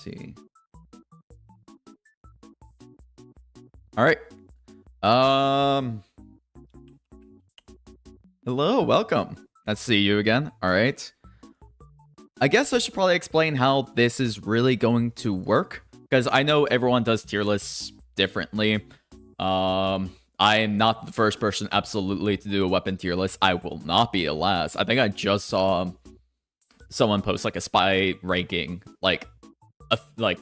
see. All right. Hello, welcome. Let's see you again. All right. I guess I should probably explain how this is really going to work, because I know everyone does tier lists differently. I am not the first person absolutely to do a weapon tier list. I will not be the last. I think I just saw someone post like a spy ranking like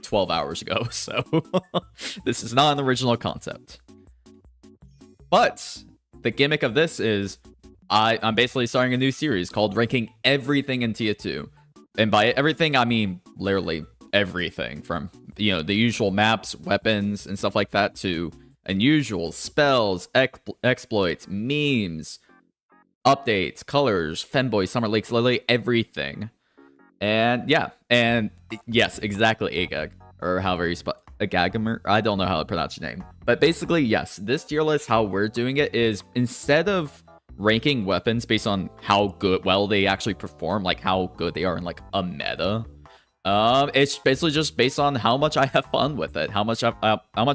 12 hours ago. So this is not an original concept. But the gimmick of this is I'm basically starting a new series called Ranking Everything in TF2. And by everything, I mean literally everything from, the usual maps, weapons, and stuff like that to unusual spells, exploits, memes, updates, colors, femboys, summer leaks, literally everything. And yeah, and yes, exactly, Agag, or however you spell Agagamer. I don't know how to pronounce your name. But basically, yes, this tier list, how we're doing it is instead of ranking weapons based on how well they actually perform, like how good they are in like a meta, it's basically just based on how much I have fun with it, how much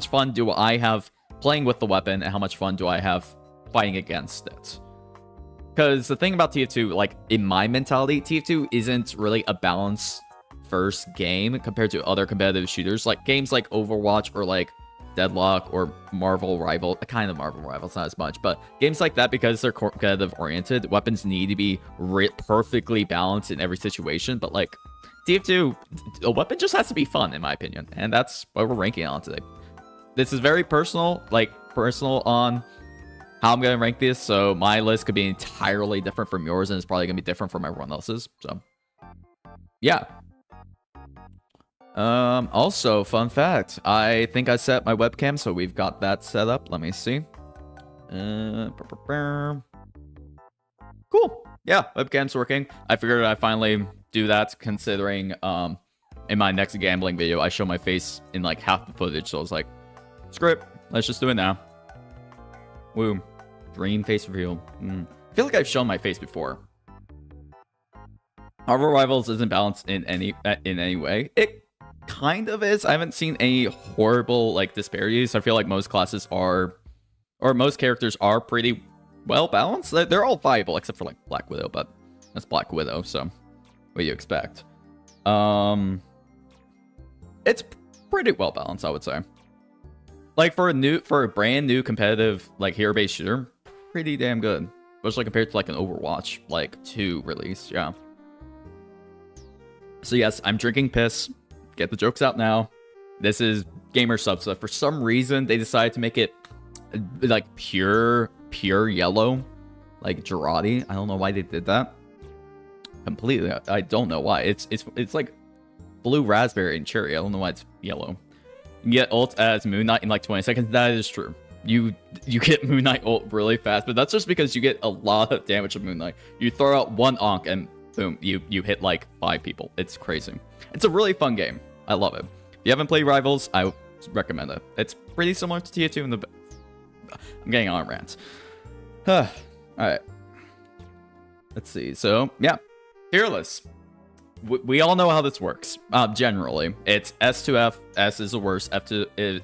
fun do I have playing with the weapon, and how much fun do I have fighting against it. Because the thing about TF2, like in my mentality, TF2 isn't really a balanced first game compared to other competitive shooters, like games like Overwatch or like Deadlock or Marvel Rival, kind of Marvel Rivals, not as much, but games like that, because they're competitive oriented, weapons need to be perfectly balanced in every situation. But like TF2, a weapon just has to be fun, in my opinion, and that's what we're ranking on today. This is very personal on how I'm gonna rank this, so my list could be entirely different from yours, and it's probably gonna be different from everyone else's. So yeah. Also, fun fact, I think I set my webcam, so we've got that set up. Let me see. Cool. Yeah, webcam's working. I figured I'd finally do that, considering in my next gambling video I show my face in like half the footage, so I was like, screw it, let's just do it now. Woo. Dream face reveal. I feel like I've shown my face before. Marvel Rivals isn't balanced in any way. It kind of is. I haven't seen any horrible like disparities. I feel like most classes are, or most characters are pretty well balanced. They're all viable except for like Black Widow, but that's Black Widow, so what do you expect? It's pretty well balanced, I would say. Like for a brand new competitive like hero-based shooter, pretty damn good. Especially compared to like an Overwatch like 2 release, yeah. So yes, I'm drinking piss. Get the jokes out now. This is gamer substuff. For some reason, they decided to make it like pure yellow, like Girardi. I don't know why they did that. Completely, I don't know why. It's like blue raspberry and cherry. I don't know why it's yellow. You get ult as Moon Knight in like 20 seconds. That is true. You get Moon Knight ult really fast, but that's just because you get a lot of damage of Moon Knight. You throw out one onk and boom, you hit like 5 people. It's crazy. It's a really fun game. I love it. If you haven't played Rivals, I recommend it. It's pretty similar to TF2 in the... I'm getting on rants. Alright. Let's see. So, yeah. Fearless. We all know how this works. Generally, it's S to F. S is the worst. F to is,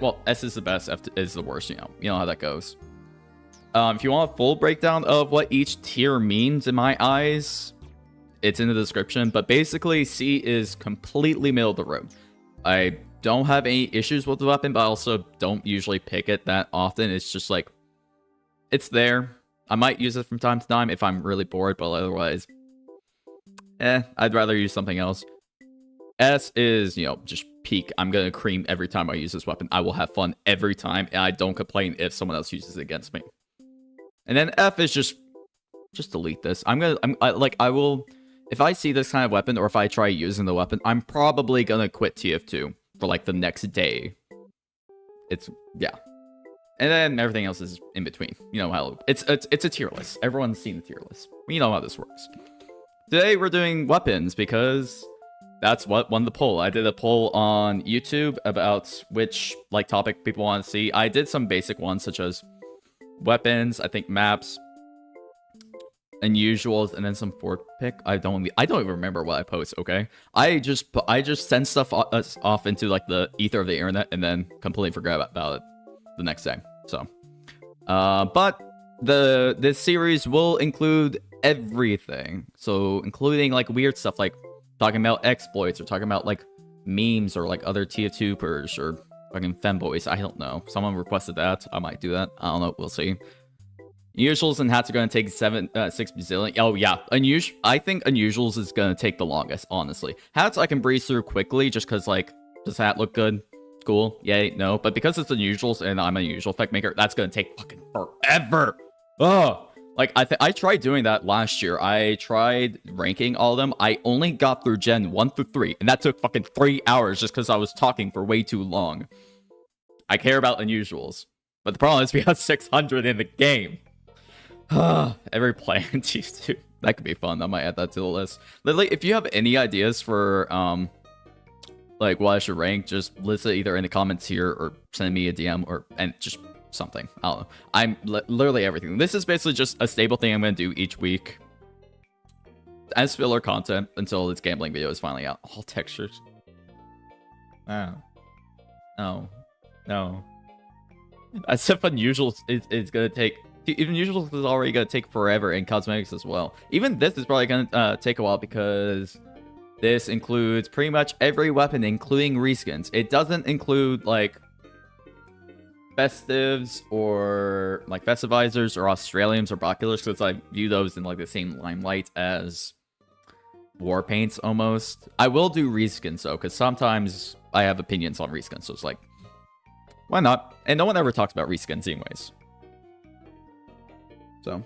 well, S is the best. F is the worst. You know how that goes. If you want a full breakdown of what each tier means in my eyes, it's in the description. But basically, C is completely middle of the road. I don't have any issues with the weapon, but I also don't usually pick it that often. It's just like, it's there. I might use it from time to time if I'm really bored, but otherwise, I'd rather use something else. S is, just peak. I'm gonna cream every time I use this weapon. I will have fun every time, and I don't complain if someone else uses it against me. And then F is just delete this. I will, if I see this kind of weapon, or if I try using the weapon, I'm probably gonna quit TF2 for like the next day. Yeah. And then everything else is in between. You know how it's a tier list. Everyone's seen the tier list. You know how this works. Today we're doing weapons because that's what won the poll. I did a poll on YouTube about which topic people want to see. I did some basic ones such as weapons, I think maps, unusuals, and then some fourth pick. I don't even remember what I post. Okay, I just send stuff off into like the ether of the internet and then completely forget about it the next day. So, but this series will include everything. So including like weird stuff like talking about exploits or talking about like memes or like other TF2pers or fucking femboys. I don't know. Someone requested that. I might do that. I don't know. We'll see. Usuals and hats are going to take 6 bazillion. Oh, yeah. I think unusuals is going to take the longest, honestly. Hats I can breeze through quickly just because, like, does hat look good? Cool. Yay. No. But because it's unusuals and I'm an unusual effect maker, that's going to take fucking forever. Oh, like, I tried doing that last year. I tried ranking all of them. I only got through Gen 1 through 3, and that took fucking 3 hours just because I was talking for way too long. I care about unusuals. But the problem is we have 600 in the game. Every plan TF2. That could be fun. I might add that to the list. Literally, if you have any ideas for like what I should rank, just list it either in the comments here or send me a DM and just something. I don't know. I'm literally everything. This is basically just a stable thing I'm gonna do each week as filler content until this gambling video is finally out. All textures. Oh. No. As if unusual is gonna take. Even usuals is already going to take forever, and cosmetics as well. Even this is probably going to take a while because this includes pretty much every weapon, including reskins. It doesn't include, like, Festives or, like, Festivizers or Australiums or Botkillers, because I view those in, like, the same limelight as war paints, almost. I will do reskins, though, because sometimes I have opinions on reskins, so it's like, why not? And no one ever talks about reskins anyways. So,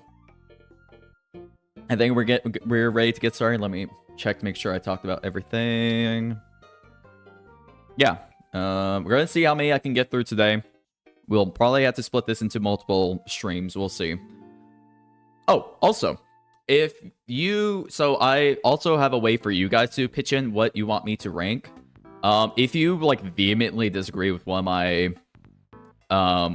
I think we're ready to get started. Let me check to make sure I talked about everything. Yeah, we're gonna see how many I can get through today. We'll probably have to split this into multiple streams. We'll see. Oh, also, so I also have a way for you guys to pitch in what you want me to rank. If you like vehemently disagree with one of my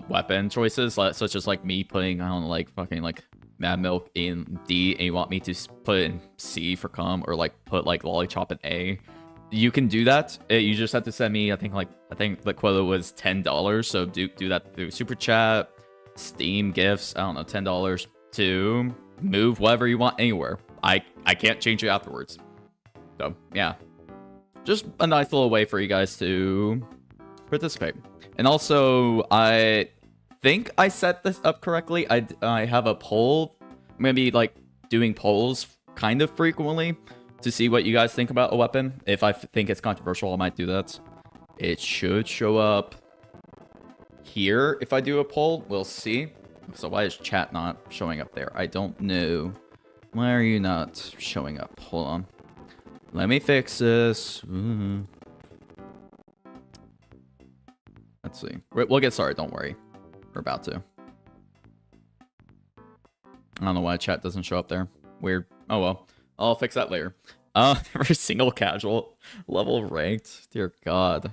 weapon choices, such as like me putting, I don't know, like fucking like Mad Milk in D, and you want me to put it in C for com, or like put like Lollipop in A, you can do that. You just have to send me, I think the quota was $10, so do that through Superchat, Steam gifts, I don't know, $10 to move whatever you want anywhere. I can't change it afterwards. So yeah, just a nice little way for you guys to participate. And also, I think I set this up correctly. I have a poll. I'm gonna be like doing polls kind of frequently to see what you guys think about a weapon. If I think it's controversial, I might do that. It should show up here if I do a poll. We'll see. So why is chat not showing up there? I don't know. Why are you not showing up? Hold on. Let me fix this. Let's see. We'll get started. Don't worry. We're about to. I don't know why chat doesn't show up there. Weird. Oh well. I'll fix that later. For single casual level ranked. Dear God.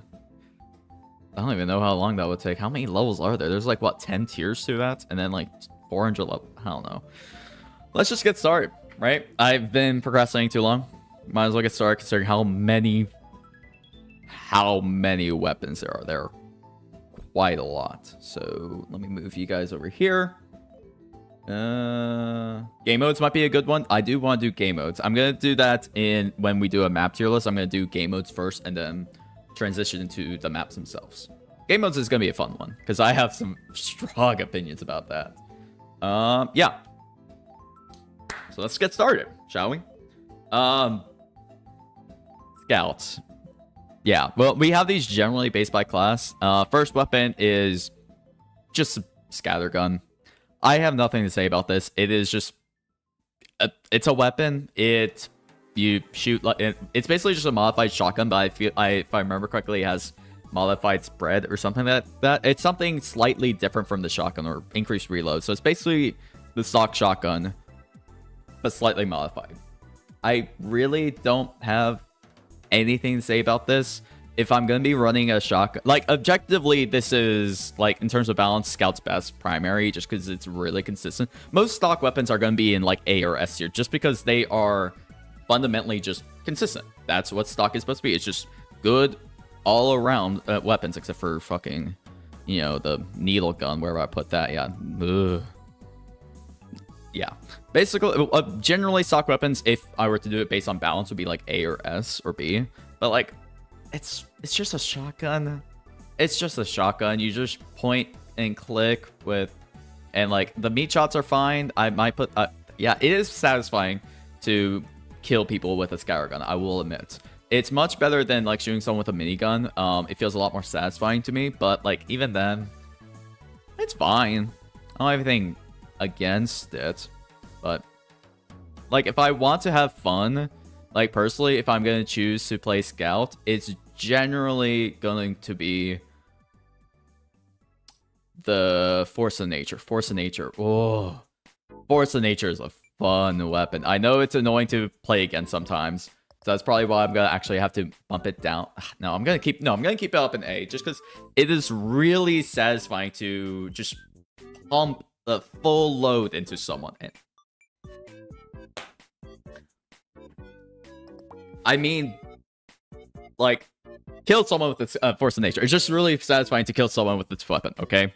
I don't even know how long that would take. How many levels are there? There's like, what, 10 tiers to that? And then like 400 level. I don't know. Let's just get started, right? I've been procrastinating too long. Might as well get started considering how many weapons there are. There are quite a lot. So let me move you guys over here. Game modes might be a good one. I do want to do game modes. I'm gonna do that when we do a map tier list. I'm gonna do game modes first and then transition into the maps themselves. Game modes is gonna be a fun one because I have some strong opinions about that. Yeah. So let's get started, shall we? Scouts. Yeah, well, we have these generally based by class. First weapon is just a scattergun. I have nothing to say about this. It is just, it's a weapon. You shoot like it's basically just a modified shotgun, but if I remember correctly, it has modified spread or something that it's something slightly different from the shotgun or increased reload. So it's basically the stock shotgun, but slightly modified. I really don't have anything to say about this. if I'm gonna be running a shotgun, like objectively, this is like in terms of balance, Scout's best primary, just because it's really consistent. Most stock weapons are gonna be in like A or S tier, just because they are fundamentally just consistent. That's what stock is supposed to be. It's just good all around weapons, except for fucking, you know, the needle gun. Where do I put that? Yeah. Ugh. Yeah. Basically, generally stock weapons, if I were to do it based on balance, would be like A or S or B. But like, it's just a shotgun. It's just a shotgun. You just point and click with, and like the meat shots are fine. I might put, yeah, it is satisfying to kill people with a scatter gun, I will admit. It's much better than like shooting someone with a minigun. It feels a lot more satisfying to me, but like even then, it's fine. I don't have anything against it, but like if I want to have fun, like personally, if I'm gonna choose to play Scout, it's generally going to be the Force of Nature. Force of Nature. Oh, Force of Nature is a fun weapon. I know it's annoying to play against sometimes, so that's probably why I'm gonna actually have to bump it down. No, I'm gonna keep it up in A, just because it is really satisfying to just pump the full load into someone. And I mean, like, kill someone with this Force of Nature. It's just really satisfying to kill someone with this weapon, okay?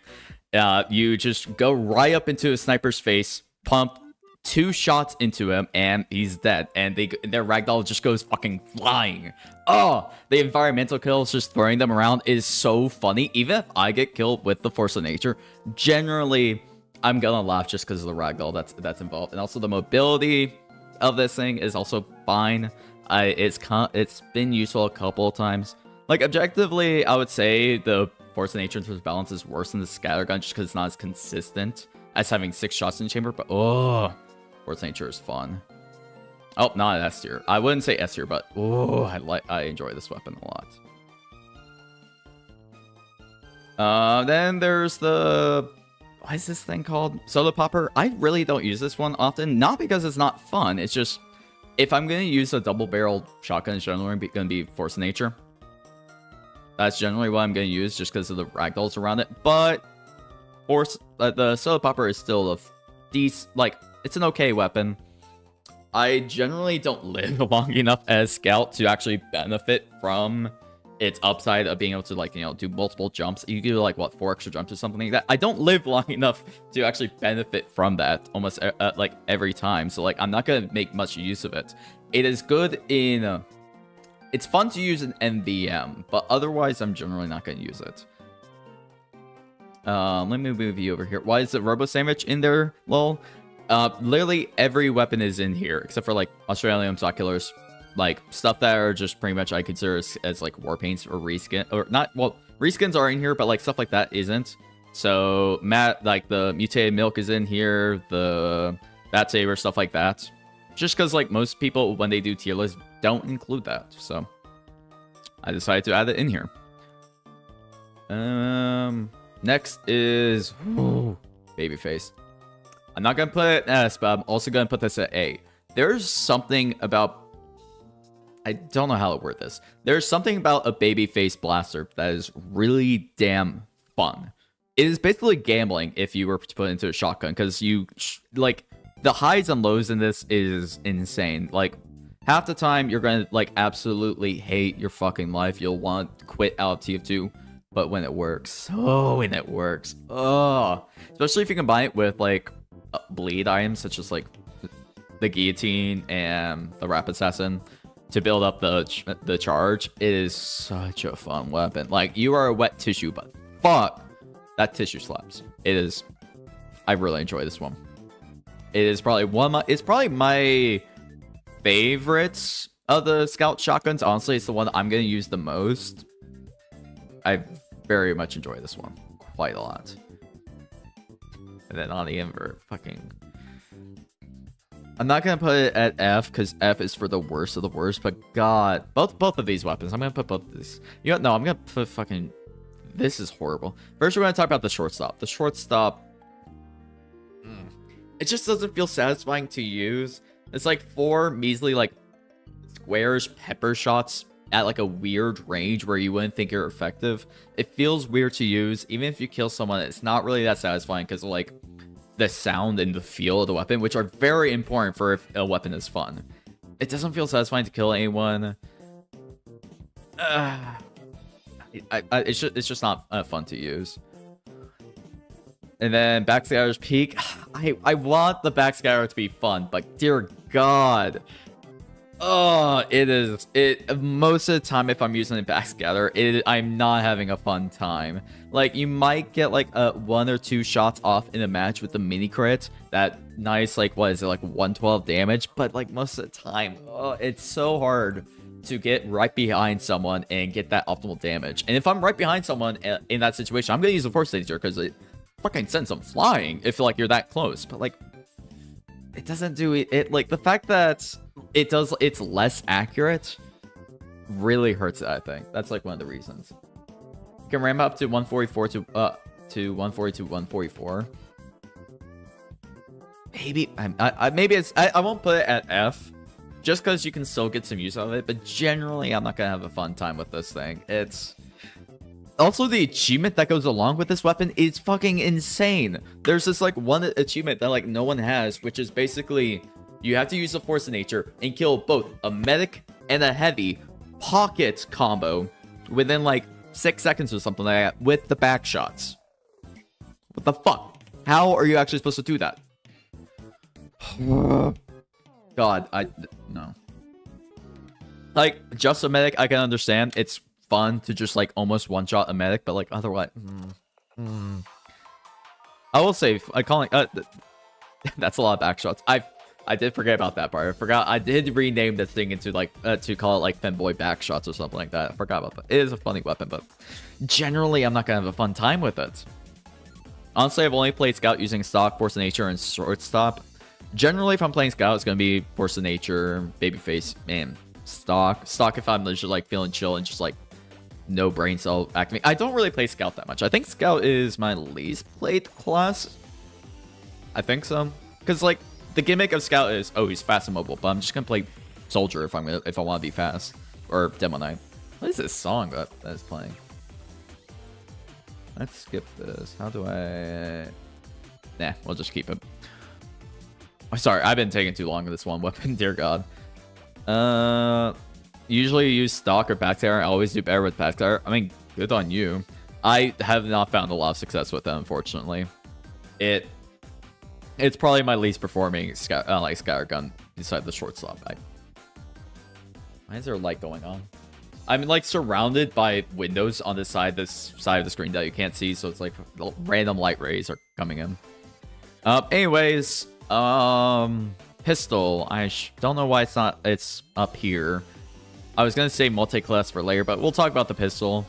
You just go right up into a sniper's face, pump 2 shots into him, and he's dead. And their ragdoll just goes fucking flying. Oh, the environmental kills, just throwing them around, is so funny. Even if I get killed with the Force of Nature, generally, I'm gonna laugh just because of the ragdoll that's involved. And also the mobility of this thing is also fine. It's been useful a couple of times. Like, objectively, I would say the Force of Nature in terms of balance is worse than the scattergun just because it's not as consistent as having 6 shots in the chamber. But, oh, Force of Nature is fun. Oh, not S tier. I wouldn't say S tier, but, oh, I enjoy this weapon a lot. Then there's the... What is this thing called? Soda Popper. I really don't use this one often. Not because it's not fun. It's just... If I'm going to use a double-barreled shotgun, it's generally going to be Force of Nature. That's generally what I'm going to use, just because of the ragdolls around it. But the Soda Popper is still a decent, like, it's an okay weapon. I generally don't live long enough as Scout to actually benefit from its upside of being able to, like, you know, do multiple jumps. You do, like, what, 4 extra jumps or something like that. I don't live long enough to actually benefit from that almost, like, every time. So, like, I'm not going to make much use of it. It is good in... it's fun to use in MVM, but otherwise, I'm generally not going to use it. Let me move you over here. Why is the Robo Sandwich in there, lol? Literally every weapon is in here, except for, like, Australium, Botkillers. Like, stuff that are just pretty much I consider as like war paints or reskin, or not, well, reskins are in here, but like stuff like that isn't. So like the mutated milk is in here, the bat saber, stuff like that. Just because like most people when they do tier lists don't include that, so I decided to add it in here. Next is Babyface. I'm not gonna put it at S, but I'm also gonna put this at A. There's something about, I don't know how to word this. There's something about a Babyface blaster that is really damn fun. It is basically gambling if you were to put it into a shotgun, because you, like, the highs and lows in this is insane. Like, half the time you're gonna, like, absolutely hate your fucking life. You'll want to quit out of TF2, but when it works, when it works, especially if you combine it with, like, bleed items, such as, like, the guillotine and the rapid assassin, to build up the charge. It is such a fun weapon. Like, you are a wet tissue, but fuck, that tissue slaps. It is. I really enjoy this one. It is probably my favorites of the Scout shotguns. Honestly, it's the one that I'm gonna use the most. I very much enjoy this one quite a lot. And then on the invert, fucking. I'm not gonna put it at F because F is for the worst of the worst. But God, both of these weapons, I'm gonna put both of these. You know, no, I'm gonna put fucking. This is horrible. First, we're gonna talk about the shortstop. The shortstop. It just doesn't feel satisfying to use. It's like 4 measly like squarish pepper shots at like a weird range where you wouldn't think you're effective, it feels weird to use. Even if you kill someone, it's not really that satisfying because of like the sound and the feel of the weapon, which are very important for if a weapon is fun. It doesn't feel satisfying to kill anyone. It's just not fun to use. And then Backscatter's Peak. I want the Backscatter to be fun, but dear God. Oh, most of the time if I'm using a Backscatter, I'm not having a fun time. Like, you might get like 1 or 2 shots off in a match with the mini crit. That nice, like, what is it, like 112 damage? But like most of the time, it's so hard to get right behind someone and get that optimal damage. And if I'm right behind someone in that situation, I'm gonna use the Force Nature because it fucking sends them flying if like you're that close. But like, it doesn't do it. Like, the fact that it's less accurate really hurts it, I think. That's like one of the reasons. You can ramp up to 144 to 140 to 144. Maybe I won't put it at F, just because you can still get some use out of it, but generally I'm not gonna have a fun time with this thing. It's also the achievement that goes along with this weapon is fucking insane. There's this like one achievement that like no one has, which is basically you have to use the Force of Nature and kill both a medic and a heavy pocket combo within like 6 seconds or something like that with the back shots. What the fuck? How are you actually supposed to do that? God, no. Like, just a medic, I can understand. It's fun to just like almost one-shot a medic, but like otherwise, I will say, I call it. That's a lot of back shots. I did forget about that part. I forgot. I did rename this thing into like to call it like femboy back shots or something like that. I forgot about that. It is a funny weapon, but generally, I'm not gonna have a fun time with it. Honestly, I've only played Scout using stock, Force of Nature, and shortstop. Generally, if I'm playing Scout, it's gonna be Force of Nature, Babyface, and stock. Stock if I'm just like feeling chill and just like no brain cell activate. I don't really play Scout that much. I think Scout is my least played class. I think so, because like the gimmick of Scout is, oh, he's fast and mobile, but I'm just gonna play Soldier if I want to be fast, or Demo Knight. What is this song that is playing? Let's skip this. How do I? Nah, we'll just keep it. Oh, sorry, I've been taking too long with this one weapon. Dear God. Usually use stock or backscatter. I always do better with backscatter. I mean, good on you. I have not found a lot of success with it, unfortunately. It's probably my least performing like scatter gun beside the shortstop. Why is there a light going on? I'm like surrounded by windows on this side of the screen that you can't see, so it's like random light rays are coming in. Anyways, pistol. I don't know why it's up here. I was gonna say multi-class for layer, but we'll talk about the pistol.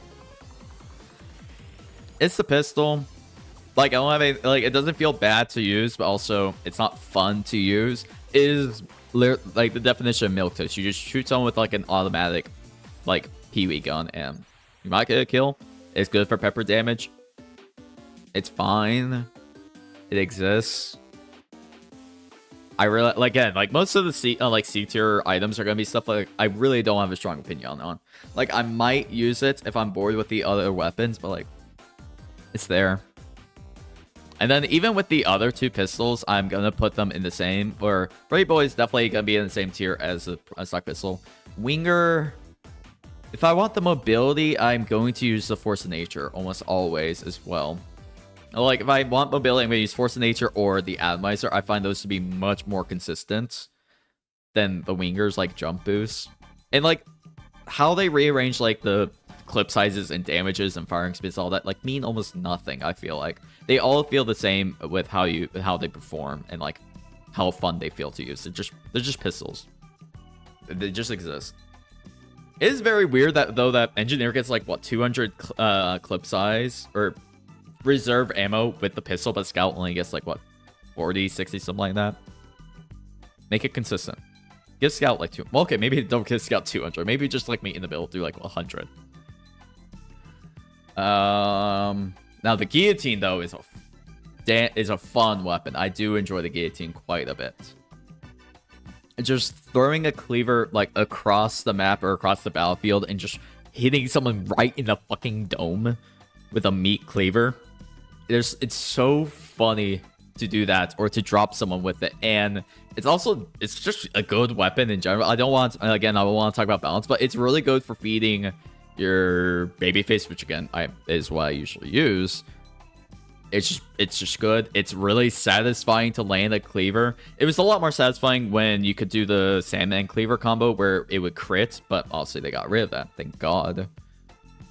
It's the pistol. Like, I don't have any, like, it doesn't feel bad to use, but also it's not fun to use. It is like the definition of milk toast. You just shoot someone with like an automatic like Pee-wee gun and you might get a kill. It's good for pepper damage. It's fine. It exists. I really, like, again, like most of the C tier items are gonna be stuff like I really don't have a strong opinion on. Like, I might use it if I'm bored with the other weapons, but like, it's there. And then even with the other two pistols, I'm gonna put them in the same. Or Brave Boy is definitely gonna be in the same tier as a stock pistol. Winger, if I want the mobility, I'm going to use the Force of Nature almost always as well. Like, if I want mobility, I'm going to use Force of Nature or the Atomizer. I find those to be much more consistent than the Wingers, like jump boosts. And like, how they rearrange like the clip sizes and damages and firing speeds, all that, like, mean almost nothing. I feel like they all feel the same with how they perform and like how fun they feel to use. They're just pistols. They just exist. It is very weird that though that Engineer gets like what 200 clip size or reserve ammo with the pistol, but Scout only gets like what 40, 60, something like that. Make it consistent. Give Scout like 2. Well, okay, maybe don't give Scout 200. Maybe just like me in the build do like 100. Now the guillotine though is a fun weapon. I do enjoy the guillotine quite a bit. just throwing a cleaver like across the map or across the battlefield and just hitting someone right in the fucking dome with a meat cleaver. It's so funny to do that, or to drop someone with it. And it's just a good weapon in general. I don't want to talk about balance, but it's really good for feeding your babyface, which again is what I usually use. It's just good. It's really satisfying to land a cleaver. It was a lot more satisfying when you could do the Sandman cleaver combo where it would crit, but obviously they got rid of that, thank God.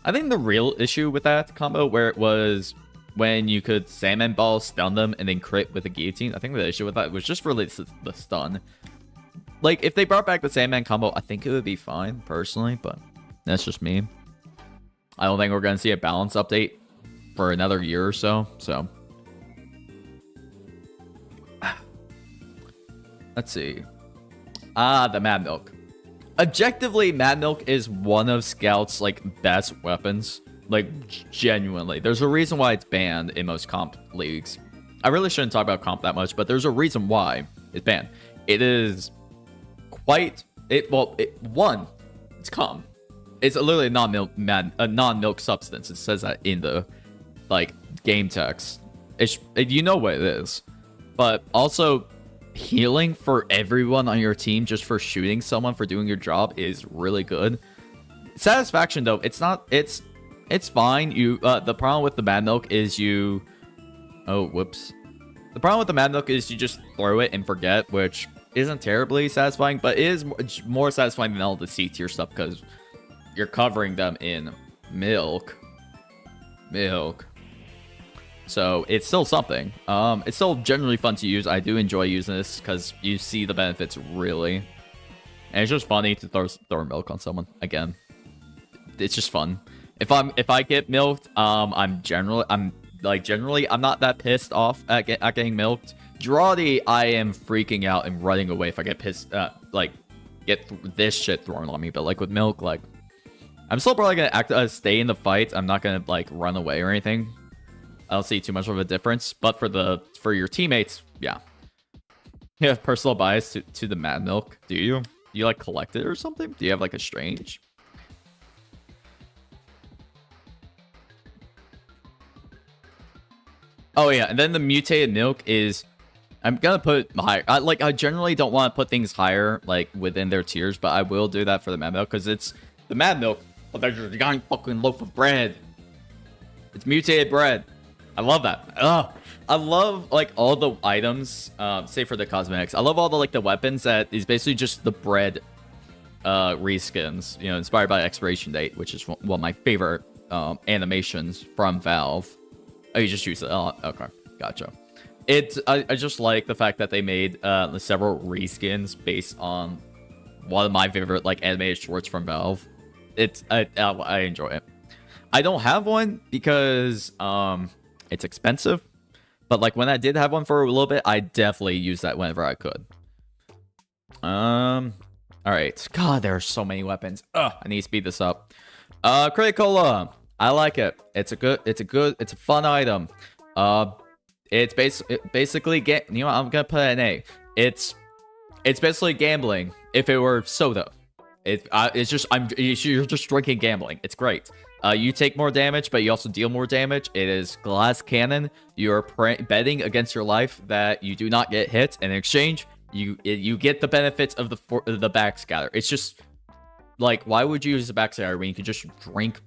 I think the real issue with that combo, where it was when you could Sandman ball, stun them, and then crit with a guillotine, I think the issue with that was just really the stun. Like, if they brought back the Sandman combo, I think it would be fine, personally, but that's just me. I don't think we're going to see a balance update for another year or so, let's see. The Mad Milk. Objectively, Mad Milk is one of Scout's, like, best weapons. Like, genuinely. There's a reason why it's banned in most comp leagues. I really shouldn't talk about comp that much, but there's a reason why it's banned. It is quite... One, it's calm. It's literally a non-milk substance. It says that in the, like, game text. You know what it is. But also, healing for everyone on your team just for shooting someone for doing your job is really good. Satisfaction, though, it's not... It's fine. The problem with the Mad Milk is you... Oh, whoops. The problem with the Mad Milk is you just throw it and forget, which isn't terribly satisfying, but it is more satisfying than all the C tier stuff because you're covering them in milk. So it's still something. It's still generally fun to use. I do enjoy using this because you see the benefits really. And it's just funny to throw milk on someone again. It's just fun. If I get milked, I'm generally I'm not that pissed off at getting milked. Girardi, I am freaking out and running away if I get pissed, get this shit thrown on me. But like with milk, like I'm still probably gonna stay in the fight. I'm not gonna like run away or anything. I don't see too much of a difference. But for your teammates, yeah. You have personal bias to the Mad Milk. Do you? Do you like collect it or something? Do you have like a strange? Oh yeah, and then the mutated milk is, I'm gonna put higher. I generally don't want to put things higher like within their tiers, but I will do that for the Mad Milk because it's the Mad Milk, but there's a giant fucking loaf of bread. It's mutated bread. I love that. I love like all the items, say for the cosmetics. I love all the like the weapons that is basically just the bread reskins, you know, inspired by expiration date, which is one of my favorite animations from Valve. Oh, you just use it. Oh, okay. Gotcha. I just like the fact that they made several reskins based on one of my favorite like animated shorts from Valve. I enjoy it. I don't have one because it's expensive. But like when I did have one for a little bit, I definitely used that whenever I could. All right. God, there are so many weapons. Ugh, I need to speed this up. Criticola. I like it. It's a fun item. It's basically you know, I'm gonna put an A. It's basically gambling if it were soda. It's just you're just drinking gambling. It's great. You take more damage, but you also deal more damage. It is glass cannon. You're betting against your life that you do not get hit, and in exchange, you get the benefits of the backscatter. It's just like, why would you use a backscatter when you could just drink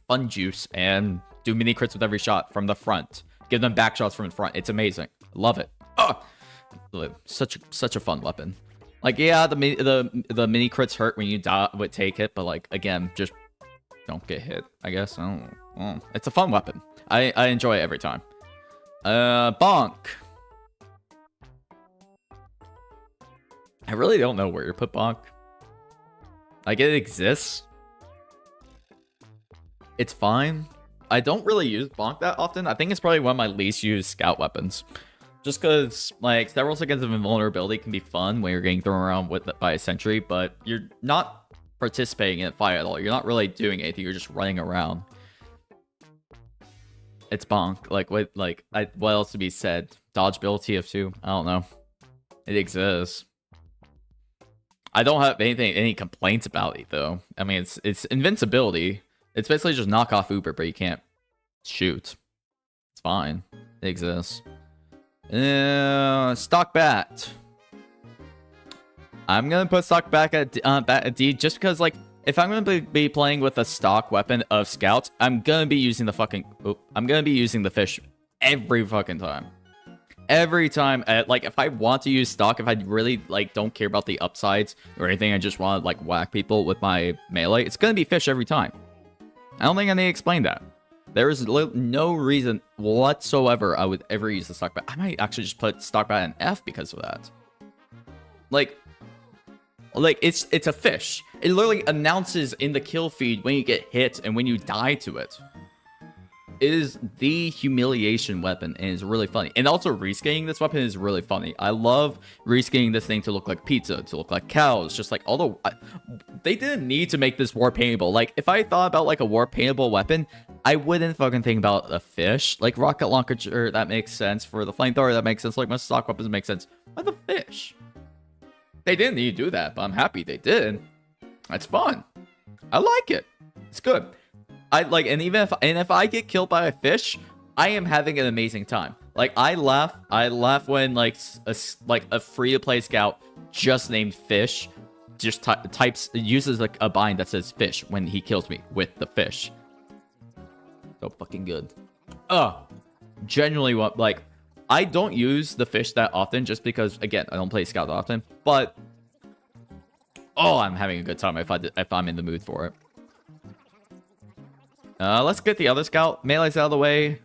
fun juice and do mini crits with every shot from the front? Give them back shots from the front. It's amazing. Love it. Such a fun weapon. Like, yeah, the mini crits hurt when you take it, but like again, just don't get hit. I guess. I don't know. It's a fun weapon. I enjoy it every time. Bonk. I really don't know where to put Bonk. Like, it exists. It's fine. I don't really use Bonk that often. I think it's probably one of my least used scout weapons. Just because, like, several seconds of invulnerability can be fun when you're getting thrown around by a sentry, but you're not participating in a fight at all. You're not really doing anything. You're just running around. It's Bonk. Like, what else to be said? Dodge build TF2? I don't know. It exists. I don't have any complaints about it though. I mean, it's invincibility. It's basically just knock off Uber, but you can't shoot. It's fine. It exists. Stock bat. I'm gonna put stock back at D just because, like, if I'm gonna be playing with a stock weapon of scouts, I'm gonna be using the fucking. I'm gonna be using the fish every fucking time. Every time, like, if I want to use stock, if I really, like, don't care about the upsides or anything, I just want to, like, whack people with my melee, it's gonna be fish every time. I don't think I need to explain that. There is no reason whatsoever I would ever use the stock bat. I might actually just put stock bat in F because of that. Like it's a fish. It literally announces in the kill feed when you get hit and when you die to it. It is the humiliation weapon, and it's really funny. And also, reskinning this weapon is really funny. I love reskinning this thing to look like pizza, to look like cows. Just like, although they didn't need to make this war paintable. Like, if I thought about like a war paintable weapon, I wouldn't fucking think about a fish. Like rocket launcher, that makes sense. For the flamethrower, that makes sense. Like my stock weapons make sense. Why the fish? They didn't need to do that, but I'm happy they did. That's fun. I like it. It's good. I like, and even if I get killed by a fish, I am having an amazing time. Like I laugh when like a free to play scout just named Fish just uses like a bind that says fish when he kills me with the fish. So fucking good. Genuinely what, like, I don't use the fish that often just because, again, I don't play scout often, but I'm having a good time if I'm in the mood for it. Let's get the other scout melees out of the way.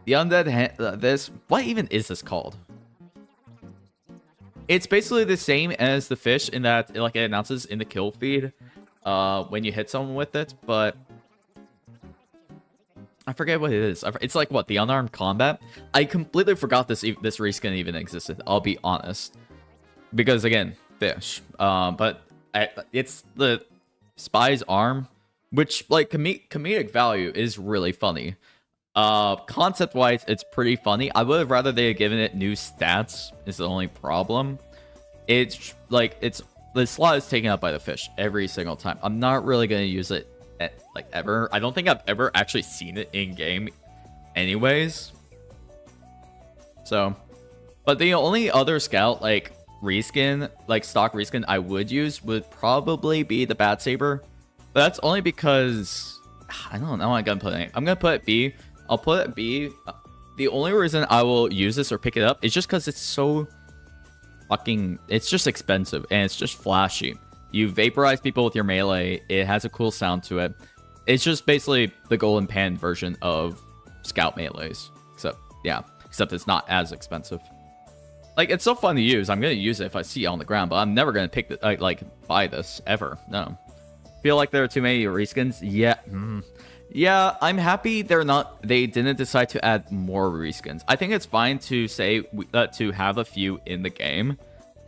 The undead, what even is this called? It's basically the same as the fish in that, like, it announces in the kill feed when you hit someone with it, but I forget what it is. It's like, what, the unarmed combat? I completely forgot this reskin even existed, I'll be honest. Because, again, fish. But it's the spy's arm, which, like, comedic value is really funny. Concept-wise, it's pretty funny. I would have rather they had given it new stats, is the only problem. It's, like, the slot is taken up by the fish every single time. I'm not really going to use it, like, ever. I don't think I've ever actually seen it in-game anyways. So, but the only other scout, like, reskin, like, stock reskin I would use would probably be the Bat Saber. But that's only because I don't know. I'm gonna put it B. I'll put it B. The only reason I will use this or pick it up is just because it's so fucking. It's just expensive and it's just flashy. You vaporize people with your melee. It has a cool sound to it. It's just basically the golden pan version of scout melees. Except it's not as expensive. Like, it's so fun to use. I'm gonna use it if I see it on the ground, but I'm never gonna pick the like buy this ever. No. Feel like there are too many reskins? Yeah. Yeah, I'm happy they didn't decide to add more reskins. I think it's fine to say to have a few in the game.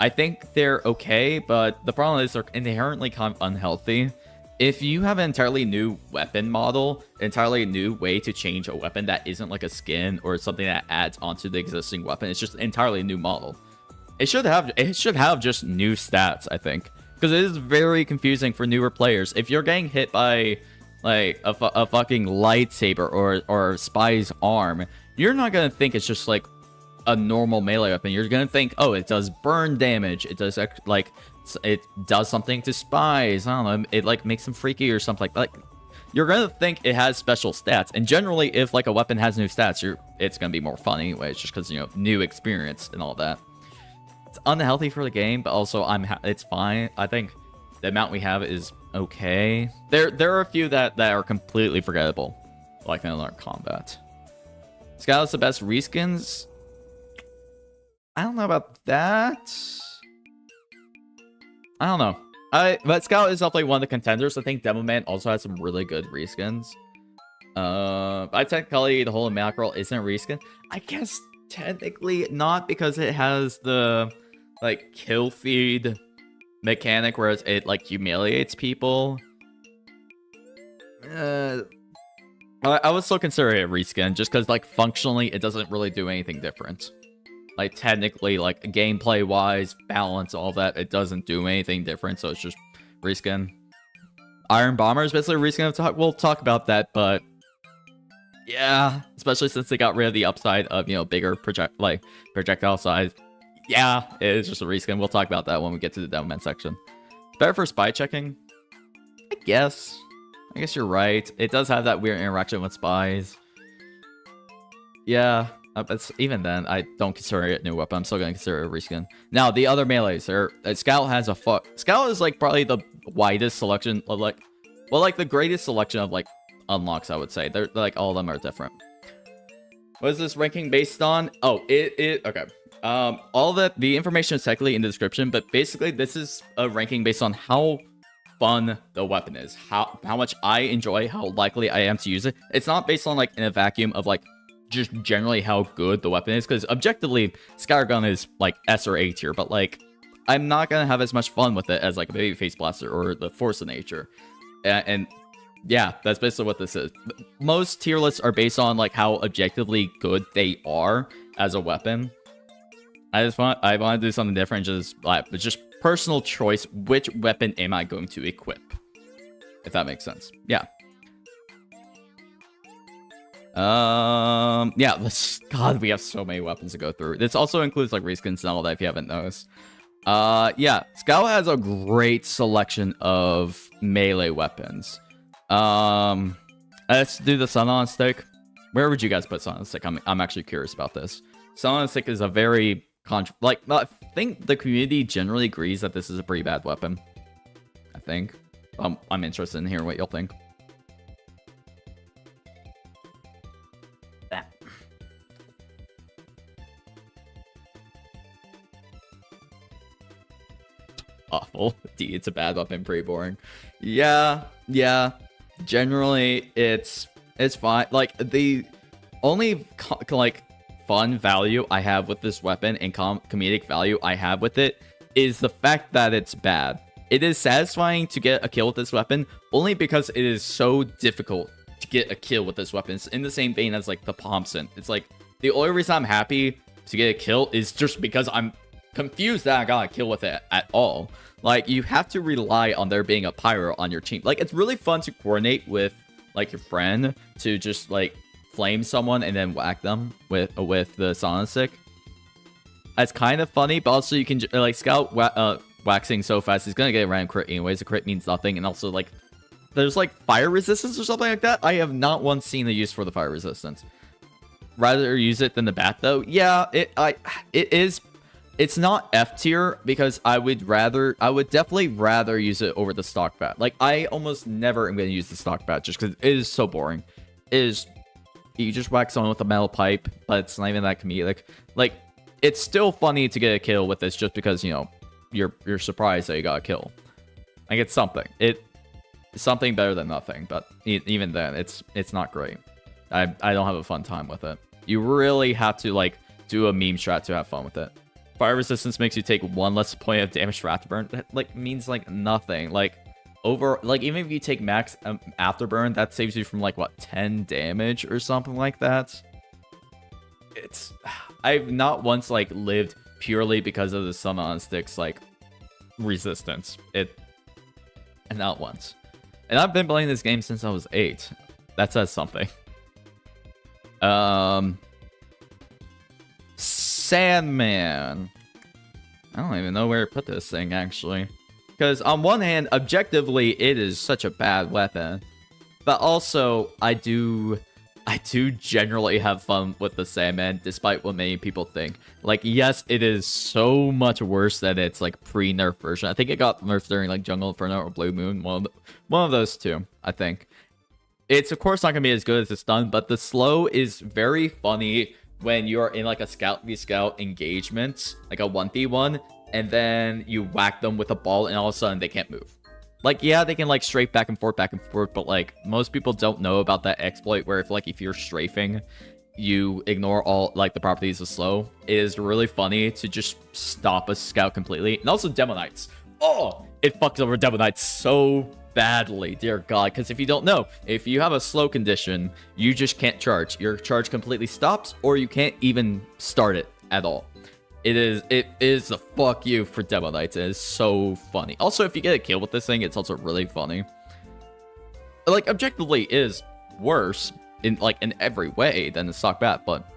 I think they're okay, but the problem is they're inherently kind of unhealthy. If you have an entirely new weapon model, entirely new way to change a weapon that isn't like a skin or something that adds onto the existing weapon, it's just an entirely new model. It should have just new stats, I think. Because it is very confusing for newer players. If you're getting hit by, like, a fucking lightsaber or spy's arm, you're not going to think it's just, like, a normal melee weapon. You're going to think, oh, it does burn damage. It does, like, it does something to spies. I don't know. It, like, makes them freaky or something like that. You're going to think it has special stats. And generally, if, like, a weapon has new stats, it's going to be more fun anyways, just because, you know, new experience and all that. It's unhealthy for the game, but also it's fine. I think the amount we have is okay. There are a few that are completely forgettable, like in our combat. Scout is the best reskins. I don't know about that. I don't know. But Scout is definitely one of the contenders. I think Demo Man also has some really good reskins. By technically, the whole mackerel isn't a reskin. I guess technically not, because it has the, like, kill feed mechanic where it like humiliates people. I would still consider it a reskin just because, like, functionally it doesn't really do anything different. like technically, like gameplay wise, balance, all that, it doesn't do anything different. So it's just reskin. Iron Bomber is basically a reskin. We'll talk about that, but yeah, especially since they got rid of the upside of, you know, bigger projectile size. Yeah, it's just a reskin. We'll talk about that when we get to the Devilman section. Better for spy checking? I guess you're right. It does have that weird interaction with spies. Yeah, but even then, I don't consider it a new weapon. I'm still going to consider it a reskin. Now, the other melees. Scout has a Scout is like probably the widest selection of like the greatest selection of like unlocks, I would say. They're like all of them are different. What is this ranking based on? Oh, okay. All the information is technically in the description, but basically this is a ranking based on how fun the weapon is, how much I enjoy, how likely I am to use it. It's not based on like in a vacuum of like just generally how good the weapon is, because objectively Scattergun is like S or A tier, but like I'm not gonna have as much fun with it as like a Babyface Blaster or the Force of Nature. And yeah, that's basically what this is. Most tier lists are based on like how objectively good they are as a weapon. I want to do something different, just personal choice. Which weapon am I going to equip? If that makes sense. Yeah. Yeah. God, we have so many weapons to go through. This also includes like reskins and all that if you haven't noticed. Yeah, Scout has a great selection of melee weapons. Let's do the Sun on Stick. Where would you guys put Sun on Stick? I'm actually curious about this. Sun on Stick is a very I think the community generally agrees that this is a pretty bad weapon. I think. I'm interested in hearing what you'll think. That. Awful. D, it's a bad weapon, pretty boring. Yeah. Generally, it's fine. Like, the only, fun value I have with this weapon and comedic value I have with it is the fact that it's bad. It is satisfying to get a kill with this weapon only because it is so difficult to get a kill with this weapon. It's in the same vein as, like, the Thompson. It's like, the only reason I'm happy to get a kill is just because I'm confused that I got a kill with it at all. Like, you have to rely on there being a pyro on your team. Like, it's really fun to coordinate with, like, your friend to just, like, flame someone and then whack them with the Sonic Stick. It's kind of funny, but also you can, like, Scout waxing so fast, he's gonna get a random crit anyways. A crit means nothing, and also, like, there's, like, fire resistance or something like that. I have not once seen the use for the fire resistance. Rather use it than the bat, though. Yeah, it's not F tier because I would definitely rather use it over the stock bat. Like, I almost never am going to use the stock bat just because it is so boring. You just whack someone with a metal pipe, but it's not even that comedic. Like, it's still funny to get a kill with this just because, you know, you're surprised that you got a kill. Like, it's something. It's something better than nothing, but even then, it's not great. I don't have a fun time with it. You really have to, like, do a meme strat to have fun with it. Fire resistance makes you take 1 less point of damage for afterburn. That, like, means, like, nothing. Like, even if you take max afterburn, that saves you from, like, what, 10 damage or something like that? I've not once, like, lived purely because of the Summon on Sticks, like, resistance. And not once. And I've been playing this game since I was 8. That says something. Sandman. I don't even know where to put this thing, actually. Because on one hand, objectively, it is such a bad weapon. But also, I do generally have fun with the Sandman, despite what many people think. Like, yes, it is so much worse than its, like, pre-nerf version. I think it got nerfed during, like, Jungle Inferno or Blue Moon. One of those two, I think. It's, of course, not going to be as good as the stun, but the slow is very funny when you're in, like, a Scout v Scout engagement, like a 1v1, and then you whack them with a ball, and all of a sudden, they can't move. Like, yeah, they can, like, strafe back and forth, but, like, most people don't know about that exploit where if you're strafing, you ignore all, like, the properties of slow. It is really funny to just stop a Scout completely. And also Demo Knights. Oh, it fucks over Demo Knights so badly, dear God. Because if you don't know, if you have a slow condition, you just can't charge. Your charge completely stops, or you can't even start it at all. It is a fuck you for Demo Knights. It is so funny. Also, if you get a kill with this thing, it's also really funny. Like, objectively is worse in every way than the stock bat, but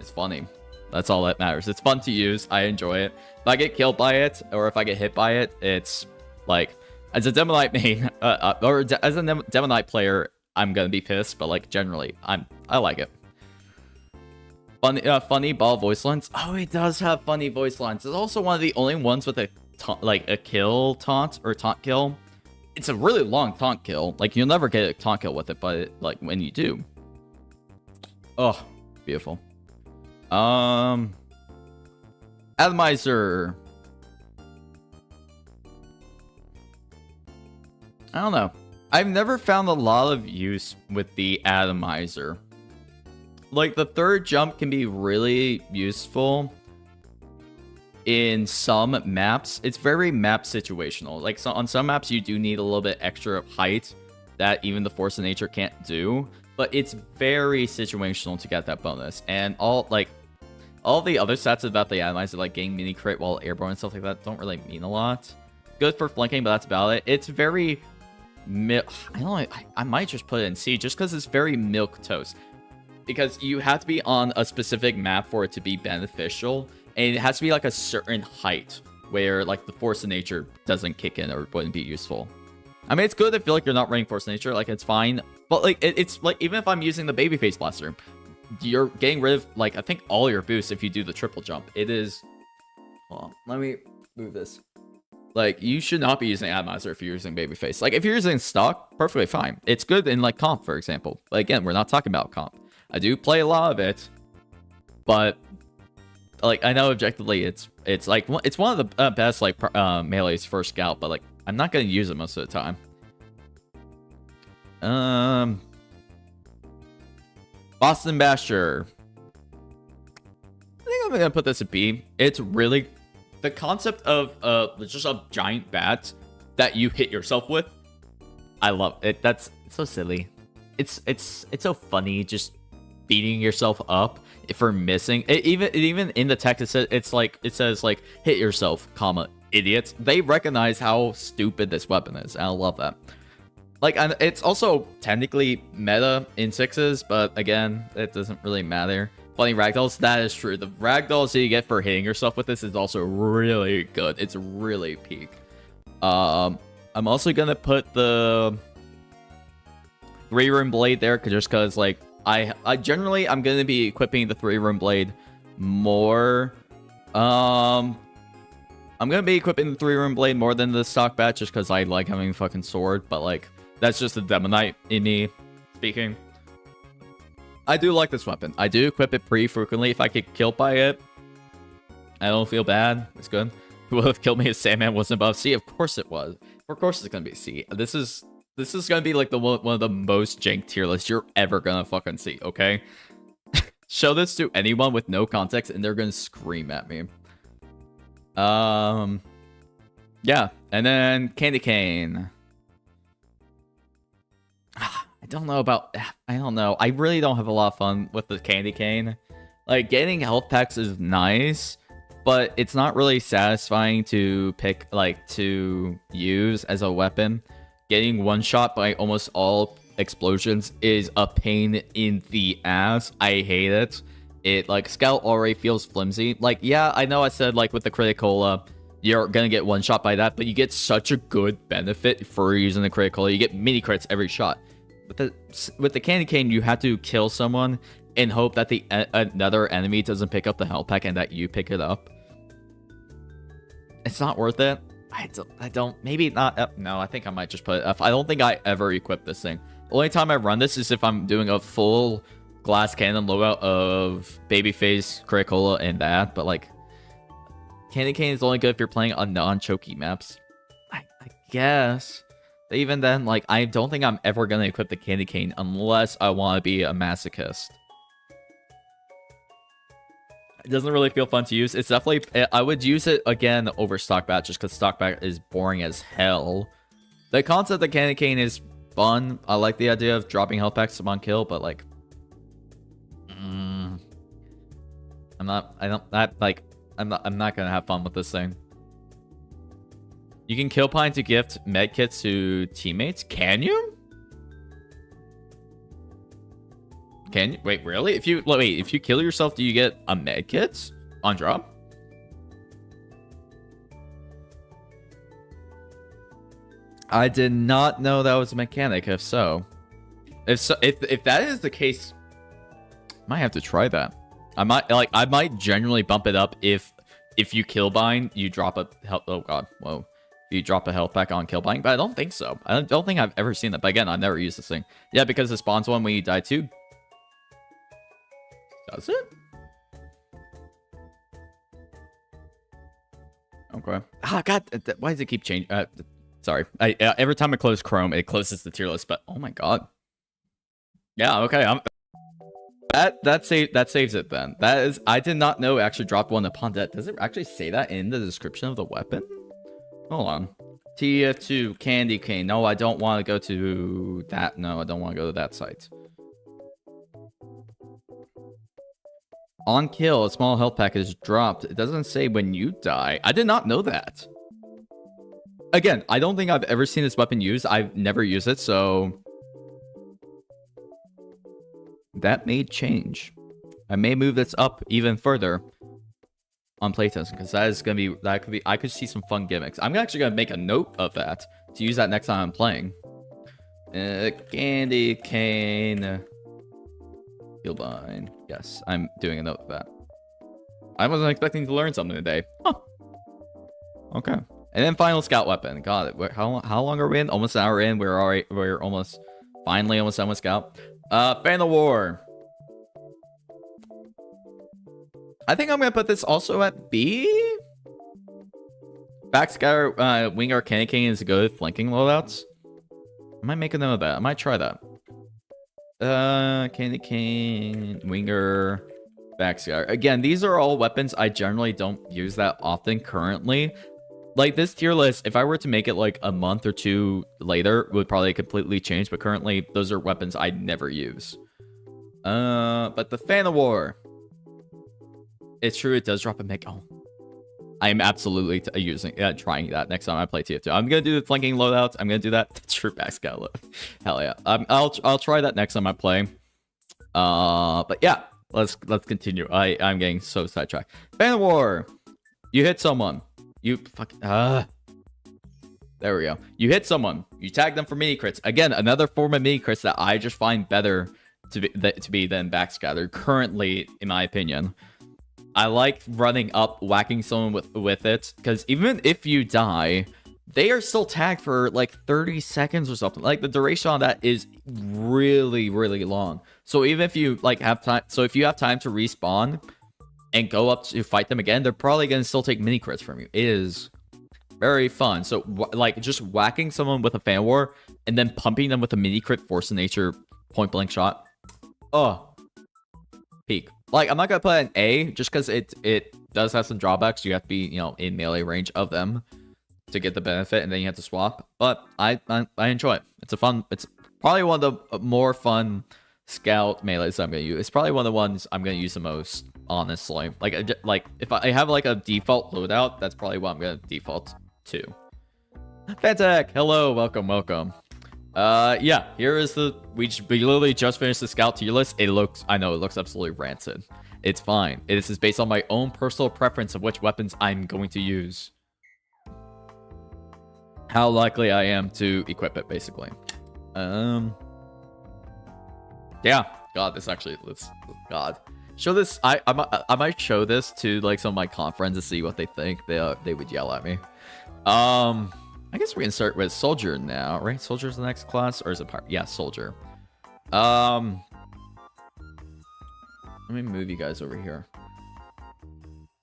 it's funny. That's all that matters. It's fun to use. I enjoy it. If I get killed by it, or if I get hit by it, it's like, as a Demo Knight main, as a Demo Knight player, I'm gonna be pissed. But like generally, I like it. Funny ball voice lines. Oh, it does have funny voice lines. It's also one of the only ones with a kill taunt or taunt kill. It's a really long taunt kill. Like, you'll never get a taunt kill with it, but like when you do, oh, beautiful. Atomizer. I don't know. I've never found a lot of use with the Atomizer. Like, the third jump can be really useful in some maps. It's very map situational. Like, so on some maps, you do need a little bit extra height that even the Force of Nature can't do. But it's very situational to get that bonus. And all the other stats about the Atomizer, like getting mini crit while airborne and stuff like that, don't really mean a lot. Good for flanking, but that's about it. It's very... I might just put it in C, just because it's very milk toast. Because you have to be on a specific map for it to be beneficial, and it has to be like a certain height where like the Force of Nature doesn't kick in or wouldn't be useful. I mean, it's good. I feel like you're not running Force of Nature, like it's fine. But like it's like, even if I'm using the Babyface Blaster, you're getting rid of like I think all your boosts if you do the triple jump. It is. Hold on, let me move this. Like, you should not be using Atomizer if you're using Babyface. Like, if you're using stock, perfectly fine. It's good in like comp, for example. But again, we're not talking about comp. I do play a lot of it, but like I know objectively it's like it's one of the best like melees for Scout, but like I'm not gonna use it most of the time. Boston Basher. I think I'm gonna put this at B. It's really the concept of just a giant bat that you hit yourself with. I love it. It's so silly. It's so funny just beating yourself up for missing. Even in the text it says like hit yourself, comma, idiots. They recognize how stupid this weapon is, and I love that. Like, and it's also technically meta in 6s, but again, it doesn't really matter. Funny ragdolls, that is true. The ragdolls that you get for hitting yourself with this is also really good. It's really peak. I'm also gonna put the 3-room blade there just because like I generally I'm gonna be equipping the 3-room blade more. I'm gonna be equipping the 3-room blade more than the stock bat just because I like having a fucking sword, but like that's just the Demo Knight in me speaking. I do like this weapon. I do equip it pretty frequently. If I get killed by it, I don't feel bad. It's good. Who would have killed me if Sandman wasn't above C? Of course it was. Of course it's gonna be C. This is gonna be like one of the most jank tier lists you're ever gonna fucking see, okay? Show this to anyone with no context and they're gonna scream at me. Yeah, and then Candy Cane. I don't know. I really don't have a lot of fun with the Candy Cane. Like, getting health packs is nice, but it's not really satisfying to pick, like, to use as a weapon. Getting one shot by almost all explosions is a pain in the ass. I hate it. It, like, Scout already feels flimsy. Like, yeah, I know I said, like, with the Criticola, you're gonna get one shot by that, but you get such a good benefit for using the Criticola. You get mini crits every shot. With the Candy Cane, you have to kill someone and hope that another enemy doesn't pick up the health pack and that you pick it up. It's not worth it. I don't, maybe not. No, I think I might just put it F. I don't think I ever equip this thing. The only time I run this is if I'm doing a full glass cannon loadout of Babyface, Criticola, and that. But like, Candy Cane is only good if you're playing on non-choky maps. I guess. But even then, like, I don't think I'm ever gonna equip the Candy Cane unless I want to be a masochist. It doesn't really feel fun to use. It's definitely... I would use it again over Stock Bat just because Stock Bat is boring as hell. The concept of Candy Cane is fun. I like the idea of dropping health packs upon kill, but like... I'm not gonna have fun with this thing. You can kill Pine to gift medkits to teammates. Can you? Can you? Wait, really? If you kill yourself, do you get a medkit on drop? I did not know that was a mechanic. If that is the case, I might have to try that. I might genuinely bump it up if you kill bind, you drop a health. Oh god, whoa! You drop a health pack on kill bind, but I don't think so. I don't think I've ever seen that. But again, I've never used this thing. Yeah, because it spawns one when you die too. Does it? Okay. Ah, god, why does it keep changing? Sorry. Every time I close Chrome, it closes the tier list. But oh my god. Yeah. Okay. That saves it then. That is, I did not know it actually dropped one upon death. Does it actually say that in the description of the weapon? Hold on. TF2 candy cane. No, I don't want to go to that. No, I don't want to go to that site. On kill, a small health pack is dropped. It doesn't say when you die. I did not know that. Again, I don't think I've ever seen this weapon used. I've never used it, so that may change. I may move this up even further on playtesting, because I could see some fun gimmicks. I'm actually gonna make a note of that to use that next time I'm playing. Candy cane. Healbind. Yes, I'm doing a note of that. I wasn't expecting to learn something today. Huh. Okay. And then final scout weapon. God, how long are we in? Almost an hour in. We're almost done with scout. Fan of War. I think I'm gonna put this also at B. Backscatter, Winger, Candy King is good flanking loadouts. I might make a note of that. I might try that. Candy Cane, Winger, Backscatter. Again, these are all weapons I generally don't use that often currently. Like, this tier list, if I were to make it like a month or two later, would probably completely change. But currently, those are weapons I never use. But the Fan of War. It's true, it does drop a mech. Oh, I am absolutely trying that next time I play TF2. I'm gonna do the flanking loadouts. I'm gonna do that. True backscatter load. Hell yeah. I'll try that next time I play. But yeah, let's continue. I'm getting so sidetracked. Fan of War. You hit someone. You fucking there we go. You hit someone. You tag them for mini crits. Again, another form of mini crits that I just find better to be than backscatter currently, in my opinion. I like running up, whacking someone with it, because even if you die, they are still tagged for like 30 seconds or something. Like, the duration on that is really, really long. So even if you like have time, if you have time to respawn and go up to fight them again, they're probably gonna still take mini crits from you. It is very fun. So like, just whacking someone with a Fan War and then pumping them with a mini crit force of nature point blank shot. Oh, peak. Like, I'm not gonna put an A just because it does have some drawbacks. You have to be, in melee range of them to get the benefit, and then you have to swap. But I enjoy it. It's probably one of the more fun scout melees I'm gonna use. It's probably one of the ones I'm gonna use the most, honestly. Like if I have like a default loadout, that's probably what I'm gonna default to. Fantech, hello, welcome. Yeah, here is we literally just finished the scout tier list. I know it looks absolutely rancid. It's fine. This is based on my own personal preference of which weapons I'm going to use. How likely I am to equip it, basically. Yeah. God, God. Show this. I might show this to like some of my comp friends to see what they think. They would yell at me. I guess we can start with Soldier now, right? Soldier's the next class, or is it part? Yeah, Soldier. Let me move you guys over here.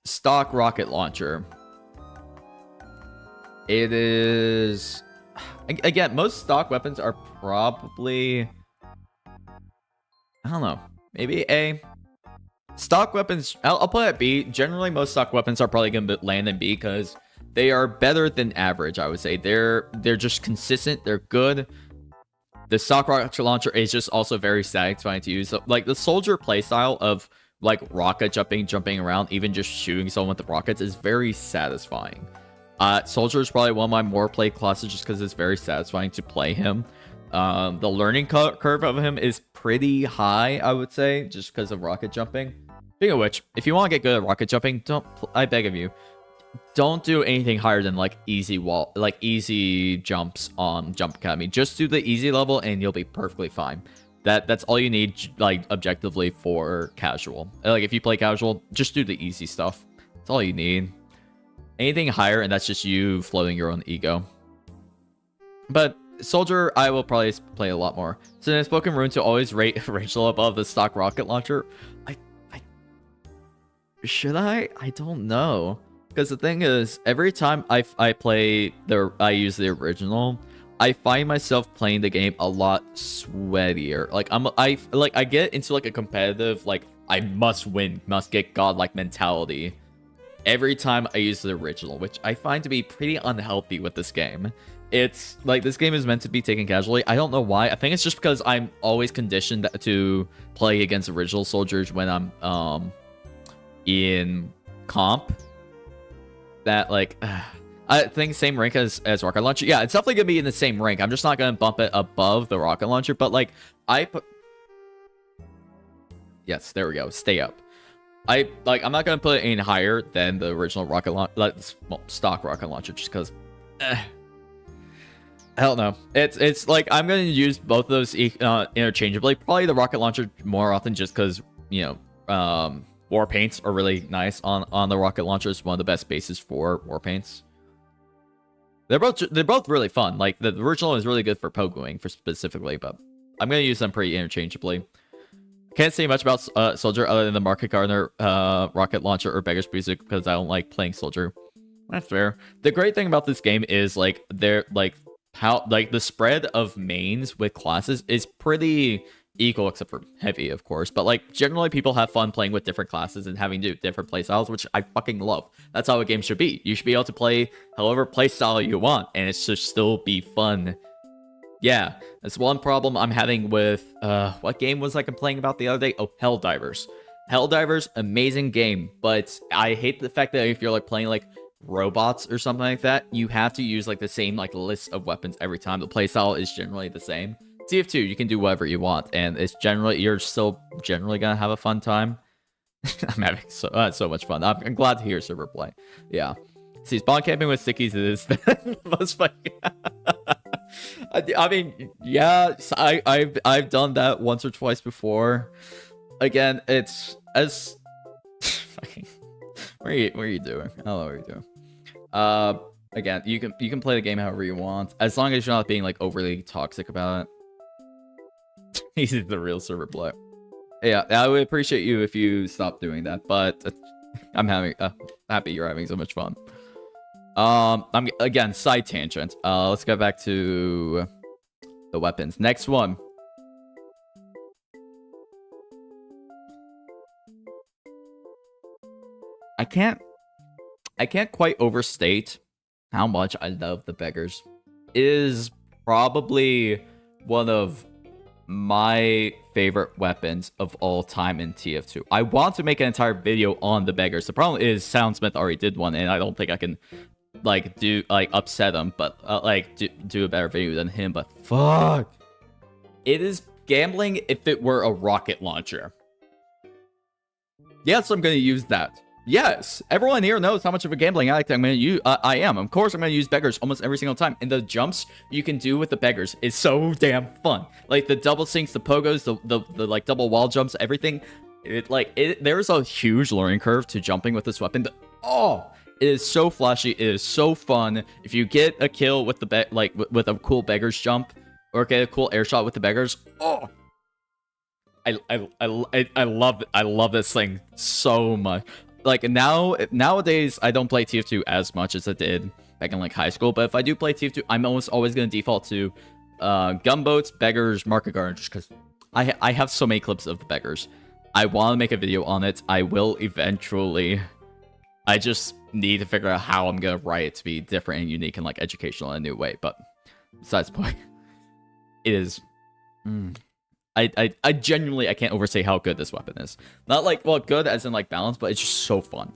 Stock rocket launcher. It is... Again, most stock weapons are probably... I don't know. Maybe A. Stock weapons... I'll put it at B. Generally, most stock weapons are probably going to land in B because they are better than average, I would say. They're just consistent. They're good. The stock rocket launcher is just also very satisfying to use. So, like, the Soldier playstyle of like rocket jumping around, even just shooting someone with the rockets is very satisfying. Soldier is probably one of my more played classes just because it's very satisfying to play him. The learning curve of him is pretty high, I would say, just because of rocket jumping. Speaking of which, if you want to get good at rocket jumping, I beg of you, don't do anything higher than like easy jumps on Jump Academy. Just do the easy level and you'll be perfectly fine. That's all you need, like, objectively for casual. Like, if you play casual, just do the easy stuff. That's all you need. Anything higher, and that's just you floating your own ego. But Soldier, I will probably play a lot more. So I've spoken Rune to always rate Rachel above the stock rocket launcher. Should I? I don't know. Because the thing is, every time I use the original, I find myself playing the game a lot sweatier. Like I get into like a competitive, like, I must win, must get godlike mentality every time I use the original, which I find to be pretty unhealthy with this game. It's like, this game is meant to be taken casually. I don't know why. I think it's just because I'm always conditioned to play against original soldiers when I'm in comp. That, like, I think same rank as rocket launcher. Yeah, it's definitely gonna be in the same rank. I'm just not gonna bump it above the rocket launcher. But like, yes, there we go. Stay up. I'm not gonna put it any higher than the original rocket launcher, stock rocket launcher, just because. I don't know. It's like, I'm gonna use both of those interchangeably. Probably the rocket launcher more often, just because, you know, war paints are really nice on the rocket launcher. It's one of the best bases for war paints. They're both really fun. Like, the original is really good for pogoing specifically, but I'm gonna use them pretty interchangeably. Can't say much about Soldier other than the Market Gardener, rocket launcher, or Beggar's Music, because I don't like playing Soldier. That's fair. The great thing about this game is, like, the spread of mains with classes is pretty equal, except for heavy, of course. But like, generally people have fun playing with different classes and having different playstyles, which I fucking love. That's how a game should be. You should be able to play however playstyle you want, and it should still be fun. Yeah, that's one problem I'm having with what game was I complaining about the other day? Oh, Helldivers. Helldivers, amazing game, but I hate the fact that if you're like playing like robots or something like that, you have to use like the same like list of weapons every time. The playstyle is generally the same. TF2, you can do whatever you want, and you're still generally gonna have a fun time. I'm having so much fun. I'm glad to hear server play. Yeah. See, spawn camping with stickies is the most fun. I mean, yeah, I've done that once or twice before. Again, it's as what are you doing? I don't know what you're doing. Again, you can play the game however you want, as long as you're not being like overly toxic about it. He's the real server play. Yeah, I would appreciate you if you stopped doing that, but I'm happy you're having so much fun. I'm again, side tangent. Let's go back to the weapons. Next one. I can't quite overstate how much I love the beggars. It is probably one of my favorite weapons of all time in TF2. I want to make an entire video on the beggars. The problem is Soundsmith already did one, and I don't think I can upset him, but do a better video than him. But fuck, it is gambling if it were a rocket launcher. Yes, I'm gonna use that. Yes, everyone here knows how much of a gambling addict I'm gonna use. I am. Of course, I'm gonna use beggars almost every single time. And the jumps you can do with the beggars is so damn fun. Like the double sinks, the pogos, the like double wall jumps, everything. There's a huge learning curve to jumping with this weapon. But, oh, it is so flashy. It is so fun. If you get a kill with the with a cool beggars jump, or get a cool air shot with the beggars, oh. I love this thing so much. Like nowadays, I don't play TF2 as much as I did back in like high school. But if I do play TF2, I'm almost always gonna default to gunboats, beggars, market gardeners, because I have so many clips of the beggars. I want to make a video on it. I will eventually. I just need to figure out how I'm gonna write it to be different and unique and like educational in a new way. But besides the point, it is. I genuinely, I can't overstate how good this weapon is. Not like, well, good as in like balance, but it's just so fun.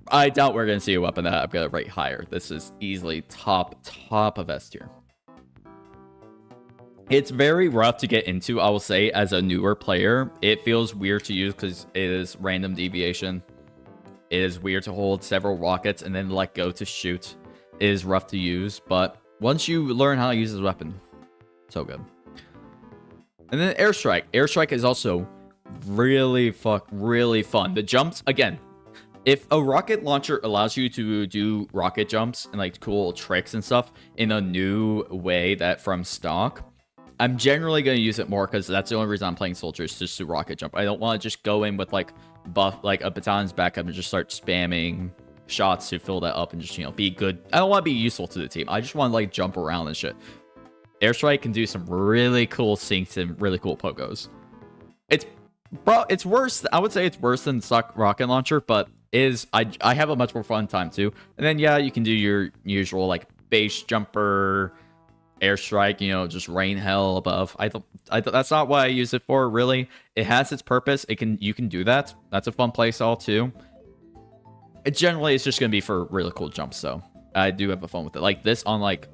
I doubt we're gonna see a weapon that I'm gonna rate higher. This is easily top of S tier. It's very rough to get into, I will say, as a newer player. It feels weird to use because it is random deviation. It is weird to hold several rockets and then let go to shoot. It is rough to use, but once you learn how to use this weapon, so good. And then airstrike. Airstrike is also really fun. The jumps, again, if a rocket launcher allows you to do rocket jumps and like cool tricks and stuff in a new way that from stock, I'm generally going to use it more because that's the only reason I'm playing soldiers, just to rocket jump. I don't want to just go in with like buff, like a baton's backup and just start spamming shots to fill that up and just, you know, be good. I don't want to be useful to the team. I just want to like jump around and shit. Airstrike can do some really cool sinks and really cool pogos. It's worse. I would say it's worse than stock rocket launcher, but I have a much more fun time too. And then yeah, you can do your usual like base jumper, airstrike, you know, just rain hell above. That's not what I use it for, really. It has its purpose. You can do that. That's a fun playstyle too. Generally, it's just gonna be for really cool jumps, so I do have a fun with it. Like this on like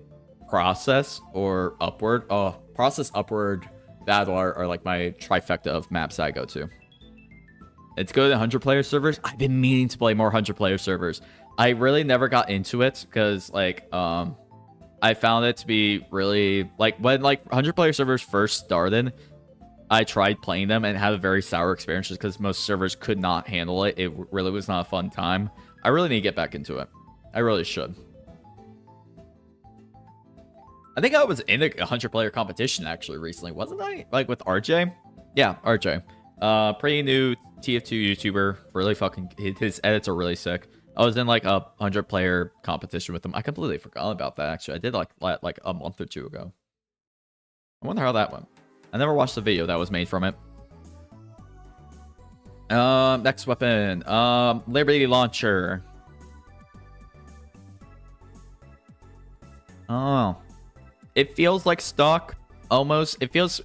process or upward. Oh, process, upward, battle are like my trifecta of maps that I go to. It's good at 100-player servers. I've been meaning to play more 100-player servers. I really never got into it because like I found it to be really like when like 100-player servers first started, I tried playing them and had a very sour experience just because most servers could not handle it. It really was not a fun time. I really need to get back into it. I really should. I think I was in a 100-player competition actually recently, wasn't I? Like with RJ? Yeah, RJ. Pretty new TF2 YouTuber. Really fucking, his edits are really sick. I was in like a 100-player competition with him. I completely forgot about that actually. I did like a month or two ago. I wonder how that went. I never watched the video that was made from it. Next weapon. Liberty Launcher. Oh. It feels like stock. Almost. It feels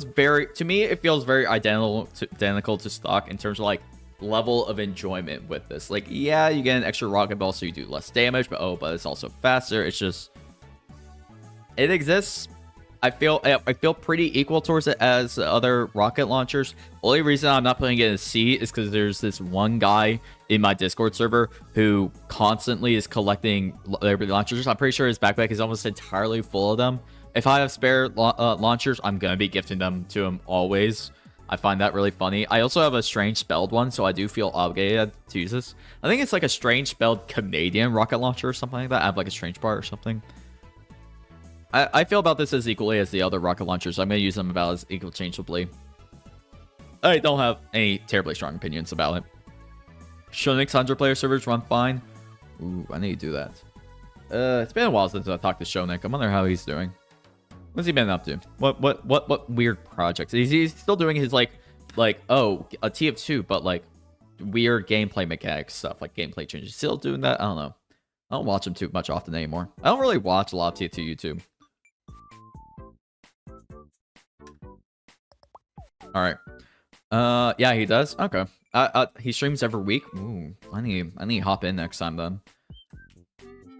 very, to me, it feels very identical to stock in terms of like level of enjoyment with this. Like, yeah, you get an extra rocket ball so you do less damage, but it's also faster. It's just, it exists. I feel pretty equal towards it as other rocket launchers. Only reason I'm not putting it in C is because there's this one guy in my Discord server who constantly is collecting Liberty launchers. I'm pretty sure his backpack is almost entirely full of them. If I have spare launchers, I'm gonna be gifting them to him always. I find that really funny. I also have a strange spelled one, so I do feel obligated to use this. I think it's like a strange spelled Canadian rocket launcher or something like that. I have like a strange part or something. I feel about this as equally as the other rocket launchers. I'm going to use them about as interchangeably. I don't have any terribly strong opinions about it. Shonik's 100-player servers run fine. Ooh, I need to do that. It's been a while since I talked to Shonik. I wonder how he's doing. What's he been up to? What weird projects? He's still doing his like oh, a TF2, but like weird gameplay mechanics stuff, like gameplay changes. Still doing that? I don't know. I don't watch him too much often anymore. I don't really watch a lot of TF2 YouTube. All right. Yeah, he does. Okay. He streams every week. Ooh, I need to hop in next time then.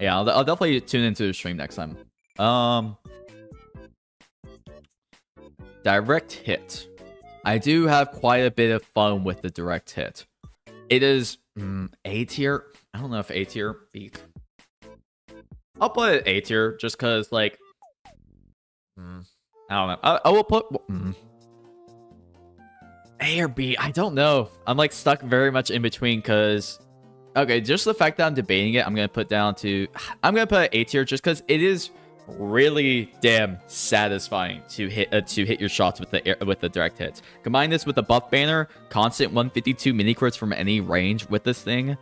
Yeah, I'll definitely tune into the stream next time. Direct hit. I do have quite a bit of fun with the direct hit. It is A tier. I don't know if A tier, B. I'll put it A tier just because like I don't know. I will put A or B. I don't know. I'm like stuck very much in between because okay, just the fact that I'm debating it, I'm gonna put A tier just because it is really damn satisfying to hit your shots with the direct hits. Combine this with the buff banner, constant 152 mini crits from any range with this thing.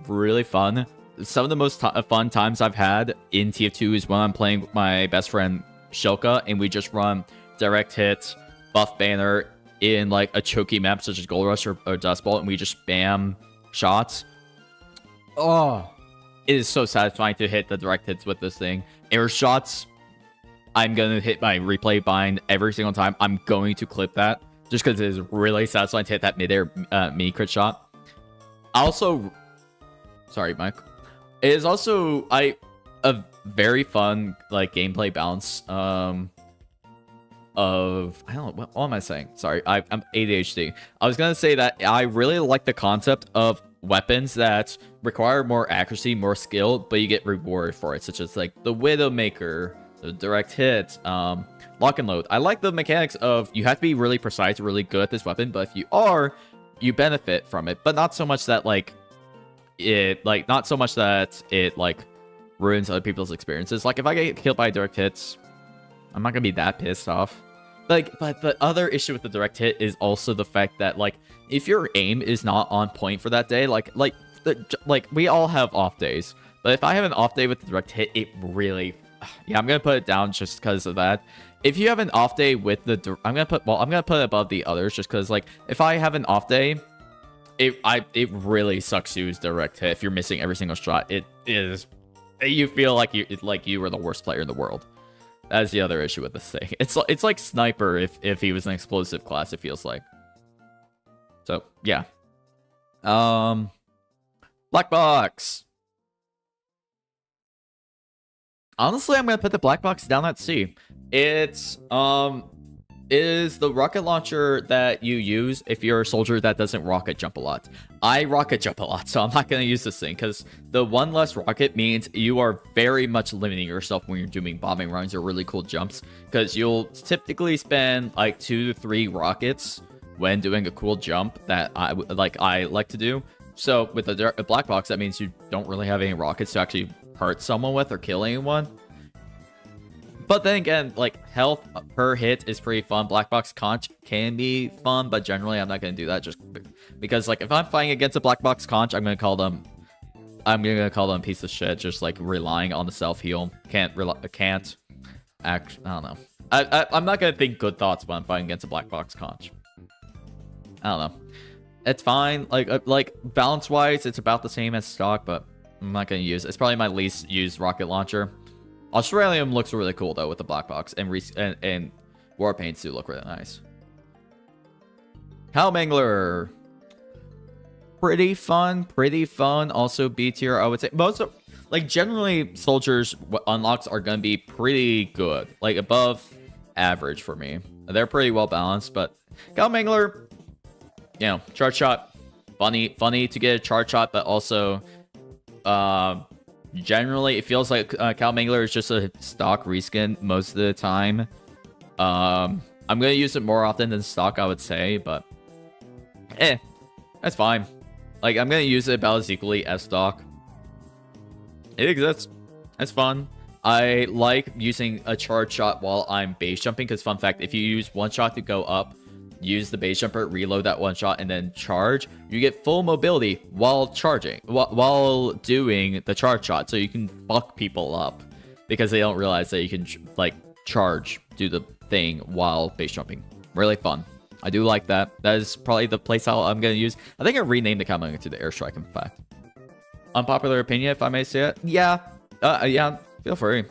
Really fun. Some of the most fun times I've had in TF2 is when I'm playing with my best friend Shilka and we just run direct hits, buff banner in like a choky map such as Gold Rush or Dust Bolt, and we just spam shots. Oh, it is so satisfying to hit the direct hits with this thing. Air shots, I'm gonna hit my replay bind every single time. I'm going to clip that just because it is really satisfying to hit that midair mini crit shot. Also, sorry, Mike. It is also a very fun like gameplay balance. Of I don't know what am I saying? Sorry, I'm ADHD. I was gonna say that I really like the concept of weapons that require more accuracy, more skill, but you get reward for it, such as like the Widowmaker, the direct hit, lock and load. I like the mechanics of you have to be really precise, really good at this weapon, but if you are, you benefit from it, but not so much that like it ruins other people's experiences. Like if I get killed by direct hits, I'm not gonna be that pissed off. Like, but the other issue with the direct hit is also the fact that like if your aim is not on point for that day, like we all have off days, but if I have an off day with the direct hit, it really, yeah, I'm gonna put it down just because of that. If you have an off day with the, I'm gonna put it above the others just because like if I have an off day, it really sucks to use direct hit. If you're missing every single shot, it is, you feel like you were the worst player in the world. That's the other issue with this thing. It's like Sniper if he was an explosive class, it feels like. So, yeah. Black box. Honestly, I'm going to put the black box down at C. It's is the rocket launcher that you use if you're a soldier that doesn't rocket jump a lot. I rocket jump a lot, so I'm not going to use this thing because the one less rocket means you are very much limiting yourself when you're doing bombing runs or really cool jumps, because you'll typically spend like 2 to 3 rockets when doing a cool jump that I like to do. So with a black box, that means you don't really have any rockets to actually hurt someone with or kill anyone. But then again, like, health per hit is pretty fun. Black box conch can be fun, but generally I'm not going to do that just because, like, if I'm fighting against a black box conch, I'm going to call them a piece of shit, just, like, relying on the self-heal. Can't act, I don't know. I'm not going to think good thoughts when I'm fighting against a black box conch. I don't know. It's fine. Like balance-wise, it's about the same as stock, but I'm not going to use it. It's probably my least used rocket launcher. Australium looks really cool though with the black box, and war paints do look really nice. Hellmangler, pretty fun. Also B tier, I would say. Most of, like, generally soldiers unlocks are gonna be pretty good, like above average for me. They're pretty well balanced, but Hellmangler, you know, charge shot, funny to get a charge shot, but also generally, it feels like Hellmangler is just a stock reskin most of the time. I'm gonna use it more often than stock, I would say, but that's fine. Like, I'm gonna use it about as equally as stock. It exists. It's fun. I like using a charge shot while I'm base jumping, because fun fact, if you use one shot to go up, use the base jumper, reload that one shot, and then charge, you get full mobility while charging, while doing the charge shot, so you can fuck people up because they don't realize that you can like charge, do the thing while base jumping. Really fun. I do like that. That is probably the playstyle I'm gonna use. I think I renamed the Hellmangler to the airstrike, in fact. Unpopular opinion, if I may say it. Yeah, feel free.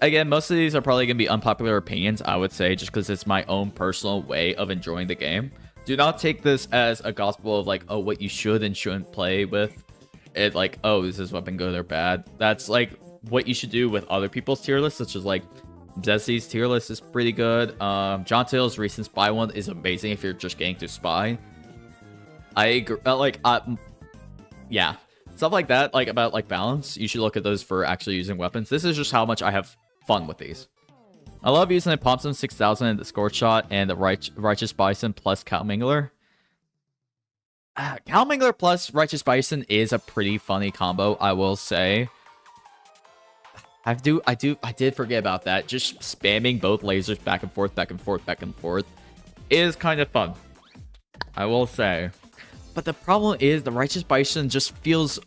Again, most of these are probably going to be unpopular opinions, I would say, just because it's my own personal way of enjoying the game. Do not take this as a gospel of, like, oh, what you should and shouldn't play with. It, like, oh, is this weapon good or bad? That's, like, what you should do with other people's tier lists, such as, like, Zessy's tier list is pretty good. John Taylor's recent Spy one is amazing if you're just getting to Spy. I agree, yeah. Stuff like that, like, about, like, balance, you should look at those for actually using weapons. This is just how much I have fun with these. I love using the Thompson 6000 and the Scorch Shot and the Righteous Bison plus Hellmangler. Hellmangler plus Righteous Bison is a pretty funny combo, I will say. I did forget about that. Just spamming both lasers back and forth is kind of fun, I will say. But the problem is the Righteous Bison just feels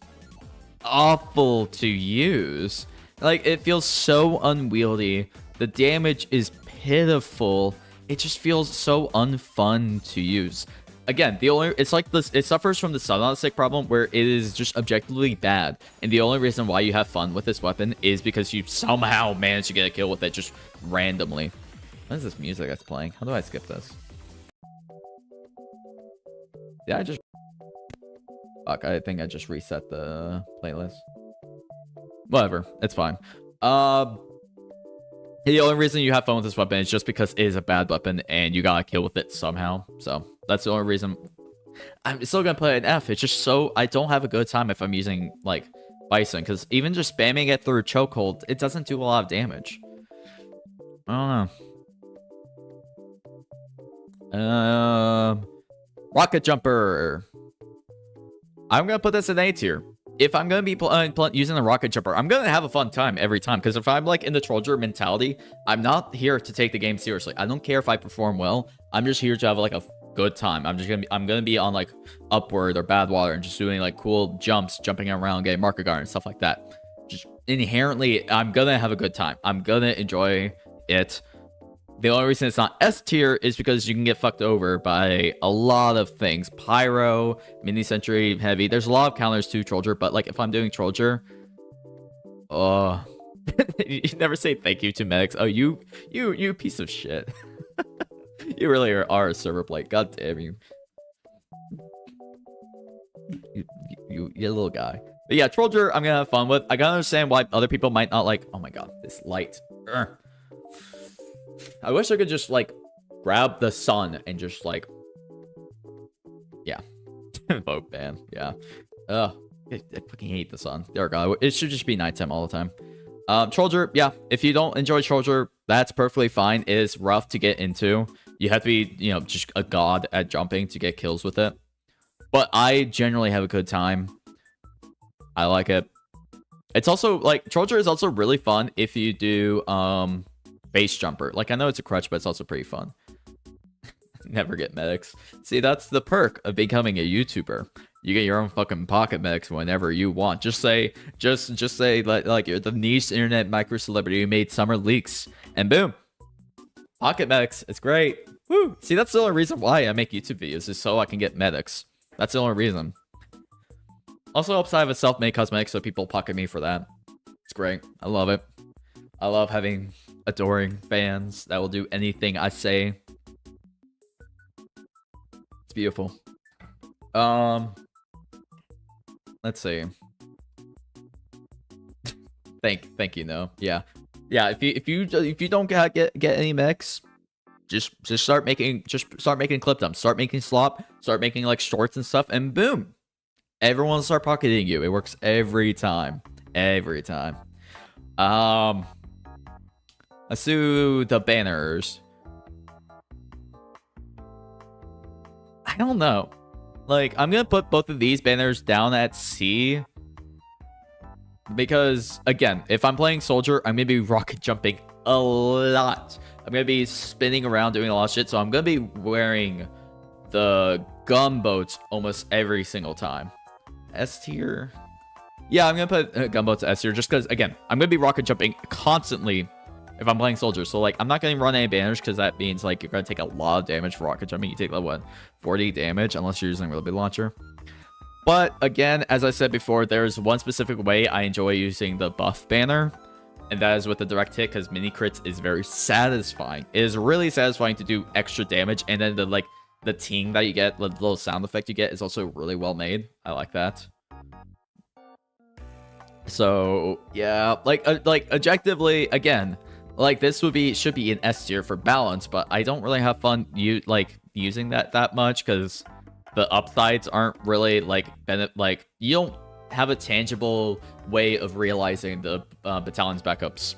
awful to use. Like, it feels so unwieldy. The damage is pitiful. It just feels so unfun to use. again, it's like this. It suffers from the stun-on-stick problem where it is just objectively bad, and the only reason why you have fun with this weapon is because you somehow manage to get a kill with it just randomly. What is this music that's playing? How do I skip this? Yeah, I just... Fuck, I think I just reset the playlist. Whatever, it's fine. The only reason you have fun with this weapon is just because it is a bad weapon and you gotta kill with it somehow. So that's the only reason. I'm still gonna play an F. It's just so I don't have a good time if I'm using like Bison, because even just spamming it through chokehold, it doesn't do a lot of damage. I don't know. Rocket Jumper. I'm gonna put this in A tier. If I'm gonna be using the rocket jumper, I'm gonna have a fun time every time. Because if I'm like in the troller mentality, I'm not here to take the game seriously. I don't care if I perform well. I'm just here to have like a good time. I'm gonna be on like upward or bad water and just doing like cool jumps, jumping around, getting market guard and stuff like that. Just inherently, I'm gonna have a good time. I'm gonna enjoy it. The only reason it's not S tier is because you can get fucked over by a lot of things. Pyro, mini sentry, heavy. There's a lot of counters to Troller, but like if I'm doing Troller, you never say thank you to medics. Oh, you piece of shit. You really are a server plate. God damn you. You little guy. But yeah, Troller, I'm gonna have fun with. I gotta understand why other people might not like. Oh my god, this light. Urgh. I wish I could just like grab the sun and just like, yeah, vote ban. Yeah, I fucking hate the sun. There we go. It should just be nighttime all the time. Troller, yeah. If you don't enjoy Troller, that's perfectly fine. It is rough to get into. You have to be, you know, just a god at jumping to get kills with it. But I generally have a good time. I like it. It's also like Troller is also really fun if you do base jumper. Like, I know it's a crutch, but it's also pretty fun. Never get medics. See, that's the perk of becoming a YouTuber. You get your own fucking pocket medics whenever you want. Just say like you're the niche internet micro celebrity who made summer leaks, and boom, pocket medics. It's great. Woo! See, that's the only reason why I make YouTube videos, is so I can get medics. That's the only reason. Also helps I have a self-made cosmetic, so people pocket me for that. It's great. I love it. I love having adoring fans that will do anything I say. It's beautiful. Let's see. Thank you. No, yeah. If you don't get any mechs, just start making clip dumps, start making slop, start making like shorts and stuff, and boom, everyone will start pocketing you. It works every time. Let's do the banners. I don't know. Like, I'm gonna put both of these banners down at C. Because, again, if I'm playing Soldier, I'm gonna be rocket jumping a lot. I'm gonna be spinning around doing a lot of shit. So I'm gonna be wearing the gunboats almost every single time. S tier? Yeah, I'm gonna put gunboats S tier just because, again, I'm gonna be rocket jumping constantly if I'm playing Soldier. So like, I'm not gonna run any banners because that means like you're gonna take a lot of damage for rocket jumping. You take like what, 40 damage unless you're using a really big launcher. But again, as I said before, there's one specific way I enjoy using the buff banner, and that is with the direct hit, because mini crits is very satisfying. It is really satisfying to do extra damage, and then the ting that you get, the little sound effect you get, is also really well made. I like that. So yeah, like objectively, again, like this should be an S tier for balance, but I don't really have fun using that much because the upsides aren't really like you don't have a tangible way of realizing the battalion's backups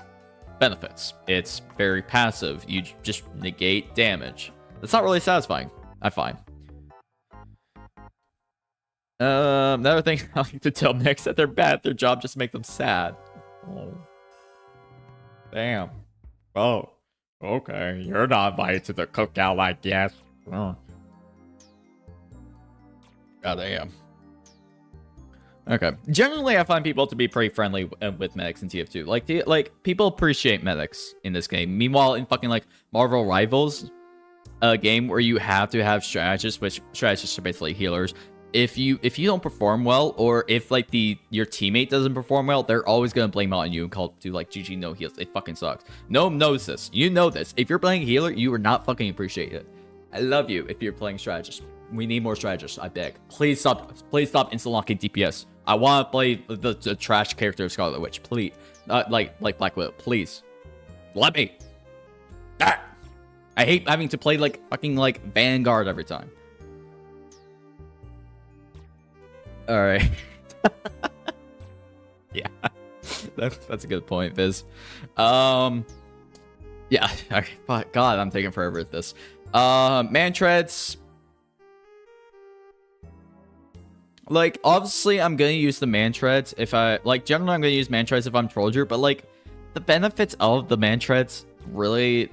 benefits. It's very passive. You just negate damage. That's not really satisfying, I find. Another thing I like to tell Knicks that they're bad at their job just to make them sad. Oh. Damn. Oh. Okay. You're not invited to the cookout, I guess. Oh. God damn. Okay. Generally, I find people to be pretty friendly with medics in TF2. Like people appreciate medics in this game. Meanwhile, in fucking like Marvel Rivals, a game where you have to have strategists, which strategists are basically healers. If you don't perform well, or if like your teammate doesn't perform well, they're always gonna blame it on you and call to like GG no heals. It fucking sucks. Gnome knows this. You know this. If you're playing healer, you are not fucking appreciated. I love you if you're playing strategist. We need more strategists. I beg. Please stop instant locking DPS. I want to play the trash character of Scarlet Witch. Please, like Black Widow. Please, let me. Ah! I hate having to play like fucking like Vanguard every time. All right. Yeah, that's a good point, Viz. Yeah. Okay. God, I'm taking forever at this. Man treads. Like, obviously, I'm gonna use the man treads if I like. Generally, I'm gonna use man treads if I'm Trollger, but like, the benefits of the man treads really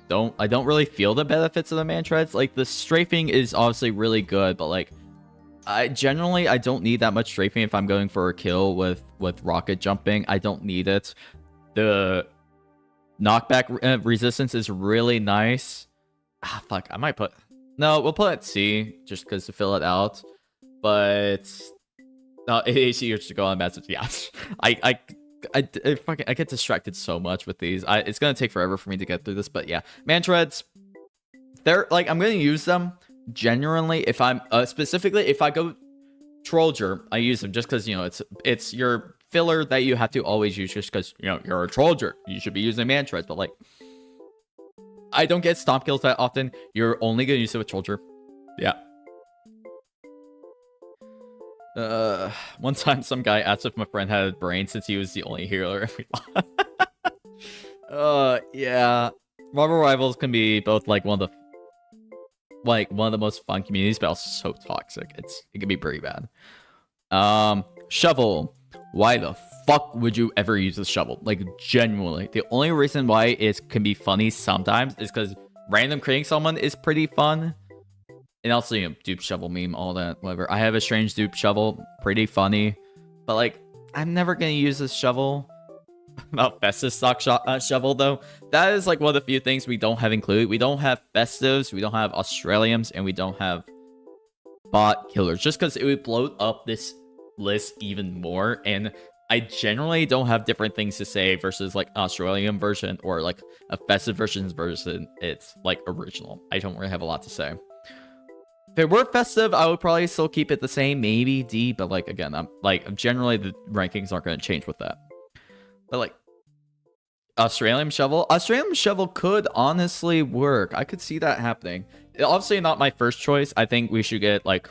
don't. I don't really feel the benefits of the man treads. Like, the strafing is obviously really good, but like, I don't need that much strafing if I'm going for a kill with rocket jumping. I don't need it. The knockback resistance is really nice. Ah, fuck. I might put... No, we'll put it C just because to fill it out. But... No, it's easier to go on message. Yeah. I get distracted so much with these. It's going to take forever for me to get through this. But yeah. Man treads. They're like... I'm going to use them. Genuinely, if I'm... specifically, if I go Trollger, I use them just because, you know, it's your filler that you have to always use just because, you know, you're a Trollger. You should be using man treads. But like... I don't get stomp kills that often. You're only gonna use it with Trollger. Yeah. One time some guy asked if my friend had a brain since he was the only healer. Yeah. Marvel Rivals can be both like one of the most fun communities, but also so toxic. It can be pretty bad. Shovel. Why the fuck would you ever use a shovel? Like, genuinely. The only reason why it can be funny sometimes is because random creating someone is pretty fun. And also, you know, dupe shovel meme, all that, whatever. I have a strange dupe shovel. Pretty funny. But, like, I'm never going to use this shovel. About Festive stock shovel, though. That is, like, one of the few things we don't have included. We don't have Festives, we don't have Australiums, and we don't have Botkillers. Just because it would bloat up this list even more, and I generally don't have different things to say versus like Australian version or like a Festive version. It's like original. I don't really have a lot to say. If it were Festive, I would probably still keep it the same, maybe D, but like again, I'm generally the rankings aren't going to change with that. But like Australian shovel could honestly work. I could see that happening. Obviously not my first choice. I think we should get like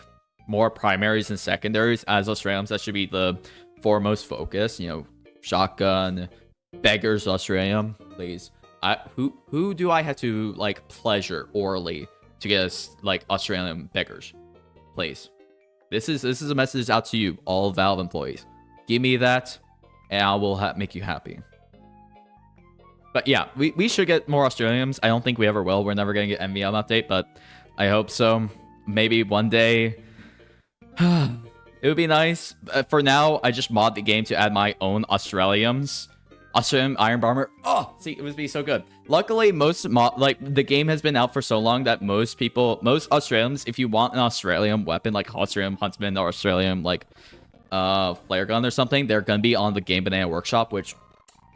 more primaries and secondaries as Australians. That should be the foremost focus. You know, shotgun, beggars, Australium, please. Who do I have to like pleasure orally to get us like Australian beggars? Please. This is a message out to you, all Valve employees. Give me that, and I will make you happy. But yeah, we should get more Australians. I don't think we ever will. We're never gonna get MVM update, but I hope so. Maybe one day. It would be nice. For now, I just mod the game to add my own Australiums. Australium Iron Bomber. Oh, see, it would be so good. Luckily, the game has been out for so long that most Australians, if you want an Australian weapon, like Australian Huntsman or Australian, like, flare gun or something, they're gonna be on the Game Banana Workshop, which,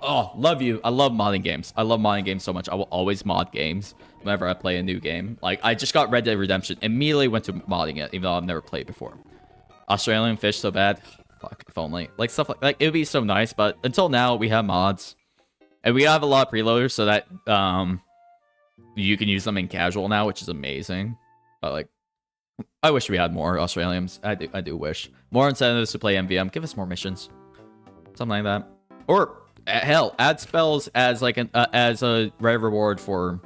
oh, love you. I love modding games. I love modding games so much. I will always mod games whenever I play a new game. Like, I just got Red Dead Redemption. Immediately went to modding it, even though I've never played before. Australian fish so bad. Fuck, if only. Like, stuff like it would be so nice, but until now, we have mods. And we have a lot of preloaders so that, you can use them in casual now, which is amazing. But, like, I wish we had more Australians. I do wish. More incentives to play MVM. Give us more missions. Something like that. Or, hell, add spells as, like, as a rare reward for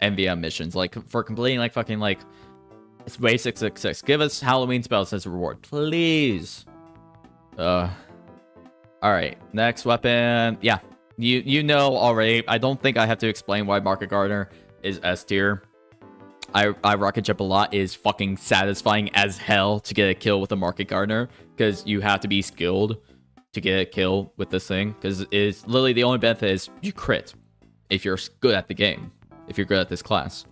MVM missions. Like, for completing, like, fucking, like, it's way 666. Give us Halloween spells as a reward, please. Alright, next weapon. Yeah, you know already. I don't think I have to explain why Market Gardener is S tier. I rocket jump a lot. Is fucking satisfying as hell to get a kill with a Market Gardener, because you have to be skilled to get a kill with this thing, because it's literally the only benefit is you crit if you're good at the game, if you're good at this class.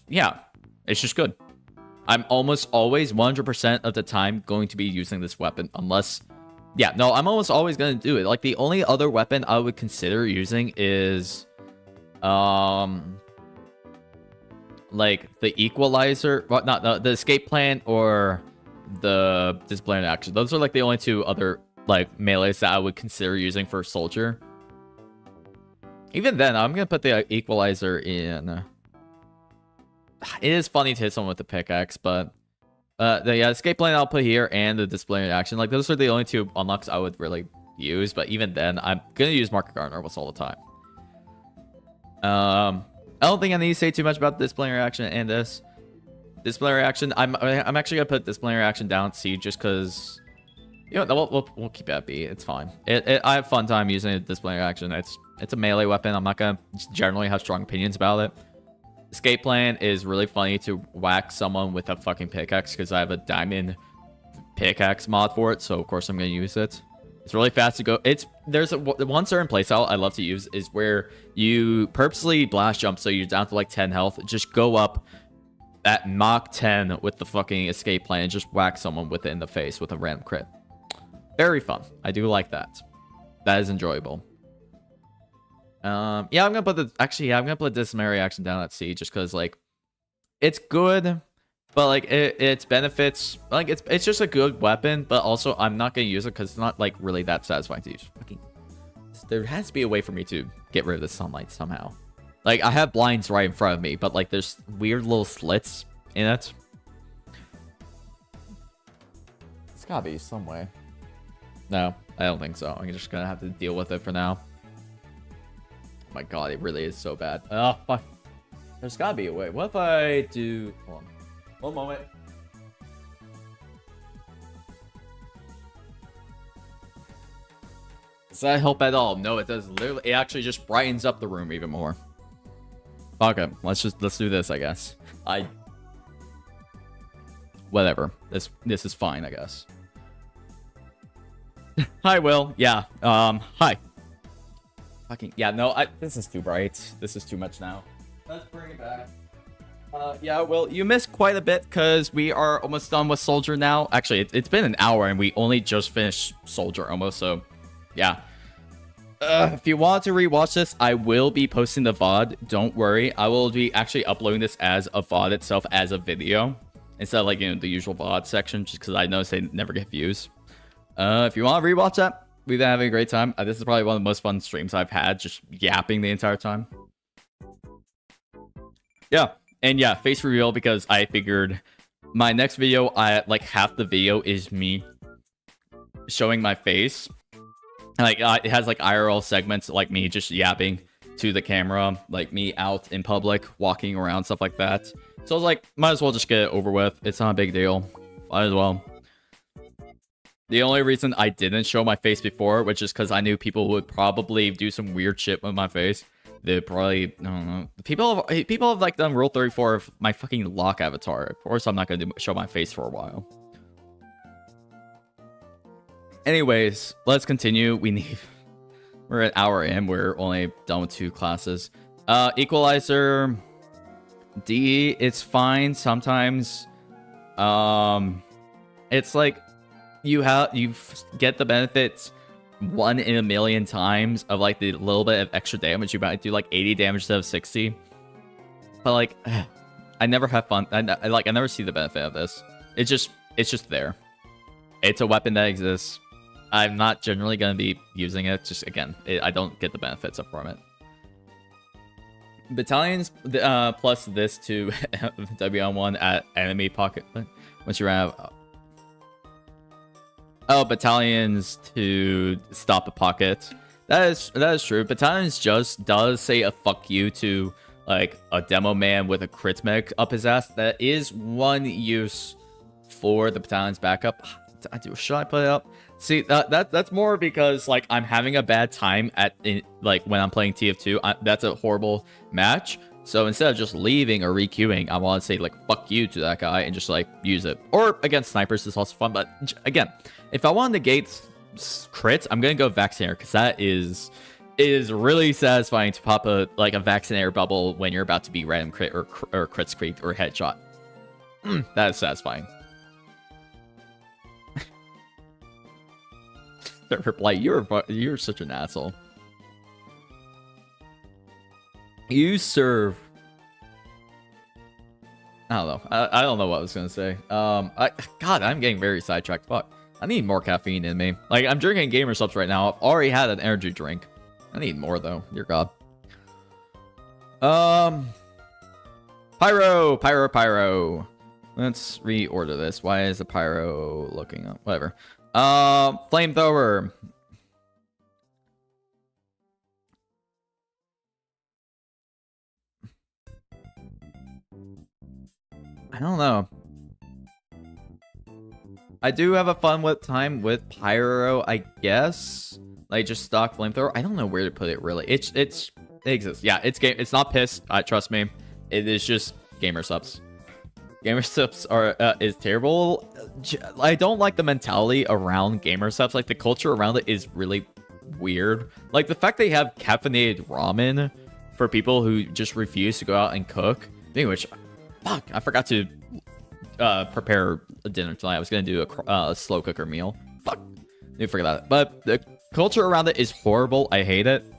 Yeah, it's just good. I'm almost always 100% of the time going to be using this weapon unless... Yeah, no, I'm almost always going to do it. Like, the only other weapon I would consider using is... like, the equalizer... Well, not the escape plan or the disciplinary action. Those are, like, the only two other, like, melees that I would consider using for soldier. Even then, I'm going to put the equalizer in... It is funny to hit someone with the pickaxe, but the escape plan I'll put here and the disciplinary action, like those are the only two unlocks I would really use. But even then, I'm gonna use Market Gardener almost all the time. I don't think I need to say too much about disciplinary action and this disciplinary action. I'm actually gonna put disciplinary action down at C just because you know we'll keep it at B. It's fine. I have fun time using a disciplinary action. It's a melee weapon. I'm not gonna generally have strong opinions about it. Escape plan is really funny to whack someone with a fucking pickaxe because I have a diamond pickaxe mod for it, so of course I'm gonna use it. It's really fast to go. There's one certain playstyle I love to use is where you purposely blast jump so you're down to like 10 health. Just go up at Mach 10 with the fucking escape plan and just whack someone with it in the face with a random crit. Very fun. I do like that. That is enjoyable. Yeah, I'm gonna put the disciplinary action down at C just because like it's good, but like its benefits, like it's just a good weapon, but also I'm not gonna use it because it's not like really that satisfying to use. Fucking, there has to be a way for me to get rid of the sunlight somehow. Like I have blinds right in front of me, but like there's weird little slits in it. It's gotta be some way. No, I don't think so. I'm just gonna have to deal with it for now. My god, it really is so bad. Oh fuck, there's gotta be a way. What if I do... Hold on one moment. Does that help at all? No, it does. Literally, it actually just brightens up the room even more. Okay, let's do this, I guess. Whatever, this is fine, I guess. Hi, Will. Yeah, hi. Fucking yeah, no, this is too bright. This is too much now. Let's bring it back. Yeah, well, you missed quite a bit because we are almost done with Soldier now. Actually, it's been an hour and we only just finished Soldier almost, so yeah. If you want to rewatch this, I will be posting the VOD. Don't worry, I will be actually uploading this as a VOD itself as a video instead of like, you know, the usual VOD section, just because I notice they never get views. If you want to rewatch that, we've been having a great time. This is probably one of the most fun streams I've had, just yapping the entire time. Yeah, and yeah, face reveal because I figured my next video, like half the video is me showing my face. Like it has like IRL segments, like me just yapping to the camera, like me out in public, walking around, stuff like that. So I was like, might as well just get it over with. It's not a big deal. Might as well. The only reason I didn't show my face before, which is because I knew people would probably do some weird shit with my face. They'd probably, I don't know. People have like done Rule 34 of my fucking lock avatar. Of course, I'm not going to show my face for a while. Anyways, let's continue. We're an hour in. We're only done with 2 classes. Equalizer, D, it's fine. Sometimes, it's like, you get the benefits 1 in a million times of like the little bit of extra damage. You might do like 80 damage instead of 60, but like I never have fun. I never see the benefit of this. It's just there. It's a weapon that exists. I'm not generally going to be using it. Just again, I don't get the benefits from it. Battalions plus this to W1 at enemy pocket once you have. Oh, battalions to stop a pocket. That is true. Battalions just does say a fuck you to like a demo man with a crit mech up his ass. That is one use for the battalion's backup. Should I put it up? See, that's more because like I'm having a bad time like when I'm playing TF2. That's a horrible match. So instead of just leaving or requeuing, I want to say like fuck you to that guy and just like use it. Or against snipers is also fun. But again, if I want to negate crits, I'm gonna go Vaccinator because that is it is really satisfying to pop a vaccinator bubble when you're about to be random crit or crit squeak or headshot. That is satisfying. Blight, you're such an asshole. You serve. I don't know. I don't know what I was gonna say. God, I'm getting very sidetracked. Fuck. I need more caffeine in me. Like, I'm drinking gamer subs right now. I've already had an energy drink. I need more though. Dear God. Pyro. Let's reorder this. Why is the pyro looking up? Whatever. Flamethrower. I don't know. I do have a fun time with pyro, I guess. Like just stock flamethrower. I don't know where to put it really. It exists. Yeah, it's not piss. Trust me. It is just gamer subs. Gamer subs is terrible. I don't like the mentality around gamer subs. Like the culture around it is really weird. Like the fact they have caffeinated ramen for people who just refuse to go out and cook. Which, fuck, I forgot to prepare a dinner tonight. I was gonna do a slow cooker meal. Fuck, you forget that. But the culture around it is horrible. I hate it.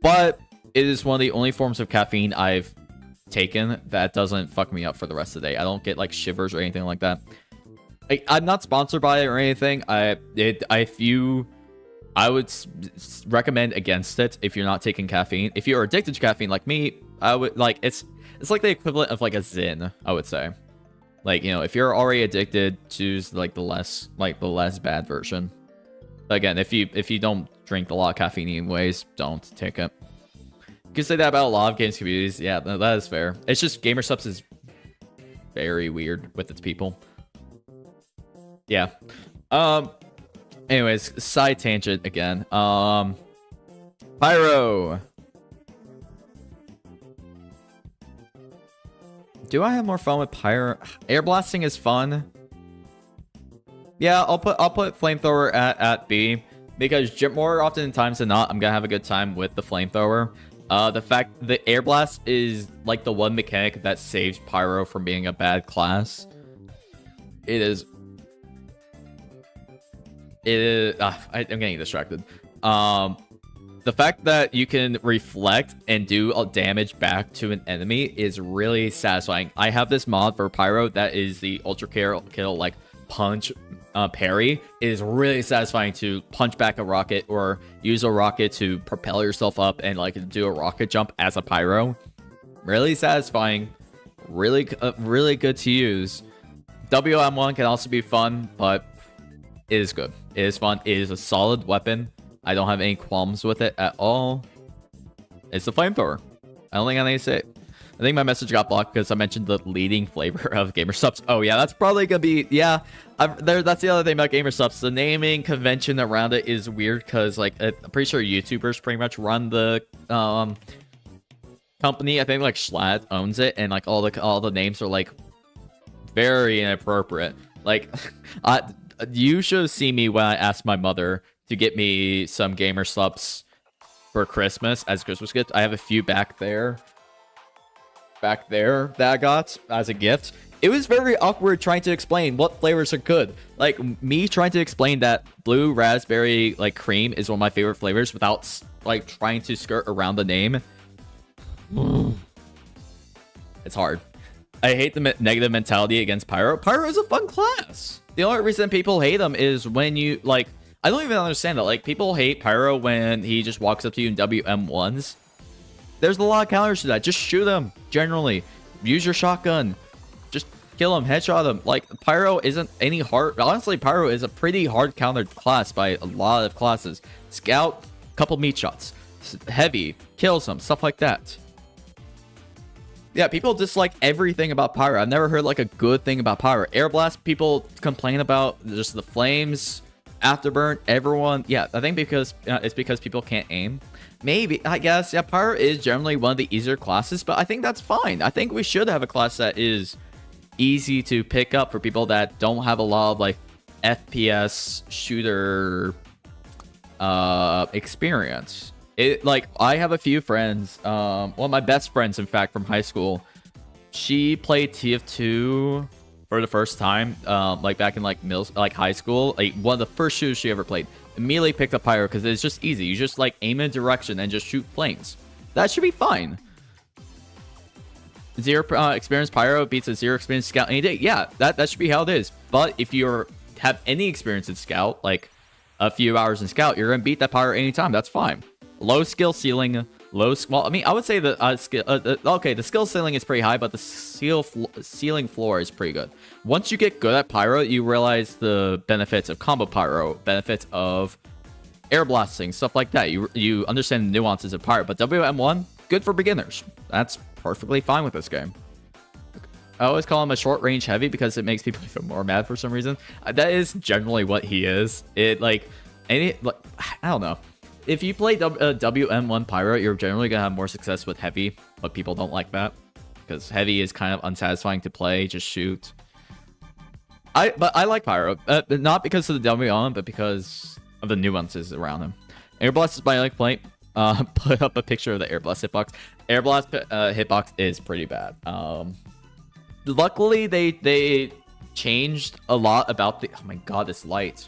But it is one of the only forms of caffeine I've taken that doesn't fuck me up for the rest of the day. I don't get like shivers or anything like that. I'm not sponsored by it or anything. I would recommend against it if you're not taking caffeine. If you're addicted to caffeine like me, I would like it's like the equivalent of like a Zyn, I would say. Like, you know, if you're already addicted, choose like the less bad version. Again, if you don't drink a lot of caffeine anyways, don't take it. You can say that about a lot of games communities. Yeah, that is fair. It's just gamer subs is very weird with its people. Yeah. Anyways, side tangent again. Pyro. Do I have more fun with pyro? Air blasting is fun. Yeah, I'll put flamethrower at B because more often than times than not, I'm gonna have a good time with the flamethrower. The fact the air blast is like the one mechanic that saves pyro from being a bad class. It is. I'm getting distracted. The fact that you can reflect and do damage back to an enemy is really satisfying. I have this mod for pyro that is the ultra kill like punch parry. It is really satisfying to punch back a rocket or use a rocket to propel yourself up and like do a rocket jump as a pyro. Really satisfying. Really good to use. WM1 can also be fun, but it is good. It is fun. It is a solid weapon. I don't have any qualms with it at all. It's the flamethrower. I don't think I need to say it. I think my message got blocked because I mentioned the leading flavor of gamer subs. Oh yeah, that's probably gonna be that's the other thing about gamer subs. The naming convention around it is weird because like I'm pretty sure YouTubers pretty much run the company. I think like Schlatt owns it, and like all the names are like very inappropriate. Like you should see me when I asked my mother to get me some gamer subs for Christmas as a Christmas gift. I have a few back there that I got as a gift. It was very awkward trying to explain what flavors are good. Like me trying to explain that blue raspberry like cream is one of my favorite flavors without like trying to skirt around the name. It's hard. I hate the negative mentality against pyro. Pyro is a fun class. The only reason people hate him is when you like I don't even understand that. Like, people hate Pyro when he just walks up to you in WM1s. There's a lot of counters to that. Just shoot him, generally. Use your shotgun. Just kill him, headshot him. Like, Pyro isn't any hard. Honestly, Pyro is a pretty hard countered class by a lot of classes. Scout, couple meat shots. Heavy, kills him, stuff like that. Yeah, people dislike everything about Pyro. I've never heard, like, a good thing about Pyro. Air Blast, people complain about just the flames. Afterburn, everyone, yeah, I think because it's because people can't aim. Maybe, I guess, yeah, Pyro is generally one of the easier classes, but I think that's fine. I think we should have a class that is easy to pick up for people that don't have a lot of, like, FPS shooter experience. Like, I have a few friends, one of my best friends, in fact, from high school. She played TF2 for the first time, like back in like high school. Like one of the first shooters she ever played. Immediately picked up pyro because it's just easy. You just like aim in a direction and just shoot flames. That should be fine. 0 experience pyro beats a 0 experience scout any day. Yeah, that should be how it is. But if you have any experience in scout, like a few hours in scout, you're gonna beat that pyro anytime. That's fine. Low skill ceiling, well, I mean, I would say the okay, the skill ceiling is pretty high, but the ceiling floor is pretty good. Once you get good at pyro, you realize the benefits of combo pyro, benefits of air blasting, stuff like that. You understand the nuances of pyro. But WM1, good for beginners. That's perfectly fine with this game. I always call him a short range heavy because it makes people feel more mad for some reason. That is generally what he is. I don't know. If you play WM1 Pyro, you're generally going to have more success with Heavy, but people don't like that. Because Heavy is kind of unsatisfying to play, just shoot. But I like Pyro. Not because of the WM, but because of the nuances around him. Air Blast is my like point. Put up a picture of the Air Blast hitbox. Air Blast hitbox is pretty bad. Luckily, they changed a lot about the... Oh my god, this light.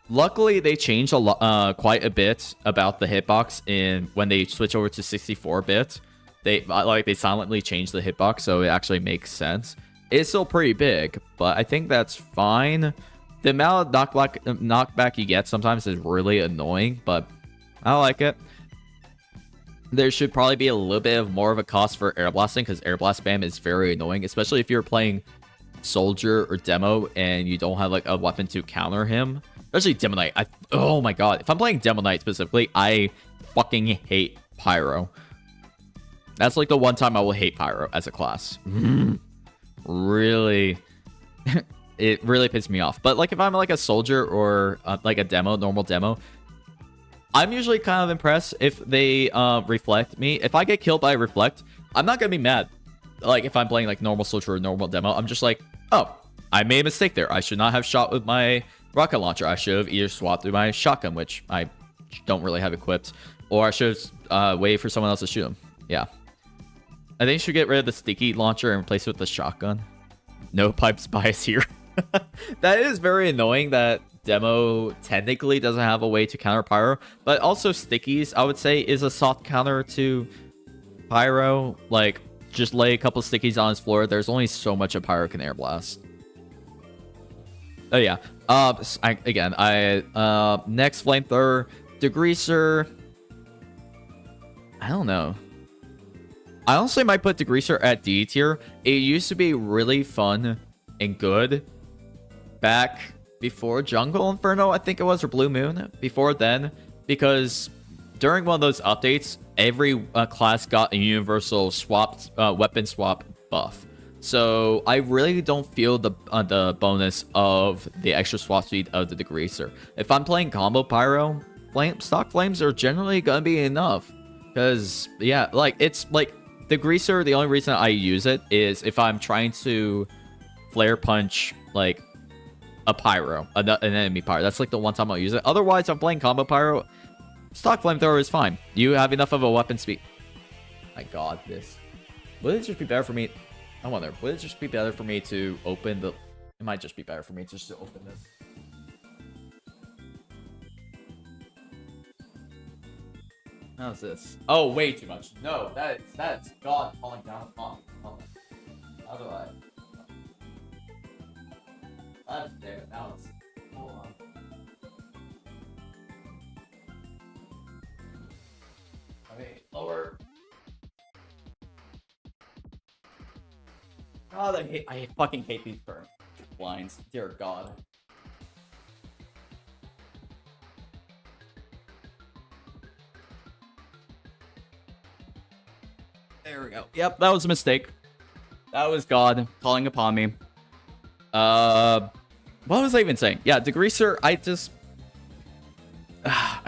Luckily, they changed a lot, quite a bit about the hitbox when they switch over to 64-bit. They silently changed the hitbox, so it actually makes sense. It's still pretty big, but I think that's fine. The amount of knockback you get sometimes is really annoying, but I like it. There should probably be a little bit of more of a cost for air blasting, because air blast spam is very annoying, especially if you're playing soldier or demo and you don't have like a weapon to counter him. Especially Demo Knight. Oh my god. If I'm playing Demo Knight specifically, I fucking hate Pyro. That's like the one time I will hate Pyro as a class. Really. It really pisses me off. But like if I'm like a soldier or like a normal demo, I'm usually kind of impressed if they reflect me. If I get killed by a reflect, I'm not going to be mad. Like if I'm playing like normal soldier or normal demo, I'm just like, oh, I made a mistake there. I should not have shot with my rocket launcher. I should have either swapped through my shotgun, which I don't really have equipped, or I should have waited for someone else to shoot him. Yeah. I think you should get rid of the sticky launcher and replace it with the shotgun. No pipes bias here. That is very annoying that demo technically doesn't have a way to counter pyro, but also stickies, I would say, is a soft counter to pyro. Like, just lay a couple stickies on his floor. There's only so much a pyro can air blast. Oh yeah. Next flamethrower, degreaser. I don't know. I honestly might put degreaser at D tier. It used to be really fun and good back before Jungle Inferno, I think it was, or Blue Moon. Before then, because during one of those updates, every class got a universal weapon swap buff. So I really don't feel the bonus of the extra swap speed of the degreaser. If I'm playing combo pyro, stock flames are generally gonna be enough. Because yeah, like it's like degreaser. The only reason I use it is if I'm trying to flare punch like a pyro, an enemy pyro. That's like the one time I'll use it. Otherwise, I'm playing combo pyro. Stock flamethrower is fine. You have enough of a weapon speed. My god, this. Would it just be better for me? I wonder, would it just be better for me to open the... It might just be better for me just to open this. How's this? Oh, way too much. No, that's God calling down upon me. How do I... God damn it, now it's... Hold on. Okay, lower... God, I fucking hate these burn blinds. Dear God. There we go. Yep, that was a mistake. That was God calling upon me. What was I even saying? Yeah, degreaser, I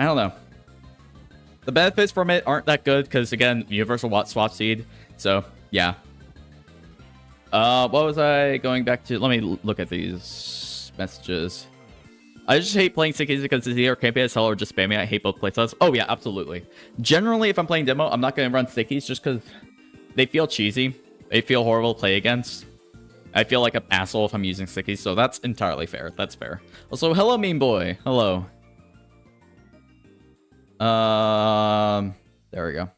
don't know. The benefits from it aren't that good because, again, universal swap speed. So, yeah. What was I going back to? Let me look at these messages. I just hate playing stickies because it's either campy as hell or just spammy. I hate both playstyles. Oh yeah, absolutely. Generally, if I'm playing demo, I'm not going to run stickies just because they feel cheesy. They feel horrible to play against. I feel like an asshole if I'm using stickies, so that's entirely fair. That's fair. Also, hello, mean boy. Hello. There we go.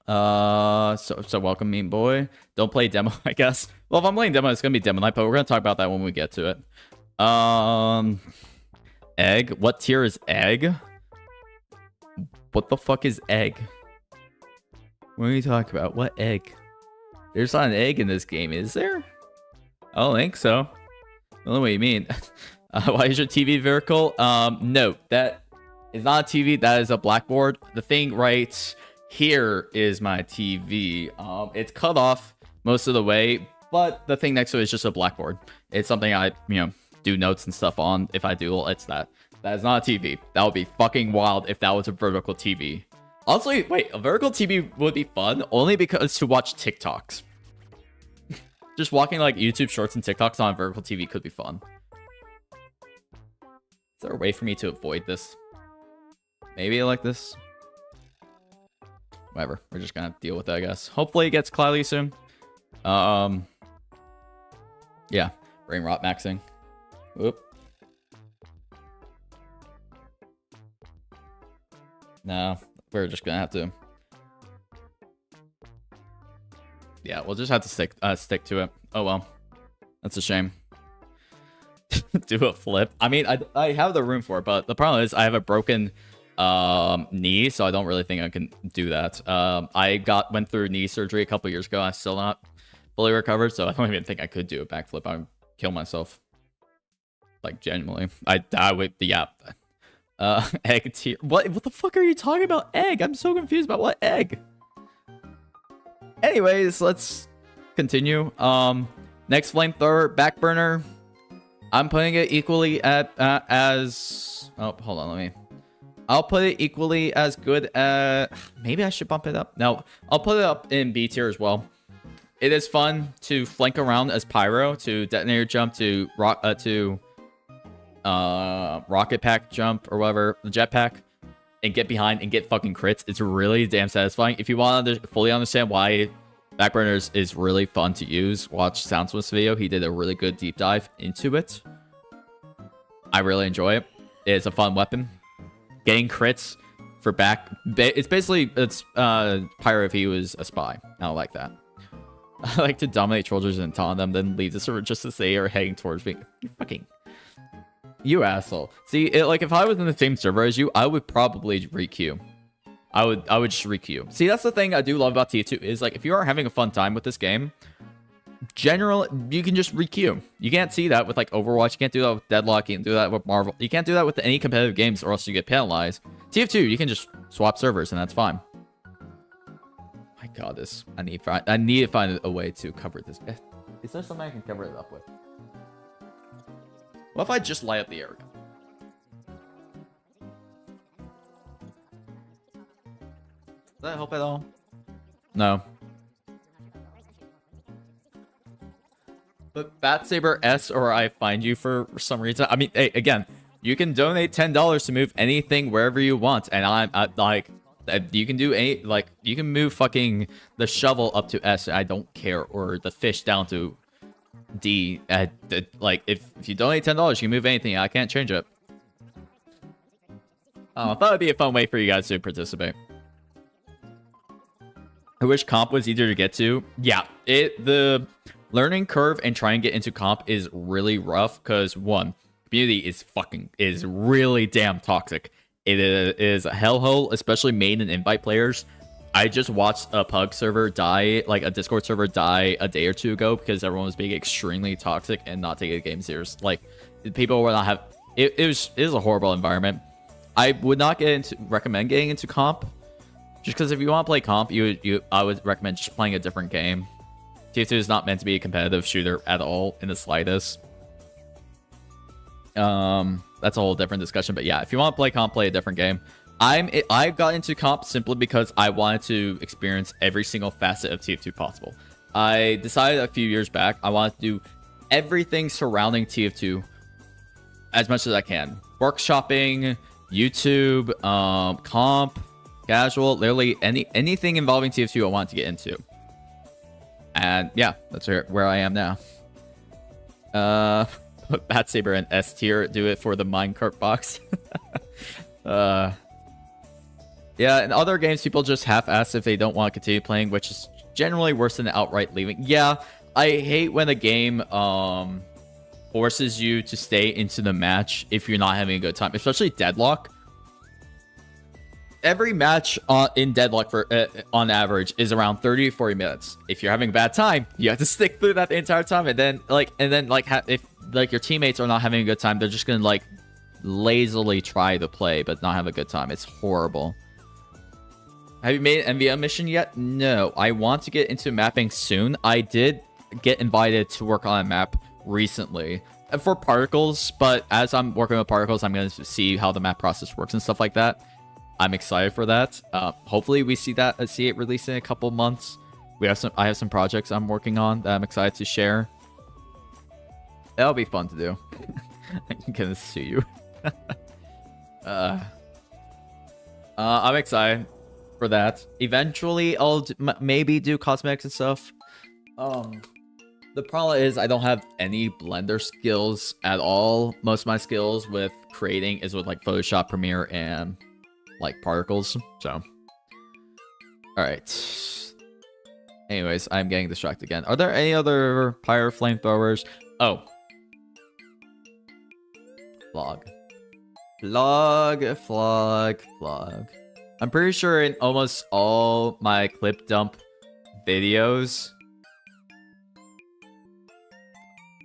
So welcome, mean boy. Don't play demo, I guess. Well, if I'm playing demo, it's gonna be demo night, but we're gonna talk about that when we get to it. Egg. What tier is egg? What the fuck is egg? What are you talking about? What egg? There's not an egg in this game, is there? I don't think so. I don't know what you mean. Why is your TV vertical? No, that is not a TV. That is a blackboard. The thing right here is my TV. It's cut off most of the way, but the thing next to it is just a blackboard. It's something I, do notes and stuff on. If I do, it's that. That is not a TV. That would be fucking wild if that was a vertical TV. Honestly, wait, a vertical TV would be fun only because to watch TikToks. Just walking like YouTube shorts and TikToks on a vertical TV could be fun. Is there a way for me to avoid this? Maybe like this? Whatever. We're just gonna deal with it, I guess. Hopefully it gets cloudy soon. Yeah. Brain rot maxing. Whoop. No. We're just gonna have to. Yeah, we'll just have to stick to it. Oh well, that's a shame. Do a flip. I mean, I have the room for it, but the problem is I have a broken knee, so I don't really think I can do that. I went through knee surgery a couple years ago. I'm still not fully recovered, so I don't even think I could do a backflip. I would kill myself. Like genuinely, I would. Yeah. Egg tier. What the fuck are you talking about? Egg? I'm so confused about what egg. Anyways, let's continue. Next flamethrower, backburner. I'm putting it equally at as. Oh, hold on. I'll put it equally as good as. Maybe I should bump it up. No, I'll put it up in B tier as well. It is fun to flank around as pyro, to detonator jump, to rocket pack jump or whatever, the jetpack, and get behind and get fucking crits. It's really damn satisfying. If you want to fully understand why backburners is really fun to use, watch Soundsmith's video. He did a really good deep dive into it. I really enjoy it. It's a fun weapon. Getting crits for back, it's pyro if he was a spy. I don't like that. I like to dominate soldiers and taunt them, then leave the server just as they are heading towards me. You asshole. See, like if I was in the same server as you, I would probably re-queue. I would just re-queue. See, that's the thing I do love about TF2 is like if you are having a fun time with this game, generally you can just re-queue. You can't see that with like Overwatch. You can't do that with Deadlock. You can't do that with Marvel. You can't do that with any competitive games or else you get penalized. TF2, you can just swap servers and that's fine. My God, this I need to find a way to cover this. Is there something I can cover it up with? What if I just light up the air gun? Does that help at all? No. But Bat Saber S or I find you for some reason. I mean, hey, again, you can donate $10 to move anything wherever you want, and I'm like, you can do you can move fucking the shovel up to S. I don't care, or the fish down to D. Like if you donate $10, you can move anything. I can't change it. I thought it'd be a fun way for you guys to participate. I wish comp was easier to get to. Yeah, the learning curve and trying to get into comp is really rough because one, community is really damn toxic. It is a hellhole, especially main and invite players. I just watched a pug server die, like a Discord server die a day or two ago because everyone was being extremely toxic and not taking the game serious. Like people were not have. It was a horrible environment. I would not recommend getting into comp. Just because if you want to play comp, I would recommend just playing a different game. TF2 is not meant to be a competitive shooter at all in the slightest. That's a whole different discussion. But yeah, if you want to play comp, play a different game. I got into comp simply because I wanted to experience every single facet of TF2 possible. I decided a few years back I wanted to do everything surrounding TF2 as much as I can. Workshopping, YouTube, comp, casual, literally anything involving TF2 I want to get into. And yeah, that's where I am now. Put Bat Saber in S tier, do it for the minecart box. Yeah, in other games, people just half-ass if they don't want to continue playing, which is generally worse than outright leaving. Yeah, I hate when a game forces you to stay into the match if you're not having a good time, especially Deadlock. Every match in Deadlock for on average is around 30 to 40 minutes. If you're having a bad time, you have to stick through that the entire time, and then if your teammates are not having a good time, they're just gonna like lazily try to play but not have a good time. It's horrible. Have you made an MVM mission yet? No, I want to get into mapping soon. I did get invited to work on a map recently for particles, but as I'm working with particles, I'm going to see how the map process works and stuff like that. I'm excited for that. Hopefully we see it released in a couple months. I have some projects I'm working on that I'm excited to share. That'll be fun to do. I'm gonna sue you. I'm excited for that. Eventually, I'll maybe do cosmetics and stuff. The problem is I don't have any Blender skills at all. Most of my skills with creating is with like Photoshop, Premiere, and like particles. So, all right. Anyways, I'm getting distracted again. Are there any other pyro flamethrowers? Oh, vlog. I'm pretty sure in almost all my clip dump videos,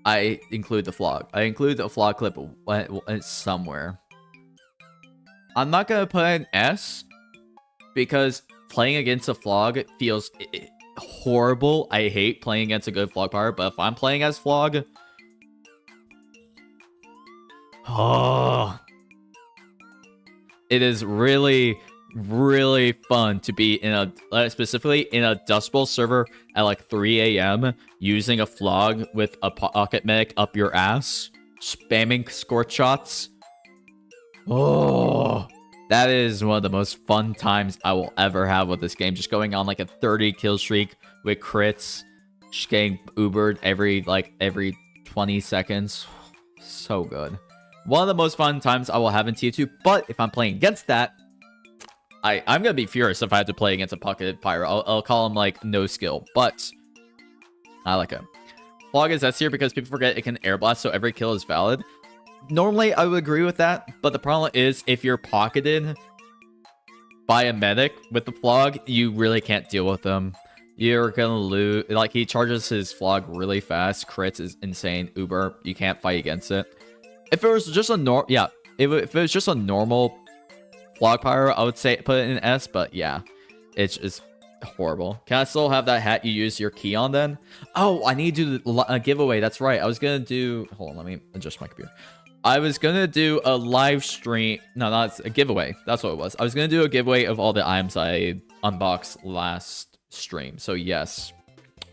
I include the vlog. I include the vlog clip somewhere. I'm not gonna put an S because playing against a vlog feels horrible. I hate playing against a good vlog player, but if I'm playing as vlog, oh, it is really, really fun to be in a specifically in a Dust Bowl server at like 3 a.m. using a vlog with a pocket medic up your ass, spamming scorch shots. Oh, that is one of the most fun times I will ever have with this game. Just going on like a 30 kill streak with crits, just getting Ubered every 20 seconds. So good. One of the most fun times I will have in TF2. But if I'm playing against that, I'm gonna be furious if I have to play against a pocketed pyro. I'll call him like no skill, but I like him. Vlog is S tier because people forget it can air blast, so every kill is valid. Normally, I would agree with that, but the problem is if you're pocketed by a medic with the vlog, you really can't deal with them. You're gonna lose. Like, he charges his vlog really fast. Crits is insane. Uber, you can't fight against it. If it was just a if it was just a normal vlog pyro, I would say put it in S, but yeah, it's horrible. Can I still have that hat you use your key on then? Oh, I need to do a giveaway. That's right. I was gonna do. Hold on, let me adjust my computer. I was gonna do a live stream. No, not a giveaway. That's what it was. I was gonna do a giveaway of all the items I unboxed last stream. So yes,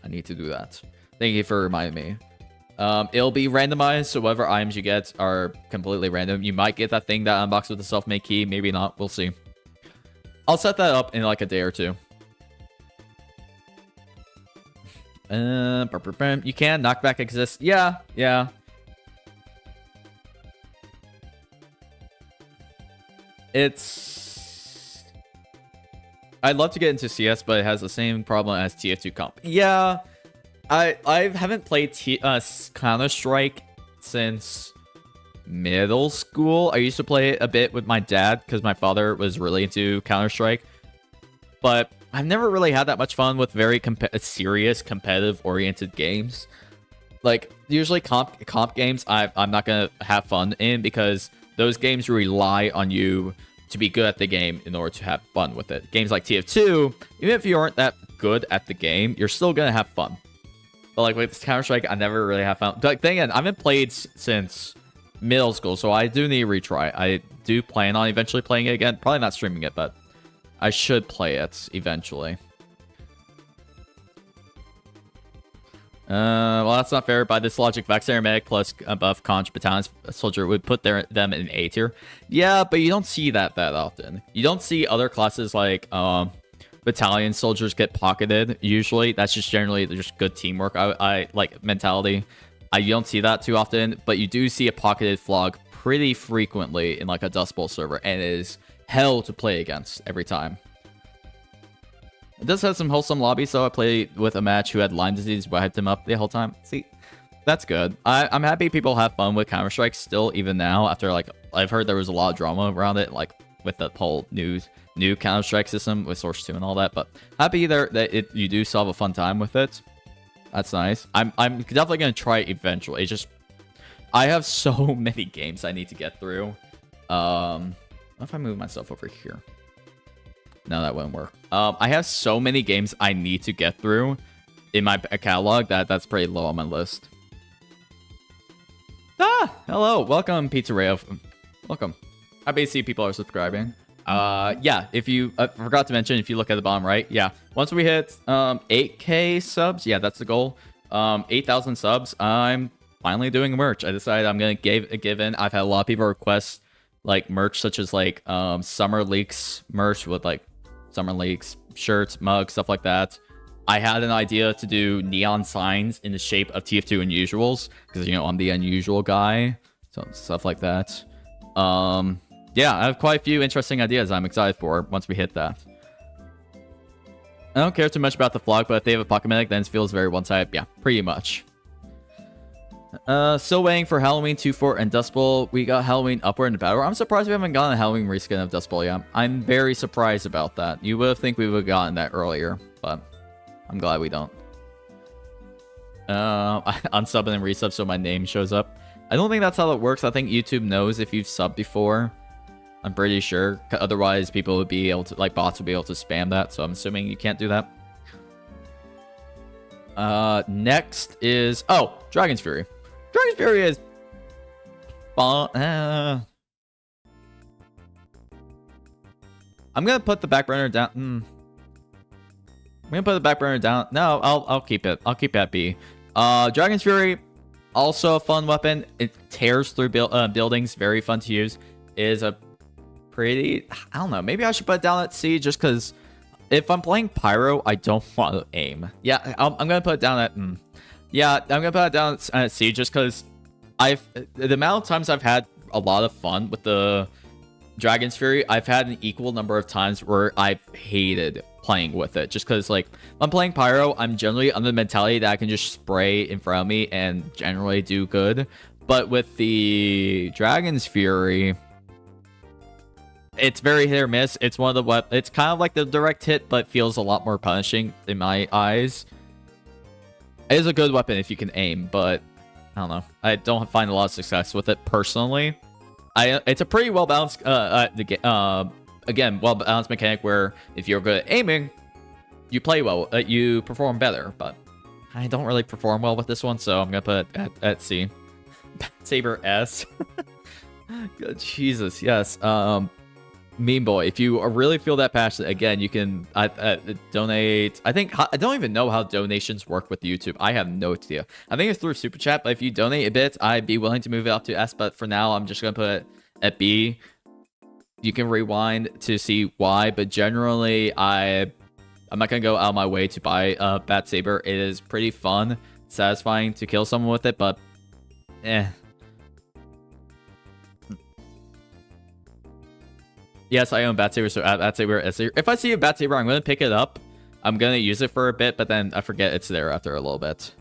I need to do that. Thank you for reminding me. It'll be randomized, so whatever items you get are completely random. You might get that thing that unboxed with the self-made key, maybe not. We'll see. I'll set that up in like a day or two. You can. Knockback exists. Yeah. It's... I'd love to get into CS, but it has the same problem as TF2 comp. Yeah, I haven't played Counter-Strike since middle school. I used to play it a bit with my dad because my father was really into Counter-Strike. But I've never really had that much fun with very serious, competitive-oriented games. Like, usually comp games, I'm not going to have fun in because those games rely on you to be good at the game in order to have fun with it. Games like TF2, even if you aren't that good at the game, you're still going to have fun. But like with Counter-Strike, I never really have fun. But then again, I haven't played since middle school, so I do need a retry. I do plan on eventually playing it again. Probably not streaming it, but I should play it eventually. Well, that's not fair. By this logic, Vex Aromatic plus buff Conch Battalion Soldier would put them in A tier. Yeah, but you don't see that often. You don't see other classes like Battalion Soldiers get pocketed. Usually, that's just generally just good teamwork. I like mentality. You don't see that too often, but you do see a pocketed Flog pretty frequently in like a Dust Bowl server, and it is hell to play against every time. It does have some wholesome lobbies, so I played with a match who had Lyme disease, but I hyped him up the whole time. See, that's good. I'm happy people have fun with Counter-Strike still, even now, after, like, I've heard there was a lot of drama around it, like, with the whole new Counter-Strike system with Source 2 and all that, but happy there that you do still have a fun time with it. That's nice. I'm definitely going to try it eventually. It's just, I have so many games I need to get through. What if I move myself over here? No, that wouldn't work. I have so many games I need to get through in my catalog that's pretty low on my list. Hello. Welcome, Pizza Rayo. Welcome. Happy to see people are subscribing. Yeah, if you... I forgot to mention, if you look at the bottom right, yeah. Once we hit 8K subs, yeah, that's the goal. 8,000 subs, I'm finally doing merch. I decided I'm going to give in. I've had a lot of people request, like, merch such as, like, Summer Leaks merch with, like, Summer Leaks shirts, mugs, stuff like that. I had an idea to do neon signs in the shape of TF2 Unusuals, because, you know, I'm the unusual guy, so stuff like that. Yeah, I have quite a few interesting ideas I'm excited for once we hit that. I don't care too much about the Flog, but if they have a Pokémon, then it feels very one-sided. Yeah, pretty much. Still waiting for Halloween 2-4 and Dust Bowl. We got Halloween Upward in the Battle. I'm surprised we haven't gotten a Halloween reskin of Dust Bowl yet. I'm very surprised about that. You would think we would have gotten that earlier, but I'm glad we don't. Unsub and then resub so my name shows up. I don't think that's how it works. I think YouTube knows if you've subbed before. I'm pretty sure. Otherwise, people would be able to, like, bots would be able to spam that. So I'm assuming you can't do that. Next is... Oh, Dragon's Fury. Dragon's Fury is fun. I'm gonna put the back burner down. I'm gonna put the back burner down. No, I'll keep it. I'll keep it at B. Dragon's Fury, also a fun weapon. It tears through buildings. Very fun to use. Is a pretty... I don't know. Maybe I should put it down at C just because if I'm playing Pyro, I don't want to aim. Yeah, I'm gonna put it down at... Yeah, I'm gonna put it down at C just because the amount of times I've had a lot of fun with the Dragon's Fury, I've had an equal number of times where I've hated playing with it. Just because, like, when I'm playing Pyro, I'm generally under the mentality that I can just spray in front of me and generally do good. But with the Dragon's Fury, it's very hit or miss. It's one of the it's kind of like the direct hit, but feels a lot more punishing in my eyes. It is a good weapon if you can aim, but I don't know. I don't find a lot of success with it personally. It's a pretty well balanced again, well balanced mechanic where if you're good at aiming, you play well, you perform better. But I don't really perform well with this one, so I'm gonna put it at C. Saber S. God, Jesus, yes. Meme Boy, if you really feel that passionate, again, you can donate. I don't even know how donations work with YouTube. I have no idea. I think it's through Superchat, but if you donate a bit, I'd be willing to move it up to S, but for now, I'm just going to put it at B. You can rewind to see why, but generally, I'm not going to go out of my way to buy a Bat Saber. It is pretty fun, satisfying to kill someone with it, but Yes, I own Bat Saber, so Bat Saber. If I see a Bat Saber, I'm going to pick it up. I'm going to use it for a bit, but then I forget it's there after a little bit.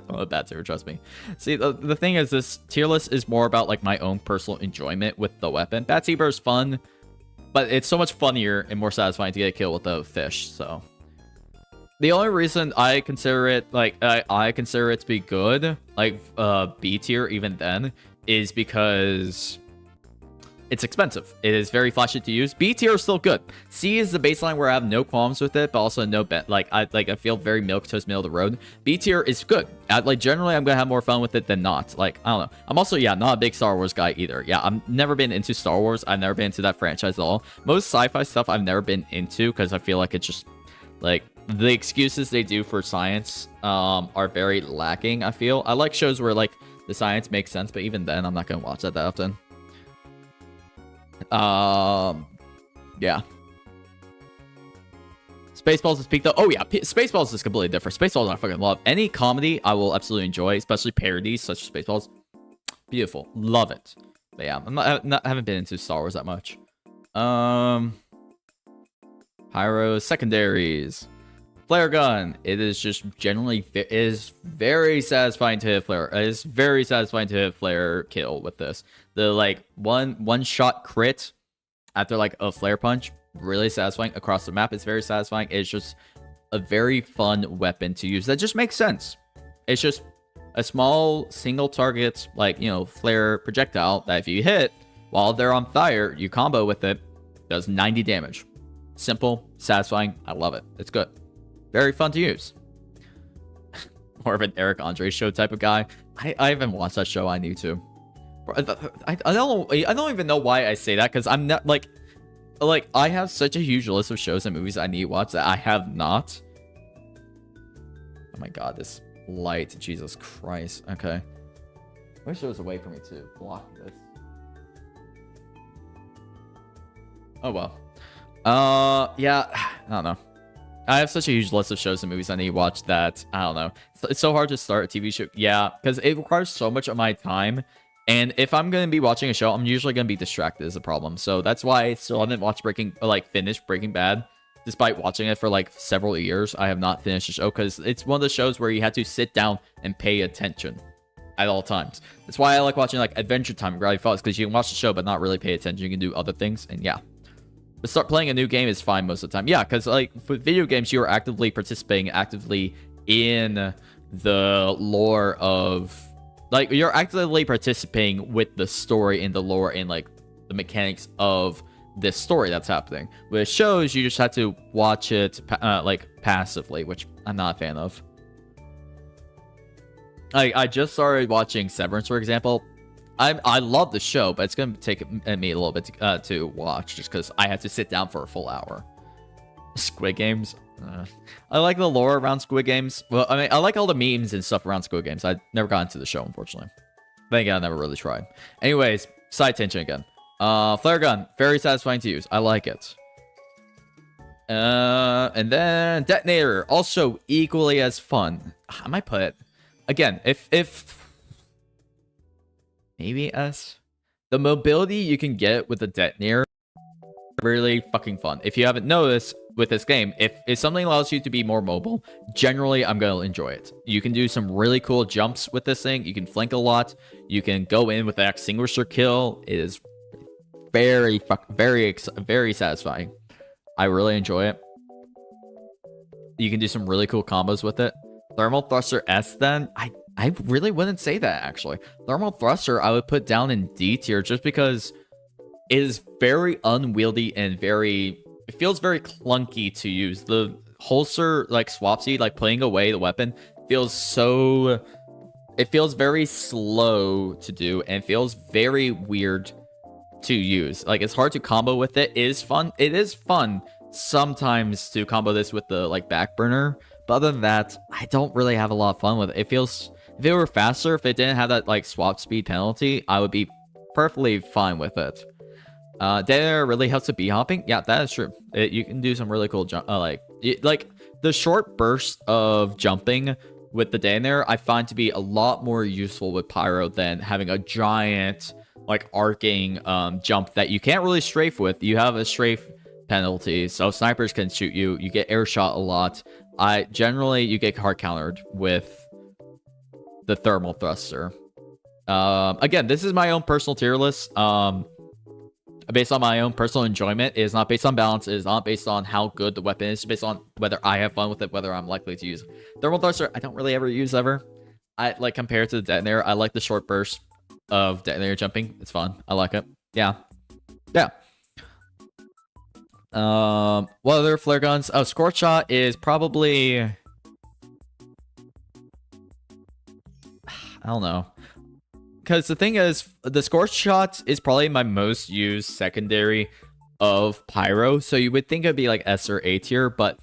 Oh, Bat Saber, trust me. See, the thing is, this tier list is more about, like, my own personal enjoyment with the weapon. Bat Saber is fun, but it's so much funnier and more satisfying to get a kill with the fish, so... The only reason I consider it, like, I consider it to be good, like, B tier even then, is because... it's expensive. It is very flashy to use. B tier is still good. C is the baseline where I have no qualms with it, but also no I feel very milquetoast middle of the road. B tier is good. Generally, I'm gonna have more fun with it than not. Like, I don't know. I'm also, yeah, not a big Star Wars guy either. Yeah, I've never been into Star Wars. I've never been into that franchise at all. Most sci-fi stuff I've never been into because I feel like it's just, like, the excuses they do for science are very lacking, I feel. I like shows where like the science makes sense, but even then I'm not gonna watch that often. Yeah. Spaceballs is peak though. Oh yeah, Spaceballs is completely different. Spaceballs I fucking love. Any comedy I will absolutely enjoy, especially parodies such as Spaceballs. Beautiful, love it. But yeah, I haven't been into Star Wars that much. Pyro secondaries. Flare gun. It is just generally very satisfying to hit flare. It is very satisfying to hit flare kill with this. The like one shot crit after like a flare punch, really satisfying across the map. It's very satisfying. It's just a very fun weapon to use that just makes sense. It's just a small single target, like, you know, flare projectile that if you hit while they're on fire, you combo with it, does 90 damage. Simple, satisfying. I love it. It's good. Very fun to use. More of an Eric Andre show type of guy. I haven't watched that show. I need to. I don't even know why I say that, because I'm not like I have such a huge list of shows and movies I need to watch that I have not. Oh my god, this light. Jesus Christ. Okay. I wish it was a way for me to block this. Oh well. Yeah, I don't know. I have such a huge list of shows and movies I need to watch that, I don't know. It's so hard to start a TV show. Yeah, because it requires so much of my time. And if I'm going to be watching a show, I'm usually going to be distracted is a problem. So that's why I still haven't watched finished Breaking Bad. Despite watching it for like several years, I have not finished the show because it's one of the shows where you have to sit down and pay attention at all times. That's why I like watching like Adventure Time and Gravity Falls, because you can watch the show but not really pay attention. You can do other things, and yeah. But start playing a new game is fine most of the time. Yeah, because like with video games, you are actively participating actively in the lore of, like, you're actively participating with the story in the lore and like the mechanics of this story that's happening. With shows, you just have to watch it like passively, which I'm not a fan of. I just started watching Severance, for example. I love the show, but it's gonna take me a little bit to watch, just because I have to sit down for a full hour. Squid Games. I like the lore around Squid Games. Well, I mean, I like all the memes and stuff around Squid Games. I never got into the show, unfortunately. But again, I never really tried. Anyways, side tangent again. Flare gun, very satisfying to use. I like it. And then detonator, also equally as fun. I might put, again, if maybe S. The mobility you can get with the detonator, really fucking fun. If you haven't noticed with this game, if something allows you to be more mobile, generally I'm gonna enjoy it. You can do some really cool jumps with this thing. You can flank a lot. You can go in with an extinguisher kill. It is very satisfying. I really enjoy it. You can do some really cool combos with it. Thermal thruster S, then I really wouldn't say that, actually. Thermal thruster I would put down in D tier, just because it is very unwieldy and it feels very clunky to use. The holster like swapsy, like putting away the weapon, feels very slow to do and feels very weird to use. Like, it's hard to combo with it. It is fun sometimes to combo this with the like back burner, but other than that, I don't really have a lot of fun with it. It feels, if it were faster, if it didn't have that like swap speed penalty, I would be perfectly fine with it. Detonator really helps with b-hopping. Yeah, that is true. You can do some really cool jump, like the short burst of jumping with the detonator I find to be a lot more useful with pyro than having a giant like arcing jump that you can't really strafe with. You have a strafe penalty, so snipers can shoot you. You get air shot a lot. You get hard countered with the thermal thruster. Again, this is my own personal tier list. Based on my own personal enjoyment. It is not based on balance. It is not based on how good the weapon is. It's based on whether I have fun with it, whether I'm likely to use it. Thermal thruster, I don't really ever use ever. I like, compared to the detonator, I like the short burst of detonator jumping. It's fun. I like it. Yeah. What other flare guns? Oh, scorch shot is probably, I don't know. Because the thing is, the scorch shot is probably my most used secondary of pyro. So you would think it'd be like S or A tier, but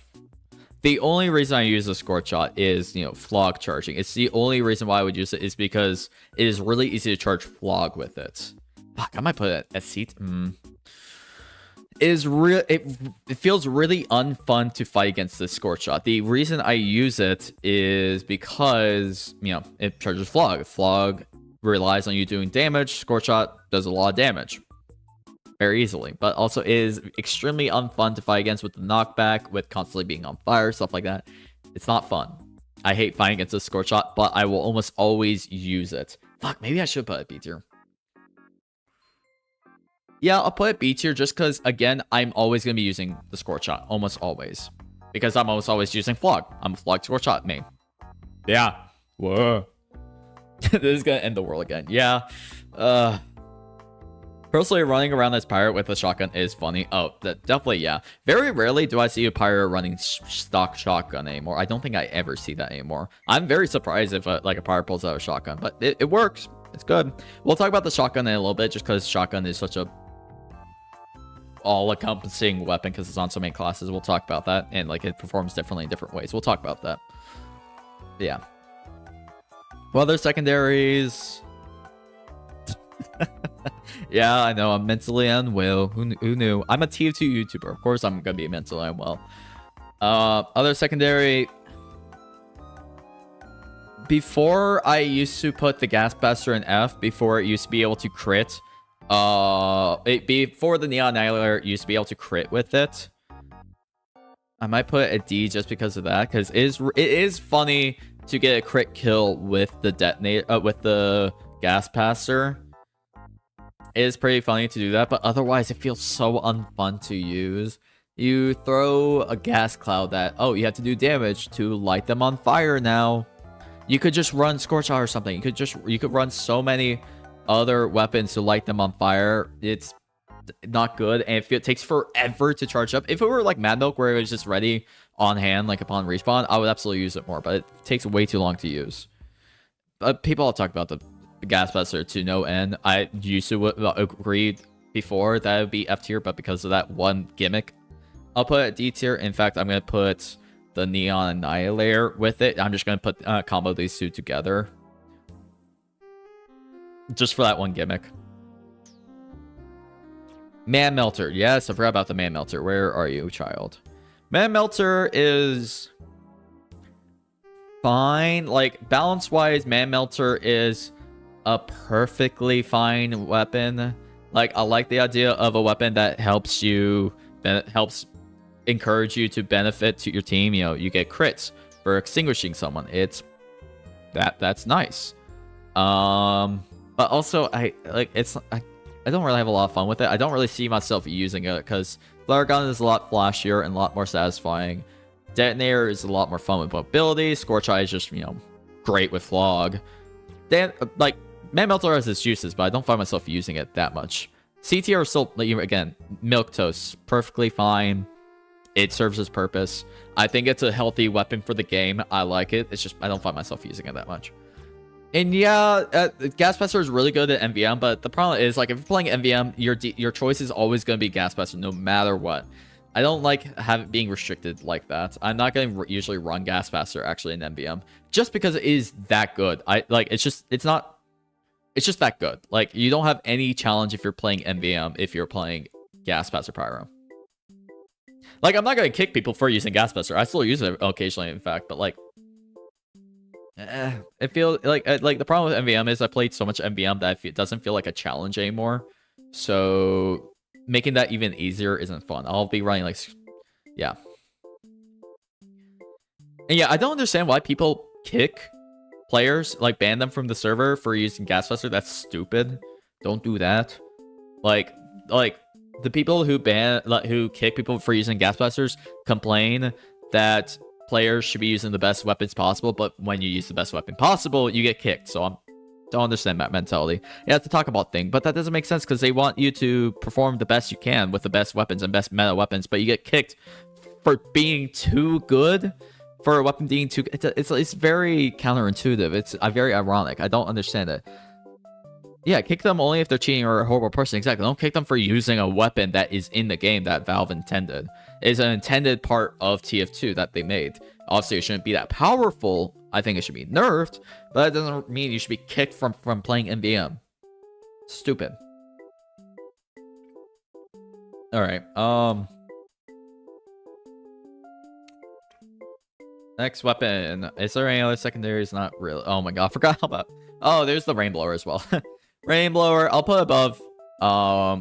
The only reason I use the score shot is, flog charging. It's the only reason why I would use it is because it is really easy to charge flog with it. Fuck, I might put it at seat. It feels really unfun to fight against this score shot. The reason I use it is because, it charges flog. Flog relies on you doing damage. Score shot does a lot of damage very easily, but also is extremely unfun to fight against with the knockback, with constantly being on fire, stuff like that. It's not fun. I hate fighting against the score shot, but I will almost always use it. Fuck, maybe I should put it B tier. Yeah, I'll put it B tier just because, again, I'm always going to be using the score shot. Almost always. Because I'm almost always using flog. I'm a flog score shot main. Yeah. Whoa. This is going to end the world again. Yeah. Personally, running around as pirate with a shotgun is funny. Oh, definitely, yeah. Very rarely do I see a pirate running stock shotgun anymore. I don't think I ever see that anymore. I'm very surprised if a pirate pulls out a shotgun, but it works. It's good. We'll talk about the shotgun in a little bit, just because shotgun is such a all-encompassing weapon because it's on so many classes. We'll talk about that, and it performs differently in different ways. We'll talk about that. Yeah. Well, other secondaries. Yeah, I know. I'm mentally unwell. Who knew? I'm a TF2 YouTuber. Of course, I'm gonna be mentally unwell. Other secondary. Before, I used to put the gas blaster in F. Before, it used to be able to crit. Before the Neon Annihilator, it used to be able to crit with it. I might put a D just because of that, because it is funny to get a crit kill with the detonator, with the gas blaster. It is pretty funny to do that, but otherwise it feels so unfun to use. You throw a gas cloud that, oh, you have to do damage to light them on fire now. You could just run Scorch Eye or something. You could run so many other weapons to light them on fire. It's not good, and it takes forever to charge up. If it were like Mad Milk, where it was just ready on hand, upon respawn, I would absolutely use it more, but it takes way too long to use. People all talk about the gas blaster to no end. I used to agree before that it would be F tier, but because of that one gimmick, I'll put it D tier. In fact, I'm going to put the Neon Annihilator with it. I'm just going to put combo these two together. Just for that one gimmick. Man Melter. Yes, I forgot about the Man Melter. Where are you, child? Man Melter is fine. Balance-wise, Man Melter is a perfectly fine weapon. I like the idea of a weapon that helps encourage you to benefit to your team. You get crits for extinguishing someone. That's nice. But also I don't really have a lot of fun with it. I don't really see myself using it because flare gun is a lot flashier and a lot more satisfying. Detonator is a lot more fun with mobility. Scorch Eye is just great with flog. Man Melter has its uses, but I don't find myself using it that much. C tier are still, again, milquetoast, perfectly fine. It serves its purpose. I think it's a healthy weapon for the game. I like it. It's just I don't find myself using it that much. And yeah, Gas Blaster is really good at MVM, but the problem is, if you're playing MVM, your choice is always going to be Gas Blaster, no matter what. I don't like being restricted like that. I'm not going to usually run Gas Blaster actually in MVM, just because it is that good. It's just that good. You don't have any challenge if you're playing MVM if you're playing Gas Blaster Pyro. I'm not going to kick people for using Gas Blaster. I still use it occasionally, in fact, but it feels the problem with MVM is I played so much MVM that it doesn't feel like a challenge anymore. So making that even easier isn't fun. I'll be running yeah. And yeah, I don't understand why people kick players, ban them from the server for using Gas Blaster. That's stupid. Don't do that. The people who kick people for using Gas Blasters complain that players should be using the best weapons possible, but when you use the best weapon possible, you get kicked. So I don't understand that mentality. Yeah, it's a talk about thing, but that doesn't make sense because they want you to perform the best you can with the best weapons and best meta weapons, but you get kicked for being too good, for a weapon being too. It's very counterintuitive. It's very ironic. I don't understand it. Yeah, kick them only if they're cheating or a horrible person. Exactly. Don't kick them for using a weapon that is in the game that Valve intended. It's an intended part of TF2 that they made. Obviously, it shouldn't be that powerful. I think it should be nerfed, but that doesn't mean you should be kicked from playing MVM. Stupid. All right. Next weapon. Is there any other secondaries? Not really. Oh my god, I forgot about. Oh, there's the Rainblower as well. Rainblower, I'll put above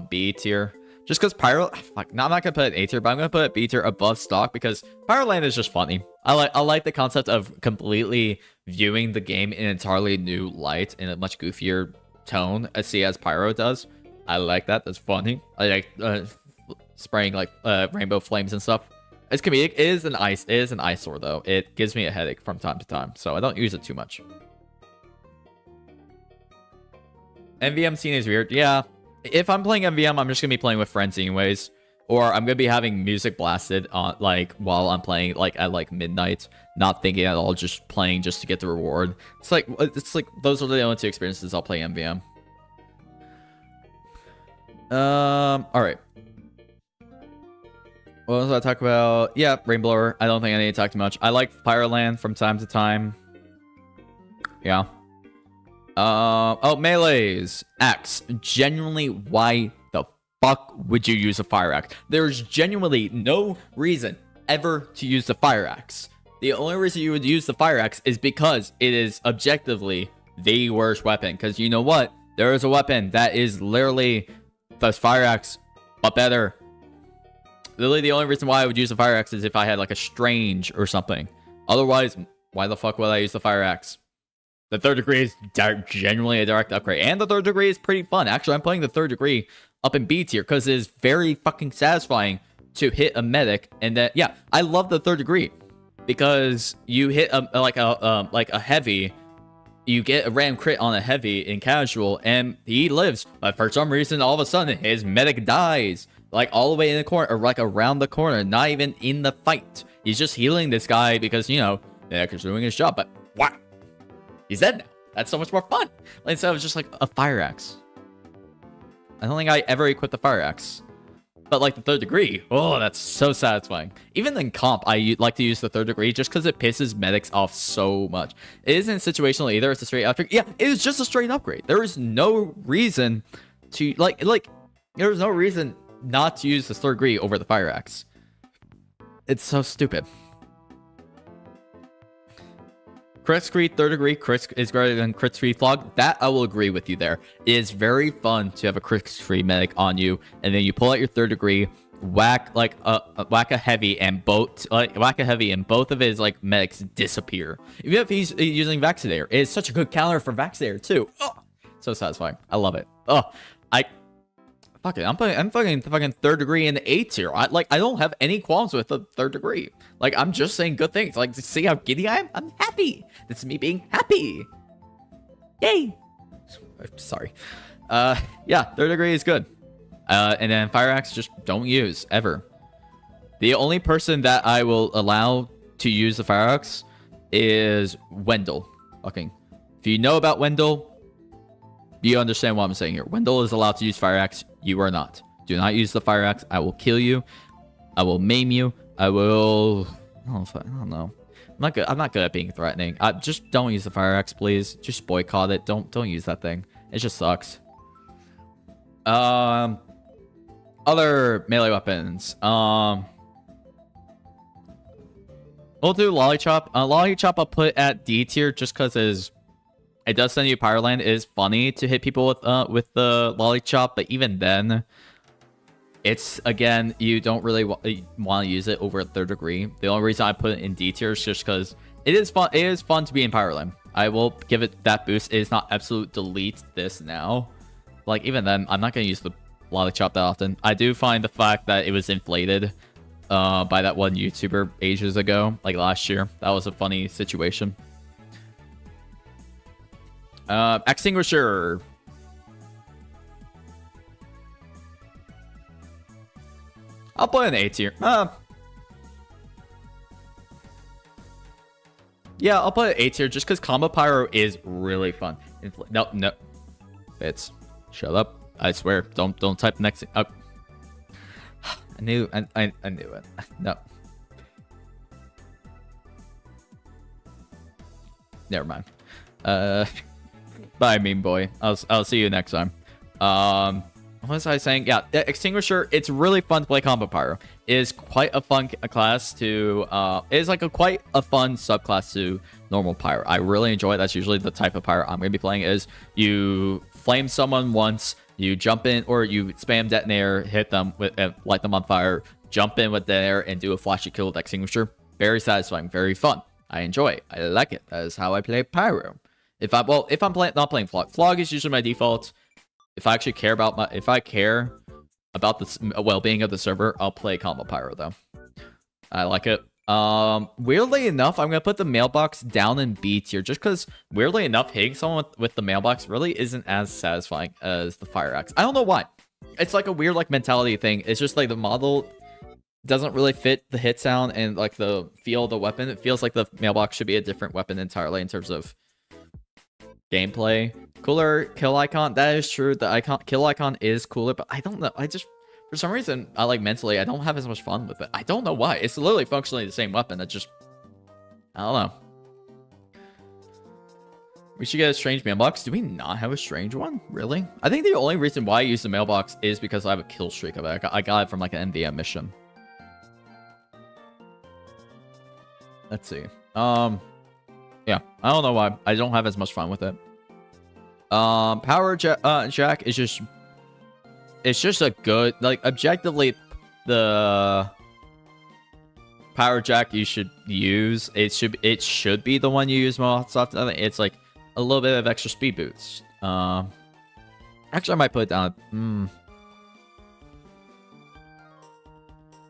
B tier. Just because Pyro, fuck, no, I'm not gonna put it A tier, but I'm gonna put it B tier above stock because Pyroland is just funny. I like the concept of completely viewing the game in an entirely new light in a much goofier tone as Pyro does. I like that. That's funny. I like spraying like rainbow flames and stuff. It's comedic. It is an eyesore though. It gives me a headache from time to time, so I don't use it too much. MVM scene is weird. Yeah. If I'm playing MVM, I'm just gonna be playing with friends anyways. Or I'm gonna be having music blasted on like while I'm playing like at like midnight, not thinking at all, just playing just to get the reward. It's like those are the only two experiences I'll play MVM. Alright. What was I talk about? Yeah, Rainblower. I don't think I need to talk too much. I like Pyroland from time to time. Yeah. Oh, melees. Axe. Genuinely, why the fuck would you use a fire axe? There's genuinely no reason ever to use the fire axe. The only reason you would use the fire axe is because it is objectively the worst weapon. Because you know what? There is a weapon that is literally the fire axe, but better. Literally, the only reason why I would use the fire axe is if I had like a strange or something. Otherwise, why the fuck would I use the fire axe? The third degree is genuinely a direct upgrade. And the third degree is pretty fun. Actually, I'm playing the third degree up in B tier because it is very fucking satisfying to hit a medic. And then, yeah, I love the third degree because you hit like a heavy, you get a random crit on a heavy in casual and he lives. But for some reason, all of a sudden, his medic dies. Like all the way in the corner or like around the corner, not even in the fight. He's just healing this guy because, you know, the medic is doing his job. But what? He's dead now. That's so much more fun. Instead of just like a fire axe. I don't think I ever equipped the fire axe. But like the third degree, oh, that's so satisfying. Even in comp, I like to use the third degree just because it pisses medics off so much. It isn't situational either. It's a straight upgrade. Yeah, it is just a straight upgrade. There is no reason to like there's no reason not to use the third degree over the fire axe. It's so stupid. Crit screen, third degree, crit is greater than crit screen flog. That I will agree with you there. It is very fun to have a crit screen medic on you, and then you pull out your third degree, whack a heavy, and both of his like medics disappear. Even if he's using Vaccinator, it's such a good counter for Vaccinator too. Oh, so satisfying. I love it. Oh, fuck it. I'm fucking third degree in the A tier. I don't have any qualms with the third degree. Like, I'm just saying good things. Like, see how giddy I am? I'm happy. That's me being happy. Yay. Sorry. Yeah, third degree is good. And then fire axe, just don't use ever. The only person that I will allow to use the fire axe is Wendell. Okay. If you know about Wendell, you understand what I'm saying here. Wendell is allowed to use fire axe. You are not. Do not use the fire axe. I will kill you. I will maim you. I will. I don't know. I'm not good at being threatening. Just don't use the fire axe, please. Just boycott it. Don't use that thing. It just sucks. Other melee weapons. We'll do Lollychop. Lollychop I'll put at D tier just because it does send you Pyroland. It is funny to hit people with the Lollychop, but even then, it's, again, you don't really want to use it over a third degree. The only reason I put it in D tier is just because it is fun. It is fun to be in Pyroland. I will give it that boost. It is not absolute delete this now. Like, even then, I'm not going to use the Lollychop that often. I do find the fact that it was inflated by that one YouTuber ages ago, like last year. That was a funny situation. Extinguisher. I'll put an A tier. Yeah, I'll put an A tier just because Combo Pyro is really fun. No. Bits. Shut up. I swear. Don't type next thing up. I knew it. No. Never mind. Bye, meme boy. I'll see you next time. What was I saying? Yeah, Extinguisher, it's really fun to play Combo Pyro. It is quite a fun class to, it is like quite a fun subclass to normal Pyro. I really enjoy it. That's usually the type of Pyro I'm going to be playing is you flame someone once, you jump in, or you spam detonator, hit them, with light them on fire, jump in with detonator, and do a flashy kill with Extinguisher. Very satisfying, very fun. I enjoy it. I like it. That is how I play Pyro. If I'm not playing Flog is usually my default. If I actually care about the well-being of the server, I'll play Combo Pyro though. I like it. Weirdly enough, I'm gonna put the mailbox down in B tier just because weirdly enough, hitting someone with the mailbox really isn't as satisfying as the fire axe. I don't know why. It's like a weird like mentality thing. It's just like the model doesn't really fit the hit sound and like the feel of the weapon. It feels like the mailbox should be a different weapon entirely in terms of gameplay. Cooler kill icon, that is true. The kill icon is cooler, but I don't know. I just, for some reason, I like mentally, I don't have as much fun with it. I don't know why. It's literally functionally the same weapon. It just, I don't know. We should get a strange mailbox. Do we not have a strange one? Really? I think the only reason why I use the mailbox is because I have a kill streak of it. I got it from like an MVM mission. Let's see. Yeah, I don't know why. I don't have as much fun with it. Power jack is just... It's just a good... Like, objectively, the... Power jack you should use, it should be the one you use most often. It's like a little bit of extra speed boost. Actually, I might put it down.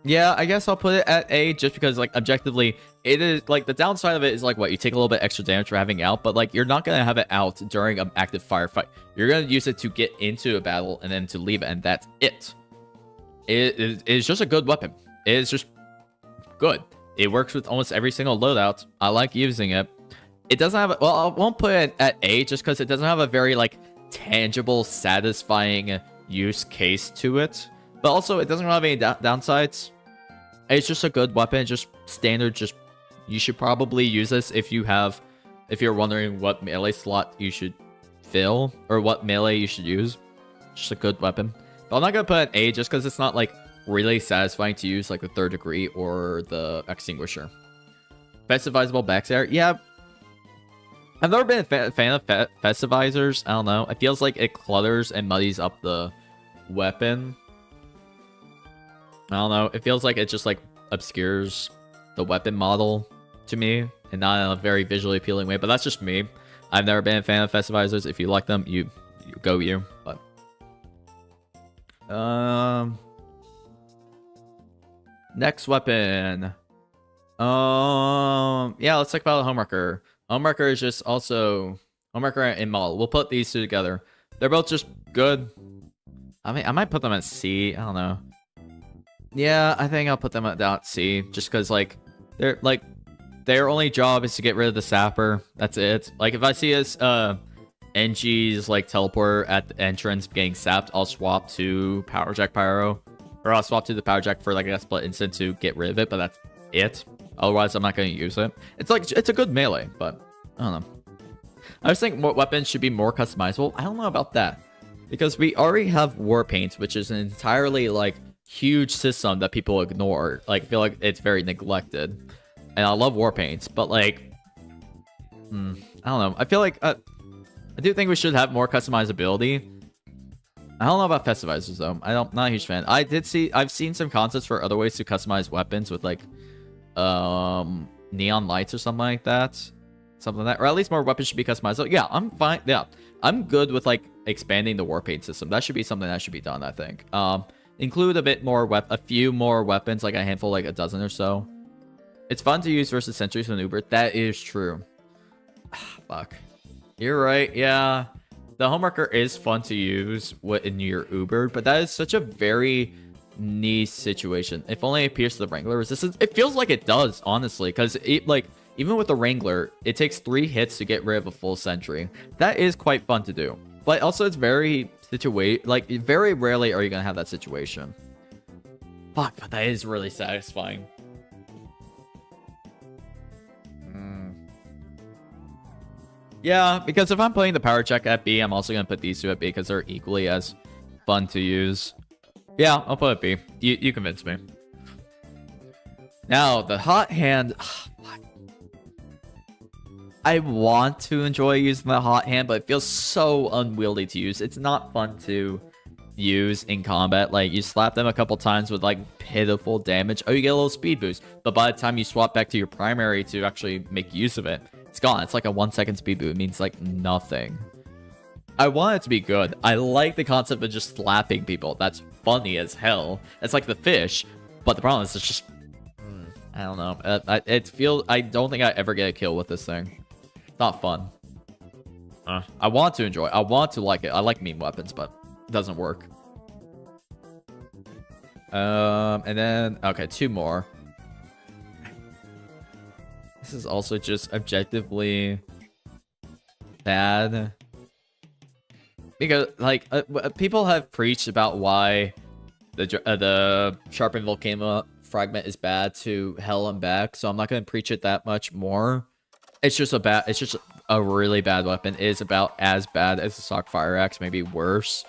Yeah, I guess I'll put it at A just because, like, objectively, it is, like, the downside of it is, like, what, you take a little bit extra damage for having it out, but, like, you're not going to have it out during an active firefight. You're going to use it to get into a battle and then to leave it, and that's it. It is just a good weapon. It is just good. It works with almost every single loadout. I like using it. It doesn't have, well, I won't put it at A just because it doesn't have a very, like, tangible, satisfying use case to it. But also, it doesn't really have any downsides. It's just a good weapon, just standard, just... You should probably use this if you're wondering what melee slot you should fill, or what melee you should use. Just a good weapon. But I'm not gonna put an A just because it's not, like, really satisfying to use, like, the third degree or the extinguisher. Festivizable backstair? Yeah. I've never been a fan of festivizers. I don't know. It feels like it clutters and muddies up the weapon. I don't know. It feels like it just, like, obscures the weapon model to me, and not in a very visually appealing way, but that's just me. I've never been a fan of festivizers. If you like them, you go you. But next weapon. Yeah, let's talk about the homewrecker. Homewrecker is just also homewrecker and model. We'll put these two together. They're both just good. I mean, I might put them at C. I don't know. Yeah, I think I'll put them at C, just because, like, their only job is to get rid of the sapper. That's it. Like, if I see this NG's like teleporter at the entrance getting sapped, I'll swap to Power Jack Pyro, or I'll swap to the Power Jack for like a split instant to get rid of it. But that's it. Otherwise, I'm not going to use it. It's like, it's a good melee, but I don't know. I just think more weapons should be more customizable. I don't know about that, because we already have War Paint, which is an entirely like huge system that people ignore. Like, I feel like it's very neglected, and I love War Paints, but like, I don't know. I feel like I do think we should have more customizability. I don't know about festivizers though. Not a huge fan. I've seen some concepts for other ways to customize weapons with like neon lights or something like that. Something like that, or at least more weapons should be customized. So yeah, I'm fine. Yeah, I'm good with like expanding the War Paint system. That should be something that should be done, I think. Include a few more weapons, like a handful, like a dozen or so. It's fun to use versus sentries and Uber. That is true. Fuck. You're right. Yeah. The homewrecker is fun to use in your Uber, but that is such a very niche situation. If only it pierces the Wrangler resistance. It feels like it does, honestly, because it, like, even with the Wrangler, it takes 3 hits to get rid of a full sentry. That is quite fun to do. But also it's very like very rarely are you gonna have that situation. Fuck, but that is really satisfying. Yeah, because if I'm playing the power check at B, I'm also gonna put these two at B because they're equally as fun to use. Yeah, I'll put it B. You convinced me. Now the hot hand. I want to enjoy using the hot hand, but it feels so unwieldy to use. It's not fun to use in combat. Like, you slap them a couple times with, like, pitiful damage. Oh, you get a little speed boost. But by the time you swap back to your primary to actually make use of it, it's gone. It's like a 1 second speed boost. It means, like, nothing. I want it to be good. I like the concept of just slapping people. That's funny as hell. It's like the fish. But the problem is it's just... I don't know. I don't think I ever get a kill with this thing. It's not fun. I want to enjoy it. I want to like it. I like meme weapons, but it doesn't work. And then... Okay, 2 more. This is also just objectively bad. Because, like, people have preached about why the Sharpened Volcano Fragment is bad to hell and back, so I'm not going to preach it that much more. It's just a really bad weapon. It is about as bad as the Stock Fire Axe, maybe worse.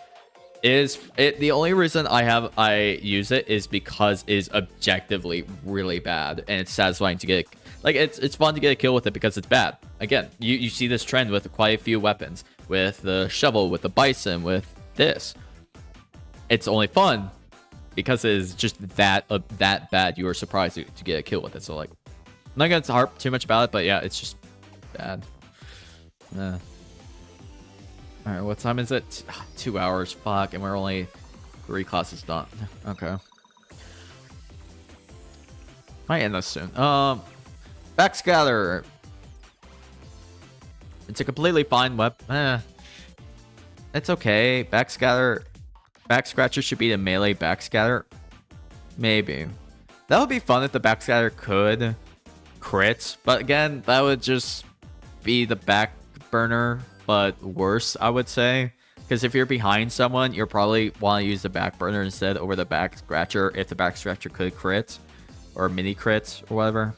The only reason I use it is because it is objectively really bad, and it's satisfying to get, like, it's fun to get a kill with it because it's bad. Again, you see this trend with quite a few weapons, with the shovel, with the bison, with this. It's only fun because it is just that bad. You are surprised to get a kill with it. So, like, I'm not gonna harp too much about it, but yeah, it's just bad. All right, what time is it? 2 hours. Fuck, and we're only 3 classes done. Okay, might end this soon. Backscatter. It's a completely fine weapon. It's okay. Backscatter. Backscratcher should be the melee backscatter. Maybe. That would be fun if the backscatter could crit. But again, that would just be the back burner, but worse, I would say. Because if you're behind someone, you'll probably want to use the back burner instead over the back scratcher if the back scratcher could crit. Or mini crit or whatever.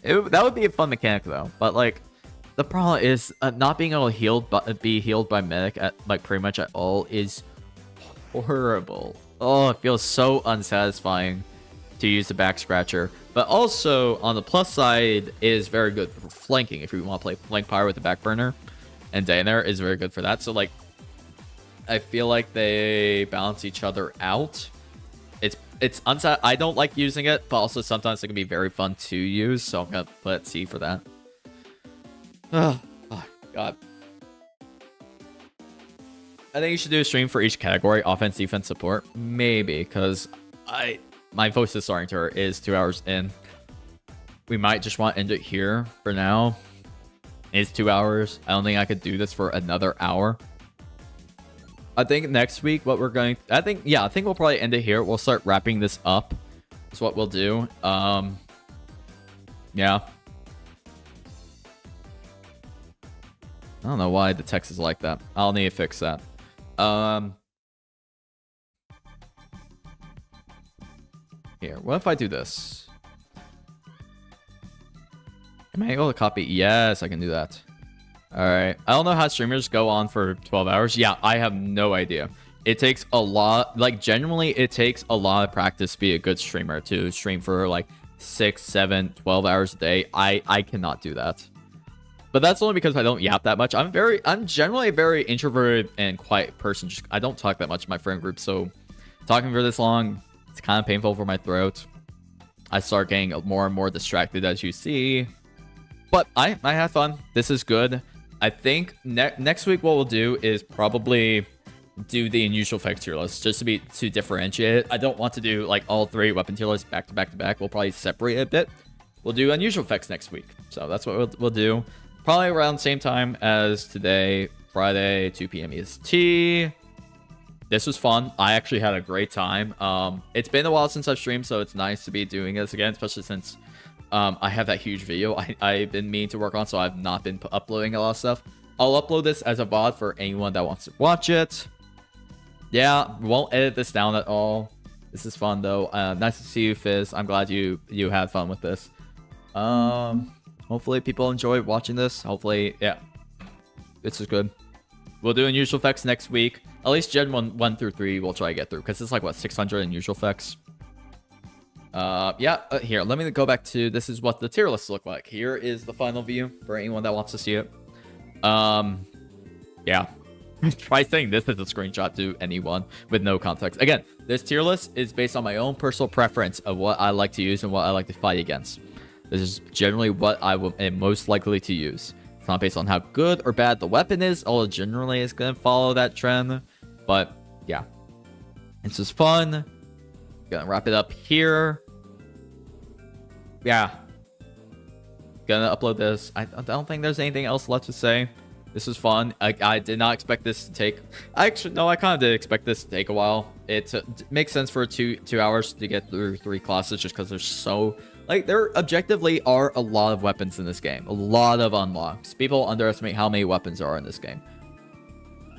That would be a fun mechanic though. But like, the problem is not being able to be healed by medic at like pretty much at all is horrible. Oh, it feels so unsatisfying to use the back scratcher. But also on the plus side is very good for flanking if you want to play flank power with the back burner. And Daener is very good for that. So like, I feel like they balance each other out. I don't like using it, but also sometimes it can be very fun to use. So I'm gonna put C for that. Oh god. I think you should do a stream for each category, offense, defense, support. Maybe, because my voice is starting to hurt. It is 2 hours in. We might just want to end it here for now. It's 2 hours. I don't think I could do this for another hour. I think next week I think we'll probably end it here. We'll start wrapping this up. That's what we'll do. Yeah. I don't know why the text is like that. I'll need to fix that. Here, what if I do this? Am I able to copy? Yes, I can do that. All right. I don't know how streamers go on for 12 hours. Yeah, I have no idea. It takes a lot, like generally it takes a lot of practice to be a good streamer, to stream for like 6, 7, 12 hours a day. I cannot do that. But that's only because I don't yap that much. I'm generally a very introverted and quiet person. I don't talk that much in my friend group, so talking for this long, it's kind of painful for my throat. I start getting more and more distracted, as you see. But I have fun. This is good. I think next week what we'll do is probably do the unusual effects tier list just to differentiate it. I don't want to do like all 3 weapon tier lists back to back to back. We'll probably separate it a bit. We'll do unusual effects next week. So that's what we'll do. Probably around the same time as today, Friday, 2 p.m. EST. This was fun. I actually had a great time. It's been a while since I've streamed, so it's nice to be doing this again, especially since I have that huge video I've been meaning to work on, so I've not been uploading a lot of stuff. I'll upload this as a VOD for anyone that wants to watch it. Yeah, won't edit this down at all. This is fun though. Nice to see you, Fizz. I'm glad you had fun with this. Hopefully people enjoy watching this. Hopefully, yeah, this is good. We'll do unusual effects next week. At least Gen 1 through 3 we'll try to get through, because it's like, what, 600 unusual effects? Yeah, here, let me go back to, this is what the tier lists look like. Here is the final view for anyone that wants to see it. Yeah. Try saying this as a screenshot to anyone with no context. Again, this tier list is based on my own personal preference of what I like to use and what I like to fight against. This is generally what I am most likely to use. It's not based on how good or bad the weapon is, although generally it's going to follow that trend. But yeah, this is fun. Gonna wrap it up here. Yeah. Gonna upload this. I don't think there's anything else left to say. This was fun. I did not expect this to take... Actually, no, I kind of did expect this to take a while. It makes sense for two hours to get through 3 classes, just because there's so... Like, there objectively are a lot of weapons in this game. A lot of unlocks. People underestimate how many weapons there are in this game.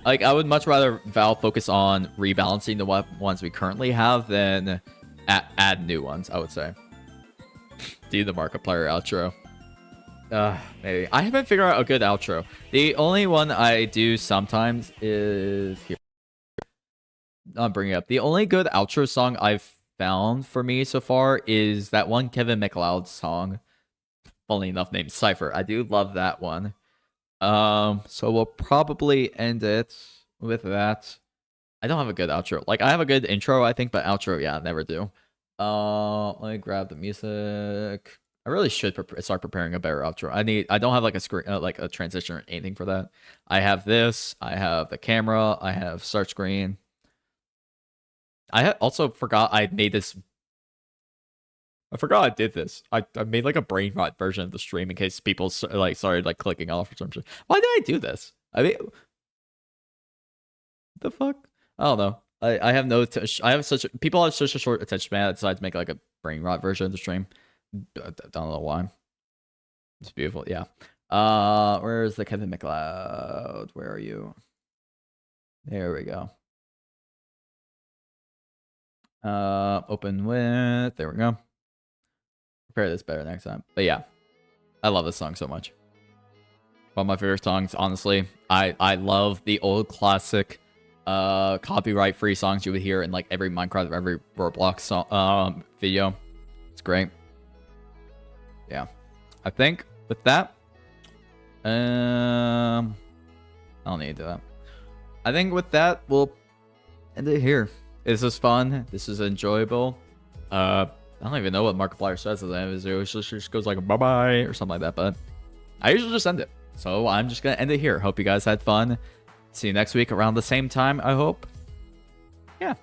Like, I would much rather Valve focus on rebalancing the ones we currently have than add new ones, I would say. Do the Markiplier outro. Maybe. I haven't figured out a good outro. The only one I do sometimes is here. I'll bring it up. The only good outro song I've found for me so far is that one Kevin MacLeod song. Funnily enough, named Cypher. I do love that one. So we'll probably end it with that. I don't have a good outro. Like, I have a good intro, I think, but outro, yeah, I never do. Let me grab the music. I really should start preparing a better outro. I don't have like a screen, like a transition or anything for that. I have this. I have the camera. I have start screen. I also forgot I made this. I forgot I did this. I made like a brain rot version of the stream in case people like started like clicking off or something. Why did I do this? I mean, the fuck? I don't know. I have no. People have such a short attention span. I decided to make like a brain rot version of the stream. I don't know why. It's beautiful. Yeah. Where's the Kevin MacLeod? Where are you? There we go. Open with. There we go. Prepare this better next time. But yeah, I love this song so much. One of my favorite songs, honestly. I love the old classic copyright free songs you would hear in like every Minecraft, every Roblox song, video. It's great. Yeah, I think with that, I don't need to do that. I think with that, we'll end it here. This is fun. This is enjoyable. I don't even know what Markiplier says at the end. It just goes like bye-bye or something like that, but I usually just end it. So I'm just going to end it here. Hope you guys had fun. See you next week around the same time, I hope. Yeah.